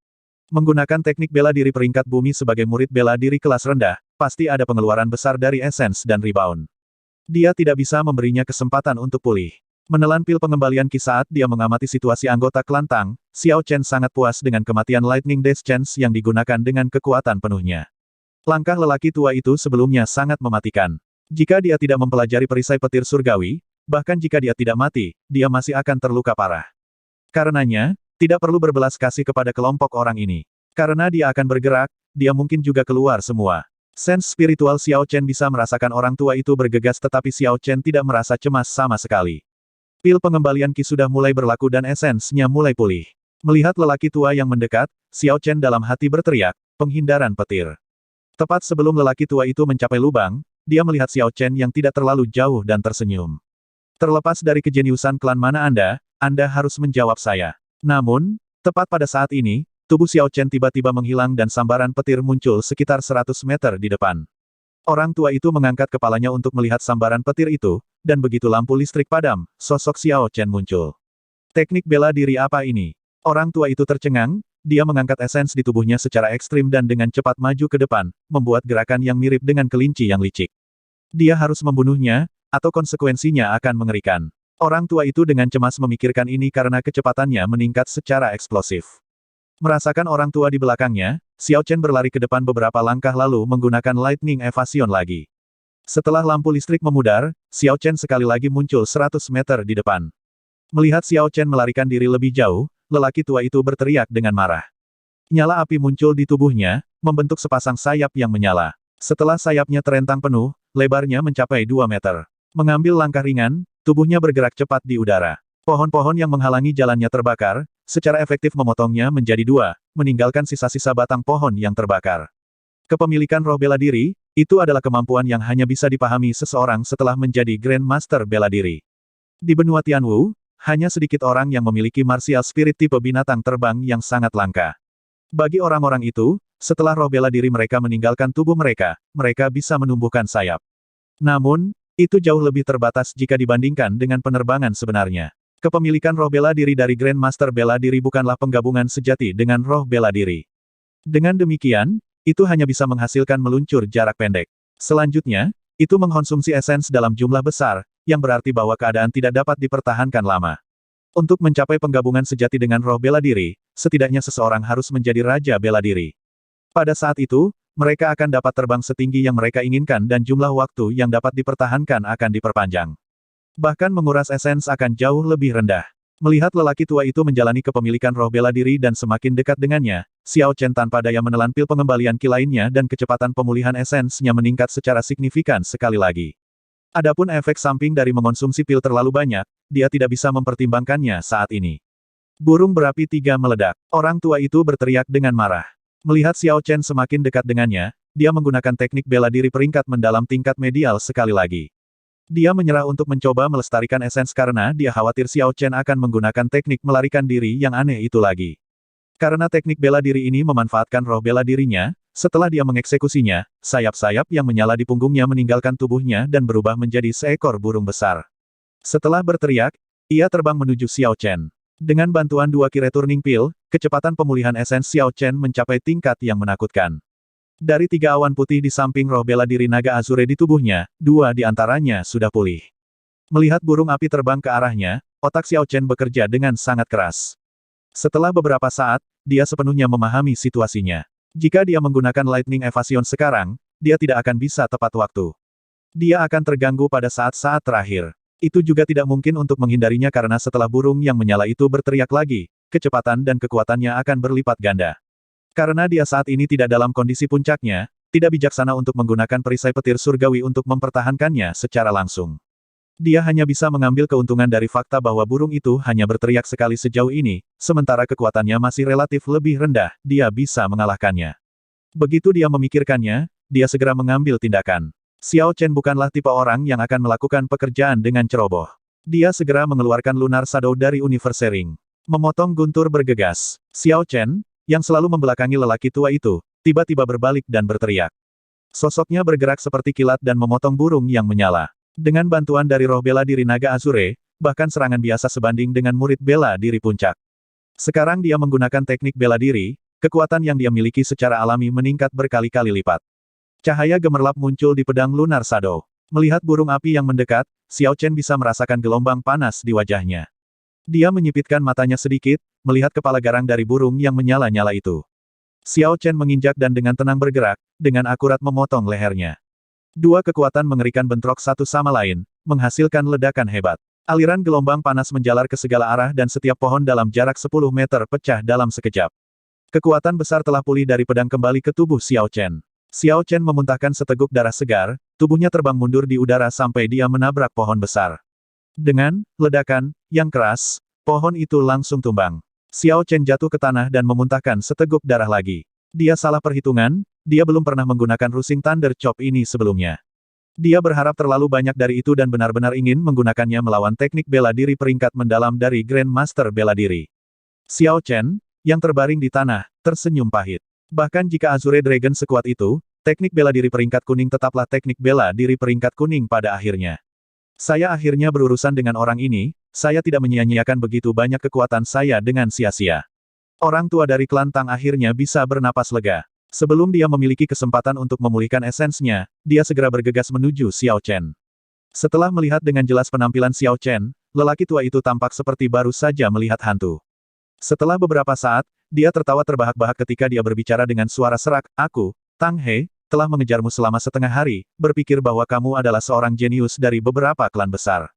Menggunakan teknik bela diri peringkat bumi sebagai murid bela diri kelas rendah, pasti ada pengeluaran besar dari essence dan rebound. Dia tidak bisa memberinya kesempatan untuk pulih. Menelan pil pengembalian Ki saat dia mengamati situasi anggota klan Tang, Xiao Chen sangat puas dengan kematian Lightning Death Chance yang digunakan dengan kekuatan penuhnya. Langkah lelaki tua itu sebelumnya sangat mematikan. Jika dia tidak mempelajari perisai petir surgawi, bahkan jika dia tidak mati, dia masih akan terluka parah. Karenanya, tidak perlu berbelas kasih kepada kelompok orang ini. Karena dia akan bergerak, dia mungkin juga keluar semua. Sense spiritual Xiao Chen bisa merasakan orang tua itu bergegas tetapi Xiao Chen tidak merasa cemas sama sekali. Pil pengembalian Ki sudah mulai berlaku dan esensnya mulai pulih. Melihat lelaki tua yang mendekat, Xiao Chen dalam hati berteriak, penghindaran petir. Tepat sebelum lelaki tua itu mencapai lubang, dia melihat Xiao Chen yang tidak terlalu jauh dan tersenyum. Terlepas dari kejeniusan klan mana Anda harus menjawab saya. Namun, tepat pada saat ini, tubuh Xiao Chen tiba-tiba menghilang dan sambaran petir muncul sekitar 100 meter di depan. Orang tua itu mengangkat kepalanya untuk melihat sambaran petir itu, dan begitu lampu listrik padam, sosok Xiao Chen muncul. Teknik bela diri apa ini? Orang tua itu tercengang, dia mengangkat esens di tubuhnya secara ekstrim dan dengan cepat maju ke depan, membuat gerakan yang mirip dengan kelinci yang licik. Dia harus membunuhnya, atau konsekuensinya akan mengerikan. Orang tua itu dengan cemas memikirkan ini karena kecepatannya meningkat secara eksplosif. Merasakan orang tua di belakangnya, Xiao Chen berlari ke depan beberapa langkah lalu menggunakan Lightning Evasion lagi. Setelah lampu listrik memudar, Xiao Chen sekali lagi muncul 100 meter di depan. Melihat Xiao Chen melarikan diri lebih jauh, lelaki tua itu berteriak dengan marah. Nyala api muncul di tubuhnya, membentuk sepasang sayap yang menyala. Setelah sayapnya terentang penuh, lebarnya mencapai 2 meter. Mengambil langkah ringan, tubuhnya bergerak cepat di udara. Pohon-pohon yang menghalangi jalannya terbakar, secara efektif memotongnya menjadi 2, meninggalkan sisa-sisa batang pohon yang terbakar. Kepemilikan roh bela diri, itu adalah kemampuan yang hanya bisa dipahami seseorang setelah menjadi Grand Master bela diri. Di benua Tianwu, hanya sedikit orang yang memiliki martial spirit tipe binatang terbang yang sangat langka. Bagi orang-orang itu, setelah roh bela diri mereka meninggalkan tubuh mereka, mereka bisa menumbuhkan sayap. Namun, itu jauh lebih terbatas jika dibandingkan dengan penerbangan sebenarnya. Kepemilikan roh bela diri dari Grand Master bela diri bukanlah penggabungan sejati dengan roh bela diri. Dengan demikian, itu hanya bisa menghasilkan meluncur jarak pendek. Selanjutnya, itu mengkonsumsi esens dalam jumlah besar, yang berarti bahwa keadaan tidak dapat dipertahankan lama. Untuk mencapai penggabungan sejati dengan roh bela diri, setidaknya seseorang harus menjadi raja bela diri. Pada saat itu, mereka akan dapat terbang setinggi yang mereka inginkan dan jumlah waktu yang dapat dipertahankan akan diperpanjang. Bahkan menguras esens akan jauh lebih rendah. Melihat lelaki tua itu menjalani kepemilikan roh bela diri dan semakin dekat dengannya, Xiao Chen tanpa daya menelan pil pengembalian Ki lainnya dan kecepatan pemulihan esensnya meningkat secara signifikan sekali lagi. Adapun efek samping dari mengonsumsi pil terlalu banyak, dia tidak bisa mempertimbangkannya saat ini. Burung berapi 3 meledak. Orang tua itu berteriak dengan marah. Melihat Xiao Chen semakin dekat dengannya, dia menggunakan teknik bela diri peringkat mendalam tingkat medial sekali lagi. Dia menyerah untuk mencoba melestarikan esens karena dia khawatir Xiao Chen akan menggunakan teknik melarikan diri yang aneh itu lagi. Karena teknik bela diri ini memanfaatkan roh bela dirinya, setelah dia mengeksekusinya, sayap-sayap yang menyala di punggungnya meninggalkan tubuhnya dan berubah menjadi seekor burung besar. Setelah berteriak, ia terbang menuju Xiao Chen. Dengan bantuan 2 Ki Returning Pil, kecepatan pemulihan esens Xiao Chen mencapai tingkat yang menakutkan. Dari 3 awan putih di samping roh bela diri naga azure di tubuhnya, 2 di antaranya sudah pulih. Melihat burung api terbang ke arahnya, otak Xiao Chen bekerja dengan sangat keras. Setelah beberapa saat, dia sepenuhnya memahami situasinya. Jika dia menggunakan Lightning Evasion sekarang, dia tidak akan bisa tepat waktu. Dia akan terganggu pada saat-saat terakhir. Itu juga tidak mungkin untuk menghindarinya karena setelah burung yang menyala itu berteriak lagi, kecepatan dan kekuatannya akan berlipat ganda. Karena dia saat ini tidak dalam kondisi puncaknya, tidak bijaksana untuk menggunakan perisai petir surgawi untuk mempertahankannya secara langsung. Dia hanya bisa mengambil keuntungan dari fakta bahwa burung itu hanya berteriak sekali sejauh ini, sementara kekuatannya masih relatif lebih rendah, dia bisa mengalahkannya. Begitu dia memikirkannya, dia segera mengambil tindakan. Xiao Chen bukanlah tipe orang yang akan melakukan pekerjaan dengan ceroboh. Dia segera mengeluarkan Lunar Shadow dari Universe Ring. Memotong guntur bergegas. Xiao Chen, yang selalu membelakangi lelaki tua itu, tiba-tiba berbalik dan berteriak. Sosoknya bergerak seperti kilat dan memotong burung yang menyala. Dengan bantuan dari roh bela diri naga azure, bahkan serangan biasa sebanding dengan murid bela diri puncak. Sekarang dia menggunakan teknik bela diri, Kekuatan yang dia miliki secara alami meningkat berkali-kali lipat. Cahaya gemerlap muncul di pedang lunar Shadow. Melihat burung api yang mendekat, Xiao Chen bisa merasakan gelombang panas di wajahnya. Dia menyipitkan matanya sedikit, melihat kepala garang dari burung yang menyala-nyala itu. Xiao Chen menginjak dan dengan tenang bergerak, dengan akurat memotong lehernya. Dua kekuatan mengerikan bentrok satu sama lain, menghasilkan ledakan hebat. Aliran gelombang panas menjalar ke segala arah dan setiap pohon dalam jarak 10 meter pecah dalam sekejap. Kekuatan besar telah pulih dari pedang kembali ke tubuh Xiao Chen. Xiao Chen memuntahkan seteguk darah segar, tubuhnya terbang mundur di udara sampai dia menabrak pohon besar. Dengan ledakan yang keras, pohon itu langsung tumbang. Xiao Chen jatuh ke tanah dan memuntahkan seteguk darah lagi. Dia salah perhitungan, dia belum pernah menggunakan Rusing Thunder Chop ini sebelumnya. Dia berharap terlalu banyak dari itu dan benar-benar ingin menggunakannya melawan teknik bela diri peringkat mendalam dari Grandmaster bela diri. Xiao Chen, yang terbaring di tanah, tersenyum pahit. Bahkan jika Azure Dragon sekuat itu, teknik bela diri peringkat kuning tetaplah teknik bela diri peringkat kuning pada akhirnya. Saya akhirnya berurusan dengan orang ini, saya tidak menyia-nyiakan begitu banyak kekuatan saya dengan sia-sia. Orang tua dari klan Tang akhirnya bisa bernapas lega. Sebelum dia memiliki kesempatan untuk memulihkan esensnya, dia segera bergegas menuju Xiao Chen. Setelah melihat dengan jelas penampilan Xiao Chen, lelaki tua itu tampak seperti baru saja melihat hantu. Setelah beberapa saat, dia tertawa terbahak-bahak ketika dia berbicara dengan suara serak, "Aku, Tang He, telah mengejarmu selama setengah hari, berpikir bahwa kamu adalah seorang jenius dari beberapa klan besar.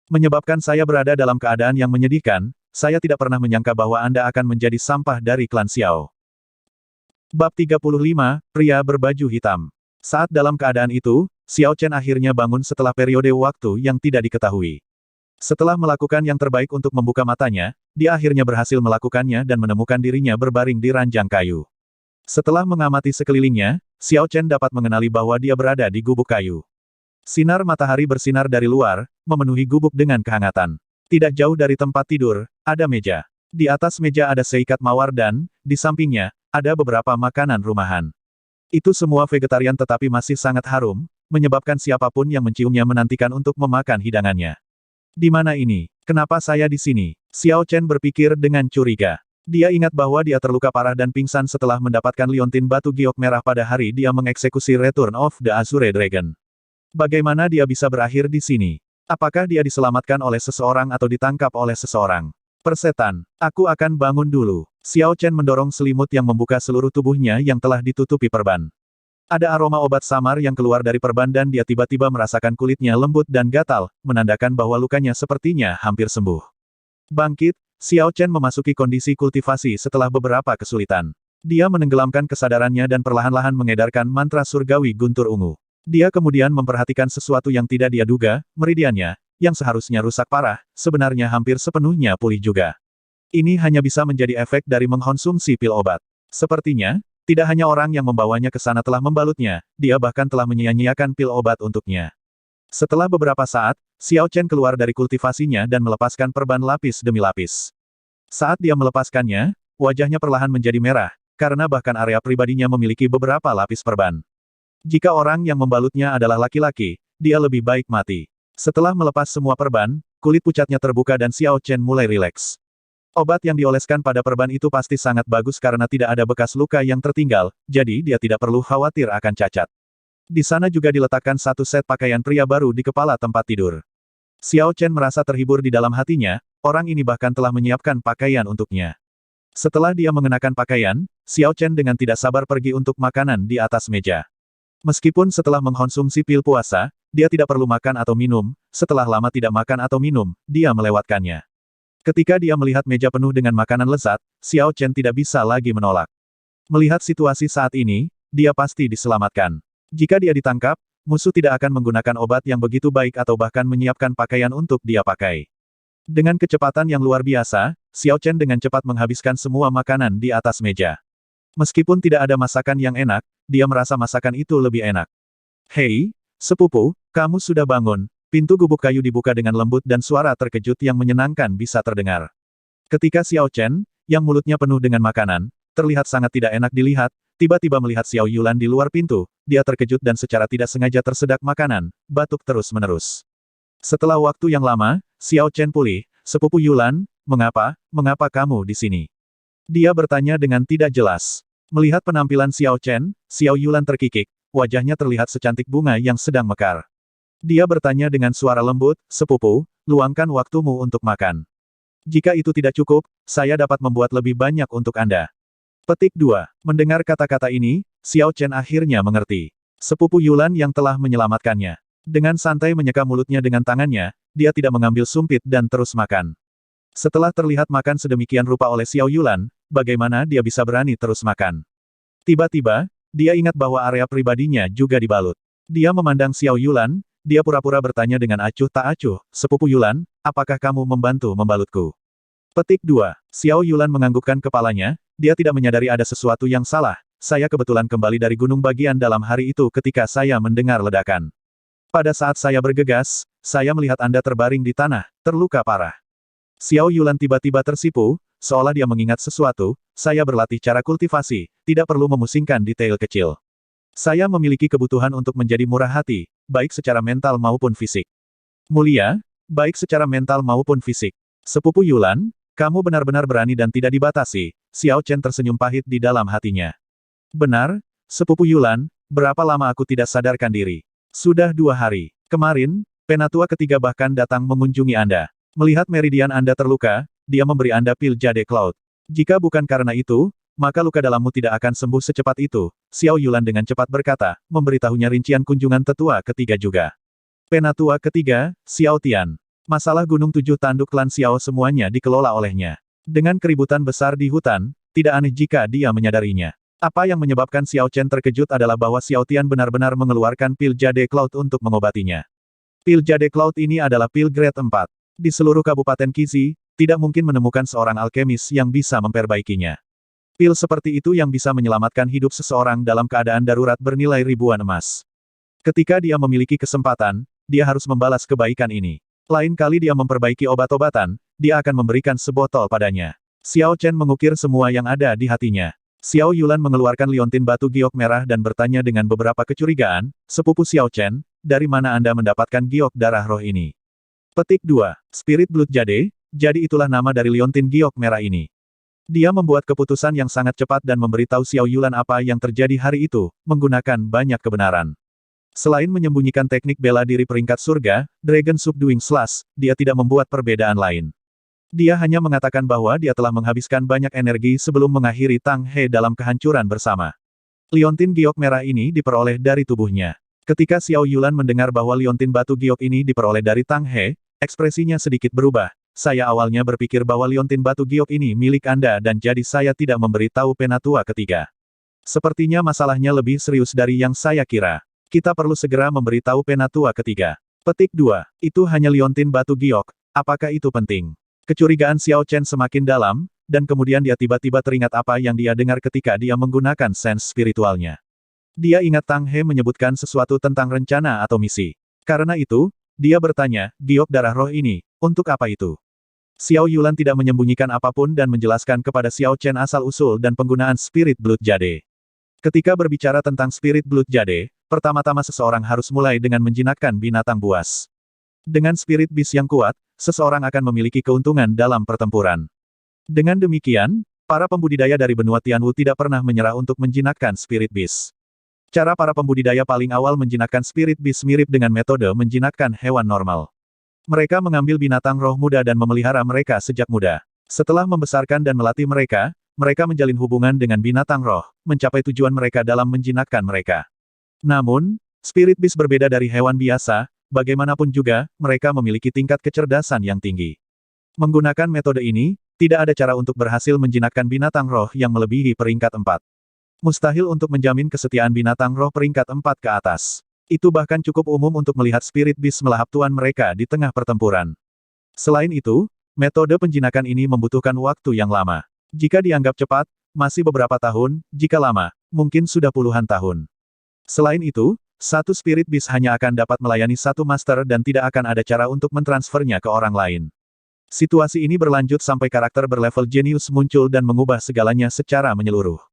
Menyebabkan saya berada dalam keadaan yang menyedihkan, saya tidak pernah menyangka bahwa Anda akan menjadi sampah dari klan Xiao." Bab 35, Pria Berbaju Hitam. Saat dalam keadaan itu, Xiao Chen akhirnya bangun setelah periode waktu yang tidak diketahui. Setelah melakukan yang terbaik untuk membuka matanya, dia akhirnya berhasil melakukannya dan menemukan dirinya berbaring di ranjang kayu. Setelah mengamati sekelilingnya, Xiao Chen dapat mengenali bahwa dia berada di gubuk kayu. Sinar matahari bersinar dari luar, memenuhi gubuk dengan kehangatan. Tidak jauh dari tempat tidur, ada meja. Di atas meja ada seikat mawar dan, di sampingnya, ada beberapa makanan rumahan. Itu semua vegetarian tetapi masih sangat harum, menyebabkan siapapun yang menciumnya menantikan untuk memakan hidangannya. Di mana ini? Kenapa saya di sini? Xiao Chen berpikir dengan curiga. Dia ingat bahwa dia terluka parah dan pingsan setelah mendapatkan liontin batu giok merah pada hari dia mengeksekusi Return of the Azure Dragon. Bagaimana dia bisa berakhir di sini? Apakah dia diselamatkan oleh seseorang atau ditangkap oleh seseorang? Persetan, aku akan bangun dulu. Xiao Chen mendorong selimut yang membuka seluruh tubuhnya yang telah ditutupi perban. Ada aroma obat samar yang keluar dari perban dan dia tiba-tiba merasakan kulitnya lembut dan gatal, menandakan bahwa lukanya sepertinya hampir sembuh. Bangkit, Xiao Chen memasuki kondisi kultivasi setelah beberapa kesulitan. Dia menenggelamkan kesadarannya dan perlahan-lahan mengedarkan mantra surgawi guntur ungu. Dia kemudian memperhatikan sesuatu yang tidak dia duga, meridiannya, yang seharusnya rusak parah, sebenarnya hampir sepenuhnya pulih juga. Ini hanya bisa menjadi efek dari mengkonsumsi pil obat. Sepertinya, tidak hanya orang yang membawanya ke sana telah membalutnya, dia bahkan telah menyia-nyiakan pil obat untuknya. Setelah beberapa saat, Xiao Chen keluar dari kultivasinya dan melepaskan perban lapis demi lapis. Saat dia melepaskannya, wajahnya perlahan menjadi merah, karena bahkan area pribadinya memiliki beberapa lapis perban. Jika orang yang membalutnya adalah laki-laki, dia lebih baik mati. Setelah melepas semua perban, kulit pucatnya terbuka dan Xiao Chen mulai rileks. Obat yang dioleskan pada perban itu pasti sangat bagus karena tidak ada bekas luka yang tertinggal, jadi dia tidak perlu khawatir akan cacat. Di sana juga diletakkan satu set pakaian pria baru di kepala tempat tidur. Xiao Chen merasa terhibur di dalam hatinya, orang ini bahkan telah menyiapkan pakaian untuknya. Setelah dia mengenakan pakaian, Xiao Chen dengan tidak sabar pergi untuk makanan di atas meja. Meskipun setelah mengkonsumsi pil puasa, dia tidak perlu makan atau minum, setelah lama tidak makan atau minum, dia melewatkannya. Ketika dia melihat meja penuh dengan makanan lezat, Xiao Chen tidak bisa lagi menolak. Melihat situasi saat ini, dia pasti diselamatkan. Jika dia ditangkap, musuh tidak akan menggunakan obat yang begitu baik atau bahkan menyiapkan pakaian untuk dia pakai. Dengan kecepatan yang luar biasa, Xiao Chen dengan cepat menghabiskan semua makanan di atas meja. Meskipun tidak ada masakan yang enak, dia merasa masakan itu lebih enak. "Hei, sepupu, kamu sudah bangun." Pintu gubuk kayu dibuka dengan lembut dan suara terkejut yang menyenangkan bisa terdengar. Ketika Xiao Chen, yang mulutnya penuh dengan makanan, terlihat sangat tidak enak dilihat, tiba-tiba melihat Xiao Yulan di luar pintu, dia terkejut dan secara tidak sengaja tersedak makanan, batuk terus-menerus. Setelah waktu yang lama, Xiao Chen pulih, "Sepupu Yulan, mengapa kamu di sini?" Dia bertanya dengan tidak jelas. Melihat penampilan Xiao Chen, Xiao Yulan terkikik, wajahnya terlihat secantik bunga yang sedang mekar. Dia bertanya dengan suara lembut, "Sepupu, luangkan waktumu untuk makan. Jika itu tidak cukup, saya dapat membuat lebih banyak untuk Anda." Petik 2. Mendengar kata-kata ini, Xiao Chen akhirnya mengerti. Sepupu Yulan yang telah menyelamatkannya. Dengan santai menyeka mulutnya dengan tangannya, dia tidak mengambil sumpit dan terus makan. Setelah terlihat makan sedemikian rupa oleh Xiao Yulan, bagaimana dia bisa berani terus makan? Tiba-tiba, dia ingat bahwa area pribadinya juga dibalut. Dia memandang Xiao Yulan, dia pura-pura bertanya dengan acuh tak acuh, "Sepupu Yulan, apakah kamu membantu membalutku?" Petik 2. Xiao Yulan menganggukkan kepalanya, dia tidak menyadari ada sesuatu yang salah. "Saya kebetulan kembali dari gunung bagian dalam hari itu ketika saya mendengar ledakan. Pada saat saya bergegas, saya melihat Anda terbaring di tanah, terluka parah." Xiao Yulan tiba-tiba tersipu, seolah dia mengingat sesuatu, "Saya berlatih cara kultivasi, tidak perlu memusingkan detail kecil. Saya memiliki kebutuhan untuk menjadi murah hati, baik secara mental maupun fisik. Mulia, baik secara mental maupun fisik. Sepupu Yulan, kamu benar-benar berani dan tidak dibatasi." Xiao Chen tersenyum pahit di dalam hatinya. "Benar, Sepupu Yulan, berapa lama aku tidak sadarkan diri? Sudah 2 hari. Kemarin, Penatua ketiga bahkan datang mengunjungi Anda. Melihat meridian Anda terluka, dia memberi Anda pil Jade Cloud. Jika bukan karena itu, maka luka dalammu tidak akan sembuh secepat itu." Xiao Yulan dengan cepat berkata, memberitahunya rincian kunjungan tetua ketiga juga. Penatua ketiga, Xiao Tian. Masalah Gunung 7 tanduk klan Xiao semuanya dikelola olehnya. Dengan keributan besar di hutan, tidak aneh jika dia menyadarinya. Apa yang menyebabkan Xiao Chen terkejut adalah bahwa Xiao Tian benar-benar mengeluarkan pil Jade Cloud untuk mengobatinya. Pil Jade Cloud ini adalah pil grade 4. Di seluruh Kabupaten Qizi, tidak mungkin menemukan seorang alkemis yang bisa memperbaikinya. Pil seperti itu yang bisa menyelamatkan hidup seseorang dalam keadaan darurat bernilai ribuan emas. Ketika dia memiliki kesempatan, dia harus membalas kebaikan ini. Lain kali dia memperbaiki obat-obatan, dia akan memberikan sebotol padanya. Xiao Chen mengukir semua yang ada di hatinya. Xiao Yulan mengeluarkan liontin batu giok merah dan bertanya dengan beberapa kecurigaan, "Sepupu Xiao Chen, dari mana Anda mendapatkan giok darah roh ini?" Petik 2. Spirit Blood Jade, jadi itulah nama dari liontin giok merah ini. Dia membuat keputusan yang sangat cepat dan memberitahu Xiao Yulan apa yang terjadi hari itu, menggunakan banyak kebenaran. Selain menyembunyikan teknik bela diri peringkat surga, Dragon Subduing Slash, dia tidak membuat perbedaan lain. Dia hanya mengatakan bahwa dia telah menghabiskan banyak energi sebelum mengakhiri Tang He dalam kehancuran bersama. Liontin giok merah ini diperoleh dari tubuhnya. Ketika Xiao Yulan mendengar bahwa liontin batu giok ini diperoleh dari Tang He, ekspresinya sedikit berubah. "Saya awalnya berpikir bahwa liontin batu giok ini milik Anda dan jadi saya tidak memberitahu Penatua ketiga. Sepertinya masalahnya lebih serius dari yang saya kira. Kita perlu segera memberitahu Penatua ketiga." Petik 2. Itu hanya liontin batu giok, apakah itu penting? Kecurigaan Xiao Chen semakin dalam, dan kemudian dia tiba-tiba teringat apa yang dia dengar ketika dia menggunakan sense spiritualnya. Dia ingat Tang He menyebutkan sesuatu tentang rencana atau misi. Karena itu, dia bertanya, "Giok darah roh ini, untuk apa itu?" Xiao Yulan tidak menyembunyikan apapun dan menjelaskan kepada Xiao Chen asal-usul dan penggunaan Spirit Blood Jade. Ketika berbicara tentang Spirit Blood Jade, pertama-tama seseorang harus mulai dengan menjinakkan binatang buas. Dengan Spirit Beast yang kuat, seseorang akan memiliki keuntungan dalam pertempuran. Dengan demikian, para pembudidaya dari benua Tianwu tidak pernah menyerah untuk menjinakkan Spirit Beast. Cara para pembudidaya paling awal menjinakkan Spirit Beast mirip dengan metode menjinakkan hewan normal. Mereka mengambil binatang roh muda dan memelihara mereka sejak muda. Setelah membesarkan dan melatih mereka, mereka menjalin hubungan dengan binatang roh, mencapai tujuan mereka dalam menjinakkan mereka. Namun, Spirit Beast berbeda dari hewan biasa, bagaimanapun juga, mereka memiliki tingkat kecerdasan yang tinggi. Menggunakan metode ini, tidak ada cara untuk berhasil menjinakkan binatang roh yang melebihi peringkat 4. Mustahil untuk menjamin kesetiaan binatang roh peringkat 4 ke atas. Itu bahkan cukup umum untuk melihat Spirit Beast melahap tuan mereka di tengah pertempuran. Selain itu, metode penjinakan ini membutuhkan waktu yang lama. Jika dianggap cepat, masih beberapa tahun, jika lama, mungkin sudah puluhan tahun. Selain itu, satu Spirit Beast hanya akan dapat melayani satu master dan tidak akan ada cara untuk mentransfernya ke orang lain. Situasi ini berlanjut sampai karakter berlevel jenius muncul dan mengubah segalanya secara menyeluruh.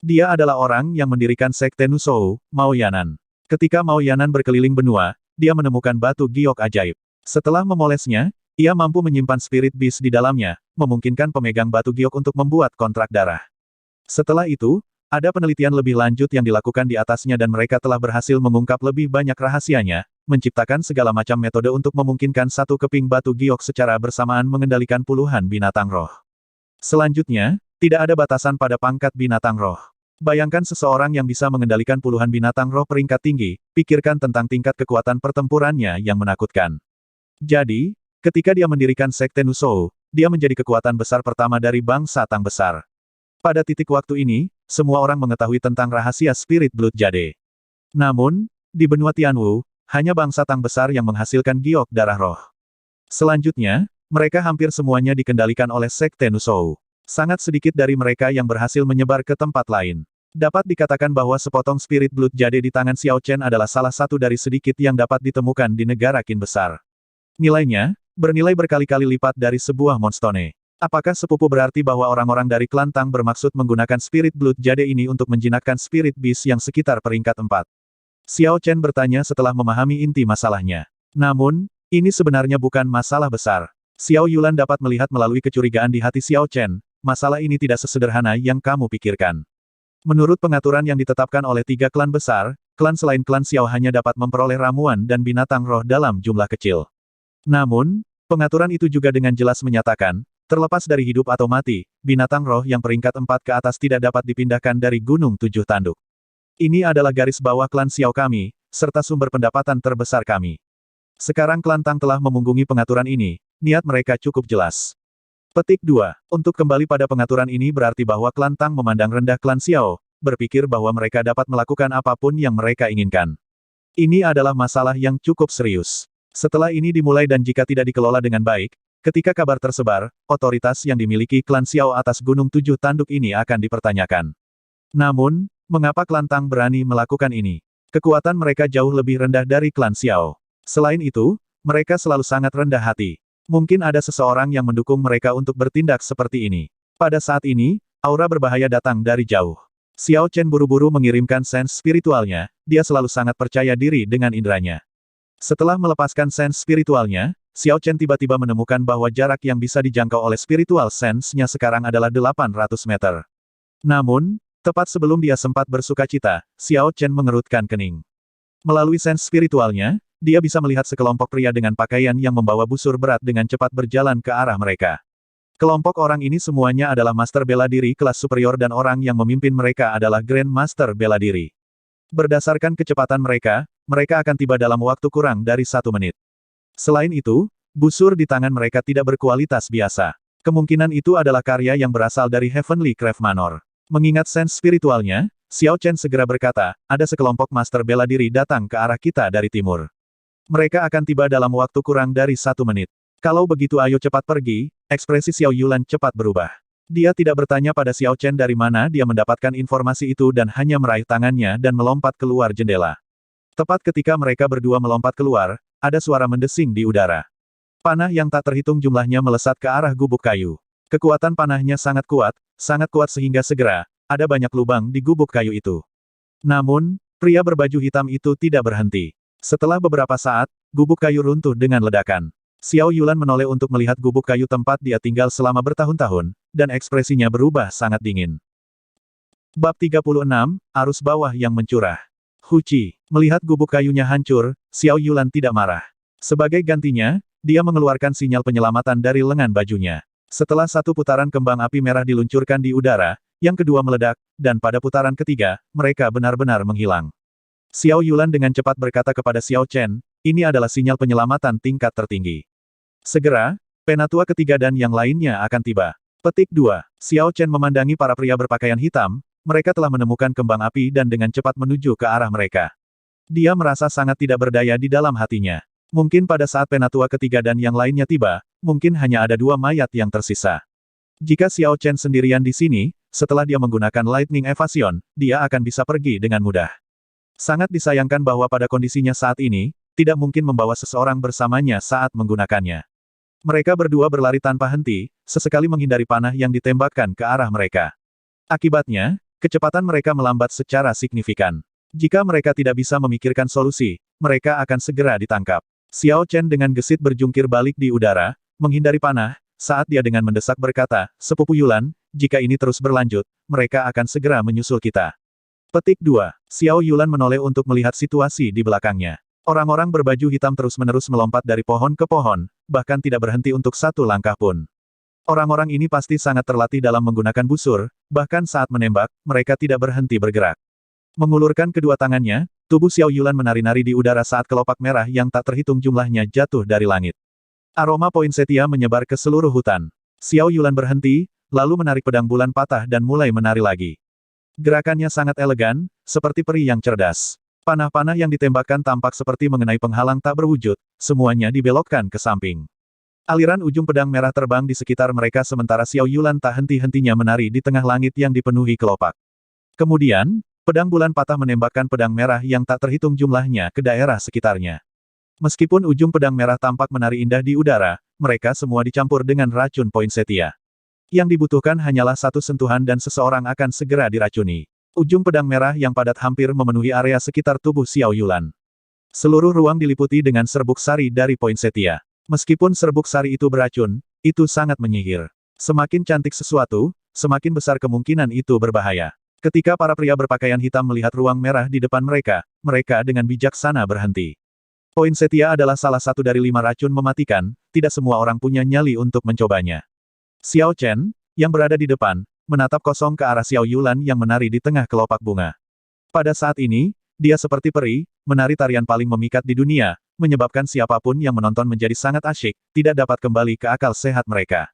Dia adalah orang yang mendirikan Sekte Nusou, Mao Yanan. Ketika Mao Yanan berkeliling benua, dia menemukan batu giok ajaib. Setelah memolesnya, Ia mampu menyimpan spirit beast di dalamnya, memungkinkan pemegang batu giok untuk membuat kontrak darah. Setelah itu, ada penelitian lebih lanjut yang dilakukan di atasnya dan mereka telah berhasil mengungkap lebih banyak rahasianya, menciptakan segala macam metode untuk memungkinkan satu keping batu giok secara bersamaan mengendalikan puluhan binatang roh. Selanjutnya, tidak ada batasan pada pangkat binatang roh. Bayangkan seseorang yang bisa mengendalikan puluhan binatang roh peringkat tinggi, pikirkan tentang tingkat kekuatan pertempurannya yang menakutkan. Jadi, ketika dia mendirikan Sekte Nusou, dia menjadi kekuatan besar pertama dari bangsa Tang besar. Pada titik waktu ini, semua orang mengetahui tentang rahasia Spirit Blood Jade. Namun, di benua Tianwu, hanya bangsa Tang besar yang menghasilkan giok darah roh. Selanjutnya, mereka hampir semuanya dikendalikan oleh Sekte Nusou. Sangat sedikit dari mereka yang berhasil menyebar ke tempat lain. Dapat dikatakan bahwa sepotong Spirit Blood Jade di tangan Xiao Chen adalah salah satu dari sedikit yang dapat ditemukan di negara Qin besar. Nilainya, bernilai berkali-kali lipat dari sebuah monstone. Apakah sepupu berarti bahwa orang-orang dari klan Tang bermaksud menggunakan Spirit Blood Jade ini untuk menjinakkan Spirit Beast yang sekitar peringkat 4? Xiao Chen bertanya setelah memahami inti masalahnya. Namun, ini sebenarnya bukan masalah besar. Xiao Yulan dapat melihat melalui kecurigaan di hati Xiao Chen, masalah ini tidak sesederhana yang kamu pikirkan. Menurut pengaturan yang ditetapkan oleh 3 klan besar, klan selain klan Xiao hanya dapat memperoleh ramuan dan binatang roh dalam jumlah kecil. Namun, pengaturan itu juga dengan jelas menyatakan, terlepas dari hidup atau mati, binatang roh yang peringkat 4 ke atas tidak dapat dipindahkan dari Gunung 7 Tanduk. Ini adalah garis bawah klan Xiao kami, serta sumber pendapatan terbesar kami. Sekarang klan Tang telah memunggungi pengaturan ini, niat mereka cukup jelas. Petik 2. Untuk kembali pada pengaturan ini berarti bahwa klan Tang memandang rendah klan Xiao, berpikir bahwa mereka dapat melakukan apapun yang mereka inginkan. Ini adalah masalah yang cukup serius. Setelah ini dimulai dan jika tidak dikelola dengan baik, ketika kabar tersebar, otoritas yang dimiliki klan Xiao atas Gunung 7 Tanduk ini akan dipertanyakan. Namun, mengapa klan Tang berani melakukan ini? Kekuatan mereka jauh lebih rendah dari klan Xiao. Selain itu, mereka selalu sangat rendah hati. Mungkin ada seseorang yang mendukung mereka untuk bertindak seperti ini. Pada saat ini, aura berbahaya datang dari jauh. Xiao Chen buru-buru mengirimkan sense spiritualnya, dia selalu sangat percaya diri dengan inderanya. Setelah melepaskan sense spiritualnya, Xiao Chen tiba-tiba menemukan bahwa jarak yang bisa dijangkau oleh spiritual sense-nya sekarang adalah 800 meter. Namun, tepat sebelum dia sempat bersukacita, Xiao Chen mengerutkan kening. Melalui sense spiritualnya, dia bisa melihat sekelompok pria dengan pakaian yang membawa busur berat dengan cepat berjalan ke arah mereka. Kelompok orang ini semuanya adalah master bela diri kelas superior dan orang yang memimpin mereka adalah Grand Master bela diri. Berdasarkan kecepatan mereka, mereka akan tiba dalam waktu kurang dari 1 menit. Selain itu, busur di tangan mereka tidak berkualitas biasa. Kemungkinan itu adalah karya yang berasal dari Heavenly Craft Manor. Mengingat sense spiritualnya, Xiao Chen segera berkata, ada sekelompok master bela diri datang ke arah kita dari timur. Mereka akan tiba dalam waktu kurang dari 1 menit. Kalau begitu ayo cepat pergi, ekspresi Xiao Yulan cepat berubah. Dia tidak bertanya pada Xiao Chen dari mana dia mendapatkan informasi itu dan hanya meraih tangannya dan melompat keluar jendela. Tepat ketika mereka berdua melompat keluar, ada suara mendesing di udara. Panah yang tak terhitung jumlahnya melesat ke arah gubuk kayu. Kekuatan panahnya sangat kuat sehingga segera, ada banyak lubang di gubuk kayu itu. Namun, pria berbaju hitam itu tidak berhenti. Setelah beberapa saat, gubuk kayu runtuh dengan ledakan. Xiao Yulan menoleh untuk melihat gubuk kayu tempat dia tinggal selama bertahun-tahun, dan ekspresinya berubah sangat dingin. Bab 36, Arus Bawah yang Mencurah. Huci. Melihat gubuk kayunya hancur, Xiao Yulan tidak marah. Sebagai gantinya, dia mengeluarkan sinyal penyelamatan dari lengan bajunya. Setelah 1 putaran kembang api merah diluncurkan di udara, yang kedua meledak, dan pada putaran ketiga, mereka benar-benar menghilang. Xiao Yulan dengan cepat berkata kepada Xiao Chen, ini adalah sinyal penyelamatan tingkat tertinggi. Segera, penatua ketiga dan yang lainnya akan tiba. Petik 2. Xiao Chen memandangi para pria berpakaian hitam, mereka telah menemukan kembang api dan dengan cepat menuju ke arah mereka. Dia merasa sangat tidak berdaya di dalam hatinya. Mungkin pada saat penatua ketiga dan yang lainnya tiba, mungkin hanya ada 2 mayat yang tersisa. Jika Xiao Chen sendirian di sini, setelah dia menggunakan Lightning Evasion, dia akan bisa pergi dengan mudah. Sangat disayangkan bahwa pada kondisinya saat ini, tidak mungkin membawa seseorang bersamanya saat menggunakannya. Mereka berdua berlari tanpa henti, sesekali menghindari panah yang ditembakkan ke arah mereka. Akibatnya, kecepatan mereka melambat secara signifikan. Jika mereka tidak bisa memikirkan solusi, mereka akan segera ditangkap. Xiao Chen dengan gesit berjungkir balik di udara, menghindari panah, saat dia dengan mendesak berkata, "Sepupu Yulan, jika ini terus berlanjut, mereka akan segera menyusul kita." Petik 2. Xiao Yulan menoleh untuk melihat situasi di belakangnya. Orang-orang berbaju hitam terus-menerus melompat dari pohon ke pohon, bahkan tidak berhenti untuk satu langkah pun. Orang-orang ini pasti sangat terlatih dalam menggunakan busur, bahkan saat menembak, mereka tidak berhenti bergerak. Mengulurkan kedua tangannya, tubuh Xiao Yulan menari-nari di udara saat kelopak merah yang tak terhitung jumlahnya jatuh dari langit. Aroma poinsettia menyebar ke seluruh hutan. Xiao Yulan berhenti, lalu menarik pedang bulan patah dan mulai menari lagi. Gerakannya sangat elegan, seperti peri yang cerdas. Panah-panah yang ditembakkan tampak seperti mengenai penghalang tak berwujud, semuanya dibelokkan ke samping. Aliran ujung pedang merah terbang di sekitar mereka sementara Xiao Yulan tak henti-hentinya menari di tengah langit yang dipenuhi kelopak. Kemudian, pedang bulan patah menembakkan pedang merah yang tak terhitung jumlahnya ke daerah sekitarnya. Meskipun ujung pedang merah tampak menari indah di udara, mereka semua dicampur dengan racun poinsettia. Yang dibutuhkan hanyalah satu sentuhan dan seseorang akan segera diracuni. Ujung pedang merah yang padat hampir memenuhi area sekitar tubuh Xiao Yulan. Seluruh ruang diliputi dengan serbuk sari dari poinsettia. Meskipun serbuk sari itu beracun, itu sangat menyihir. Semakin cantik sesuatu, semakin besar kemungkinan itu berbahaya. Ketika para pria berpakaian hitam melihat ruang merah di depan mereka, mereka dengan bijaksana berhenti. Poinsettia adalah salah satu dari 5 racun mematikan, tidak semua orang punya nyali untuk mencobanya. Xiao Chen, yang berada di depan, menatap kosong ke arah Xiao Yulan yang menari di tengah kelopak bunga. Pada saat ini, dia seperti peri, menari tarian paling memikat di dunia, menyebabkan siapapun yang menonton menjadi sangat asyik, tidak dapat kembali ke akal sehat mereka.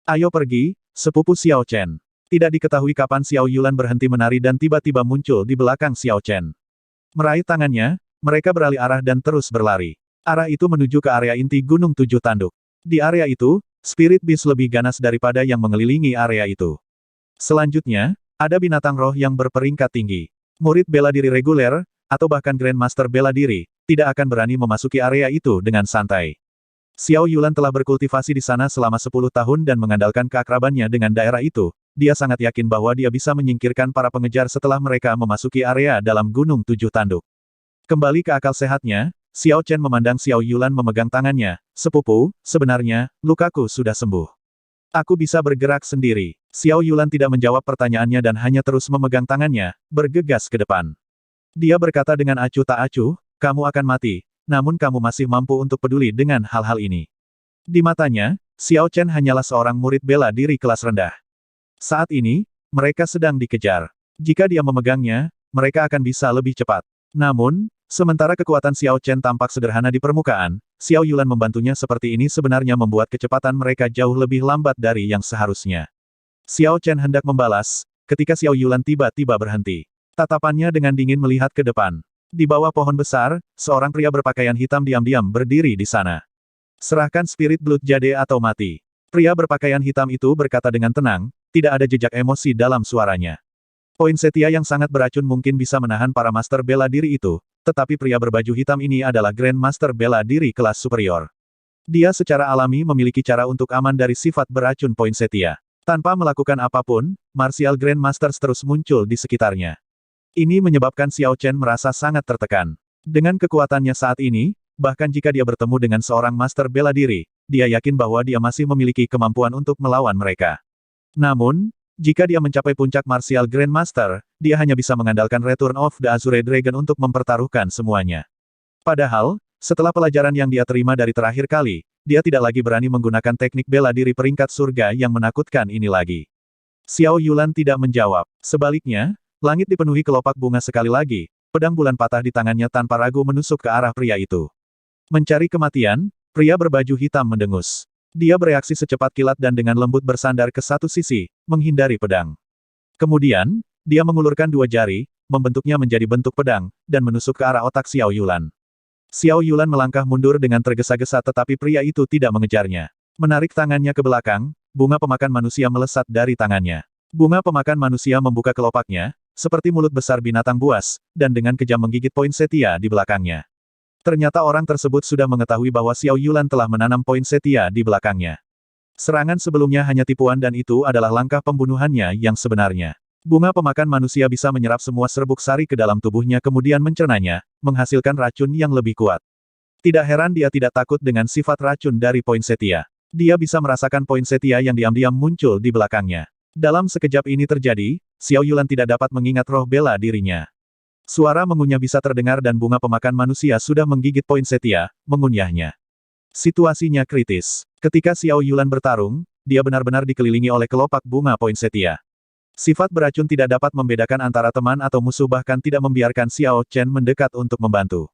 Ayo pergi, sepupu Xiao Chen. Tidak diketahui kapan Xiao Yulan berhenti menari dan tiba-tiba muncul di belakang Xiao Chen. Meraih tangannya, mereka beralih arah dan terus berlari. Arah itu menuju ke area inti Gunung Tujuh Tanduk. Di area itu, Spirit Beast lebih ganas daripada yang mengelilingi area itu. Selanjutnya, ada binatang roh yang berperingkat tinggi. Murid bela diri reguler, atau bahkan Grandmaster bela diri, tidak akan berani memasuki area itu dengan santai. Xiao Yulan telah berkultivasi di sana selama 10 tahun dan mengandalkan keakrabannya dengan daerah itu, dia sangat yakin bahwa dia bisa menyingkirkan para pengejar setelah mereka memasuki area dalam Gunung Tujuh Tanduk. Kembali ke akal sehatnya, Xiao Chen memandang Xiao Yulan memegang tangannya, "Sepupu, sebenarnya, lukaku sudah sembuh. Aku bisa bergerak sendiri." Xiao Yulan tidak menjawab pertanyaannya dan hanya terus memegang tangannya, bergegas ke depan. Dia berkata dengan acuh tak acuh, "Kamu akan mati, namun kamu masih mampu untuk peduli dengan hal-hal ini." Di matanya, Xiao Chen hanyalah seorang murid bela diri kelas rendah. Saat ini, mereka sedang dikejar. Jika dia memegangnya, mereka akan bisa lebih cepat. Namun, sementara kekuatan Xiao Chen tampak sederhana di permukaan, Xiao Yulan membantunya seperti ini sebenarnya membuat kecepatan mereka jauh lebih lambat dari yang seharusnya. Xiao Chen hendak membalas, ketika Xiao Yulan tiba-tiba berhenti. Tatapannya dengan dingin melihat ke depan. Di bawah pohon besar, seorang pria berpakaian hitam diam-diam berdiri di sana. "Serahkan Spirit Blood Jade atau mati." Pria berpakaian hitam itu berkata dengan tenang, tidak ada jejak emosi dalam suaranya. Poinsettia yang sangat beracun mungkin bisa menahan para master bela diri itu, tetapi pria berbaju hitam ini adalah Grandmaster bela diri kelas superior. Dia secara alami memiliki cara untuk aman dari sifat beracun poinsettia. Tanpa melakukan apapun, Martial Grandmasters terus muncul di sekitarnya. Ini menyebabkan Xiao Chen merasa sangat tertekan. Dengan kekuatannya saat ini, bahkan jika dia bertemu dengan seorang master bela diri, dia yakin bahwa dia masih memiliki kemampuan untuk melawan mereka. Namun, jika dia mencapai puncak Martial Grandmaster, dia hanya bisa mengandalkan Return of the Azure Dragon untuk mempertaruhkan semuanya. Padahal, setelah pelajaran yang dia terima dari terakhir kali, dia tidak lagi berani menggunakan teknik bela diri peringkat surga yang menakutkan ini lagi. Xiao Yulan tidak menjawab. Sebaliknya, langit dipenuhi kelopak bunga sekali lagi, pedang bulan patah di tangannya tanpa ragu menusuk ke arah pria itu. Mencari kematian, pria berbaju hitam mendengus. Dia bereaksi secepat kilat dan dengan lembut bersandar ke satu sisi, menghindari pedang. Kemudian, dia mengulurkan 2 jari, membentuknya menjadi bentuk pedang, dan menusuk ke arah otak Xiao Yulan. Xiao Yulan melangkah mundur dengan tergesa-gesa tetapi pria itu tidak mengejarnya. Menarik tangannya ke belakang, bunga pemakan manusia melesat dari tangannya. Bunga pemakan manusia membuka kelopaknya, seperti mulut besar binatang buas, dan dengan kejam menggigit poinsettia di belakangnya. Ternyata orang tersebut sudah mengetahui bahwa Xiao Yulan telah menanam poinsettia di belakangnya. Serangan sebelumnya hanya tipuan dan itu adalah langkah pembunuhannya yang sebenarnya. Bunga pemakan manusia bisa menyerap semua serbuk sari ke dalam tubuhnya kemudian mencernanya, menghasilkan racun yang lebih kuat. Tidak heran dia tidak takut dengan sifat racun dari poinsettia. Dia bisa merasakan poin setia yang diam-diam muncul di belakangnya. Dalam sekejap ini terjadi, Xiao Yulan tidak dapat mengingat roh bela dirinya. Suara mengunyah bisa terdengar dan bunga pemakan manusia sudah menggigit poin setia, mengunyahnya. Situasinya kritis. Ketika Xiao Yulan bertarung, dia benar-benar dikelilingi oleh kelopak bunga poin setia. Sifat beracun tidak dapat membedakan antara teman atau musuh bahkan tidak membiarkan Xiao Chen mendekat untuk membantu.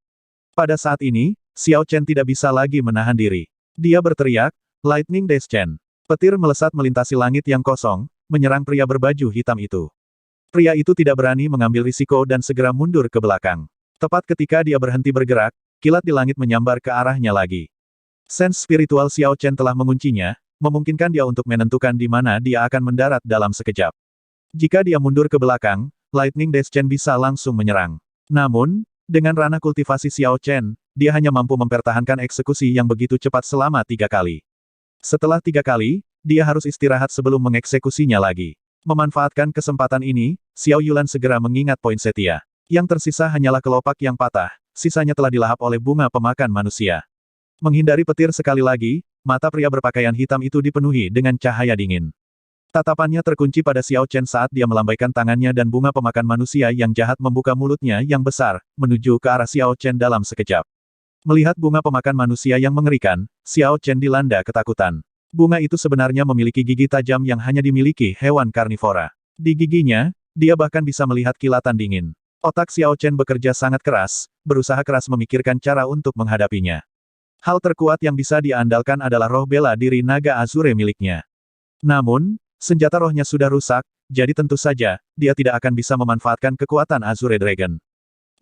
Pada saat ini, Xiao Chen tidak bisa lagi menahan diri. Dia berteriak, Lightning Dash Chen. Petir melesat melintasi langit yang kosong, menyerang pria berbaju hitam itu. Pria itu tidak berani mengambil risiko dan segera mundur ke belakang. Tepat ketika dia berhenti bergerak, kilat di langit menyambar ke arahnya lagi. Sense spiritual Xiao Chen telah menguncinya, memungkinkan dia untuk menentukan di mana dia akan mendarat dalam sekejap. Jika dia mundur ke belakang, Lightning Dash Chen bisa langsung menyerang. Namun, dengan ranah kultivasi Xiao Chen, dia hanya mampu mempertahankan eksekusi yang begitu cepat selama 3 kali. Setelah 3 kali, dia harus istirahat sebelum mengeksekusinya lagi. Memanfaatkan kesempatan ini, Xiao Yulan segera mengingat poin setia. Yang tersisa hanyalah kelopak yang patah, sisanya telah dilahap oleh bunga pemakan manusia. Menghindari petir sekali lagi, mata pria berpakaian hitam itu dipenuhi dengan cahaya dingin. Tatapannya terkunci pada Xiao Chen saat dia melambaikan tangannya dan bunga pemakan manusia yang jahat membuka mulutnya yang besar, menuju ke arah Xiao Chen dalam sekejap. Melihat bunga pemakan manusia yang mengerikan, Xiao Chen dilanda ketakutan. Bunga itu sebenarnya memiliki gigi tajam yang hanya dimiliki hewan karnivora. Di giginya, dia bahkan bisa melihat kilatan dingin. Otak Xiao Chen bekerja sangat keras, berusaha keras memikirkan cara untuk menghadapinya. Hal terkuat yang bisa dia andalkan adalah roh bela diri naga Azure miliknya. Namun, senjata rohnya sudah rusak, jadi tentu saja, dia tidak akan bisa memanfaatkan kekuatan Azure Dragon.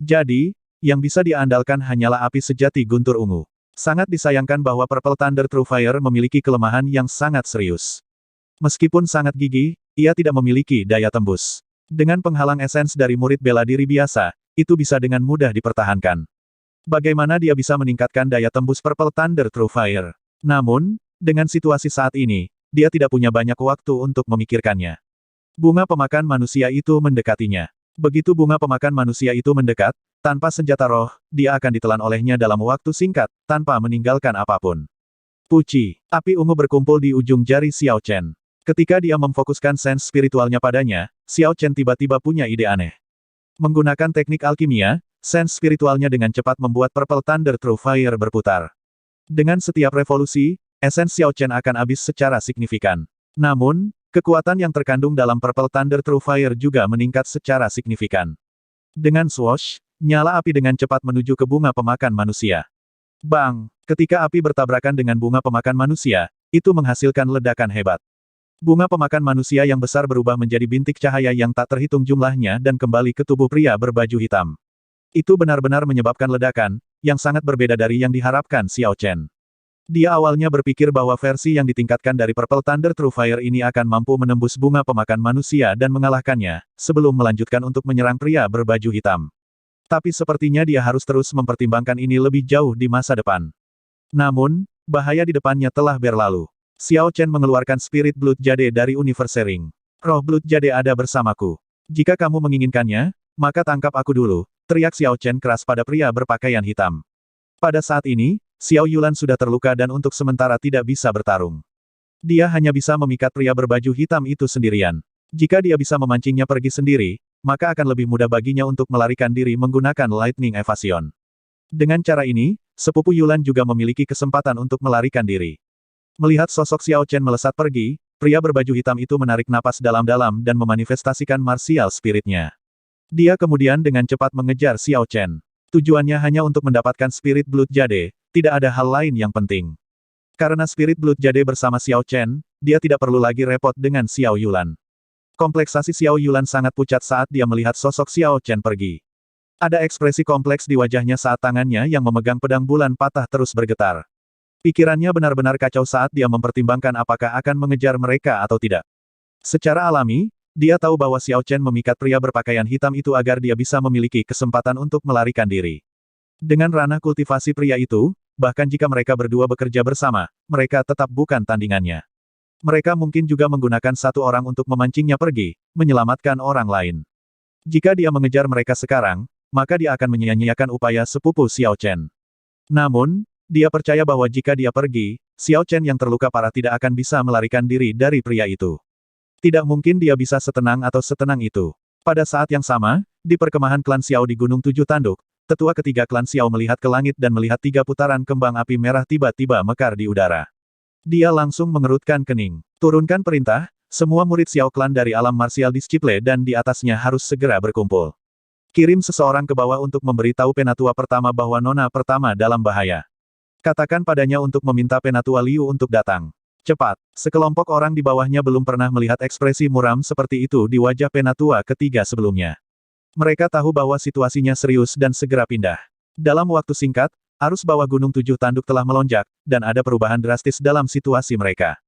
Jadi, yang bisa dia andalkan hanyalah api sejati guntur ungu. Sangat disayangkan bahwa Purple Thunder True Fire memiliki kelemahan yang sangat serius. Meskipun sangat gigih, ia tidak memiliki daya tembus. Dengan penghalang esens dari murid bela diri biasa, itu bisa dengan mudah dipertahankan. Bagaimana dia bisa meningkatkan daya tembus Purple Thunder True Fire? Namun, dengan situasi saat ini, dia tidak punya banyak waktu untuk memikirkannya. Bunga pemakan manusia itu mendekatinya. Begitu bunga pemakan manusia itu mendekat, tanpa senjata roh, dia akan ditelan olehnya dalam waktu singkat, tanpa meninggalkan apapun. Puci, api ungu berkumpul di ujung jari Xiao Chen. Ketika dia memfokuskan sense spiritualnya padanya, Xiao Chen tiba-tiba punya ide aneh. Menggunakan teknik alkimia, sense spiritualnya dengan cepat membuat Purple Thunder True Fire berputar. Dengan setiap revolusi, esens Xiao Chen akan habis secara signifikan. Namun, kekuatan yang terkandung dalam Purple Thunder True Fire juga meningkat secara signifikan. Dengan swoosh, nyala api dengan cepat menuju ke bunga pemakan manusia. Bang! Ketika api bertabrakan dengan bunga pemakan manusia, itu menghasilkan ledakan hebat. Bunga pemakan manusia yang besar berubah menjadi bintik cahaya yang tak terhitung jumlahnya dan kembali ke tubuh pria berbaju hitam. Itu benar-benar menyebabkan ledakan, yang sangat berbeda dari yang diharapkan Xiao Chen. Dia awalnya berpikir bahwa versi yang ditingkatkan dari Purple Thunder True Fire ini akan mampu menembus bunga pemakan manusia dan mengalahkannya, sebelum melanjutkan untuk menyerang pria berbaju hitam. Tapi sepertinya dia harus terus mempertimbangkan ini lebih jauh di masa depan. Namun, bahaya di depannya telah berlalu. Xiao Chen mengeluarkan Spirit Blood Jade dari Universe Ring. Roh Blood Jade ada bersamaku. Jika kamu menginginkannya, maka tangkap aku dulu, teriak Xiao Chen keras pada pria berpakaian hitam. Pada saat ini, Xiao Yulan sudah terluka dan untuk sementara tidak bisa bertarung. Dia hanya bisa memikat pria berbaju hitam itu sendirian. Jika dia bisa memancingnya pergi sendiri, maka akan lebih mudah baginya untuk melarikan diri menggunakan Lightning Evasion. Dengan cara ini, sepupu Yulan juga memiliki kesempatan untuk melarikan diri. Melihat sosok Xiao Chen melesat pergi, pria berbaju hitam itu menarik napas dalam-dalam dan memanifestasikan martial spiritnya. Dia kemudian dengan cepat mengejar Xiao Chen. Tujuannya hanya untuk mendapatkan Spirit Blood Jade, tidak ada hal lain yang penting. Karena Spirit Blood Jade bersama Xiao Chen, dia tidak perlu lagi repot dengan Xiao Yulan. Kompleksasi Xiao Yulan sangat pucat saat dia melihat sosok Xiao Chen pergi. Ada ekspresi kompleks di wajahnya saat tangannya yang memegang pedang bulan patah terus bergetar. Pikirannya benar-benar kacau saat dia mempertimbangkan apakah akan mengejar mereka atau tidak. Secara alami, dia tahu bahwa Xiao Chen memikat pria berpakaian hitam itu agar dia bisa memiliki kesempatan untuk melarikan diri. Dengan ranah kultivasi pria itu, bahkan jika mereka berdua bekerja bersama, mereka tetap bukan tandingannya. Mereka mungkin juga menggunakan satu orang untuk memancingnya pergi, menyelamatkan orang lain. Jika dia mengejar mereka sekarang, maka dia akan menyia-nyiakan upaya sepupu Xiao Chen. Namun, Dia percaya bahwa jika dia pergi, Xiao Chen yang terluka parah tidak akan bisa melarikan diri dari pria itu. Tidak mungkin dia bisa setenang atau setenang itu. Pada saat yang sama, di perkemahan klan Xiao di Gunung Tujuh Tanduk, tetua ketiga klan Xiao melihat ke langit dan melihat 3 putaran kembang api merah tiba-tiba mekar di udara. Dia langsung mengerutkan kening. Turunkan perintah, semua murid Xiao klan dari alam marsial disiple dan di atasnya harus segera berkumpul. Kirim seseorang ke bawah untuk memberitahu penatua pertama bahwa nona pertama dalam bahaya. Katakan padanya untuk meminta penatua Liu untuk datang. Cepat, sekelompok orang di bawahnya belum pernah melihat ekspresi muram seperti itu di wajah penatua ketiga sebelumnya. Mereka tahu bahwa situasinya serius dan segera pindah. Dalam waktu singkat, arus bawah Gunung Tujuh Tanduk telah melonjak, dan ada perubahan drastis dalam situasi mereka.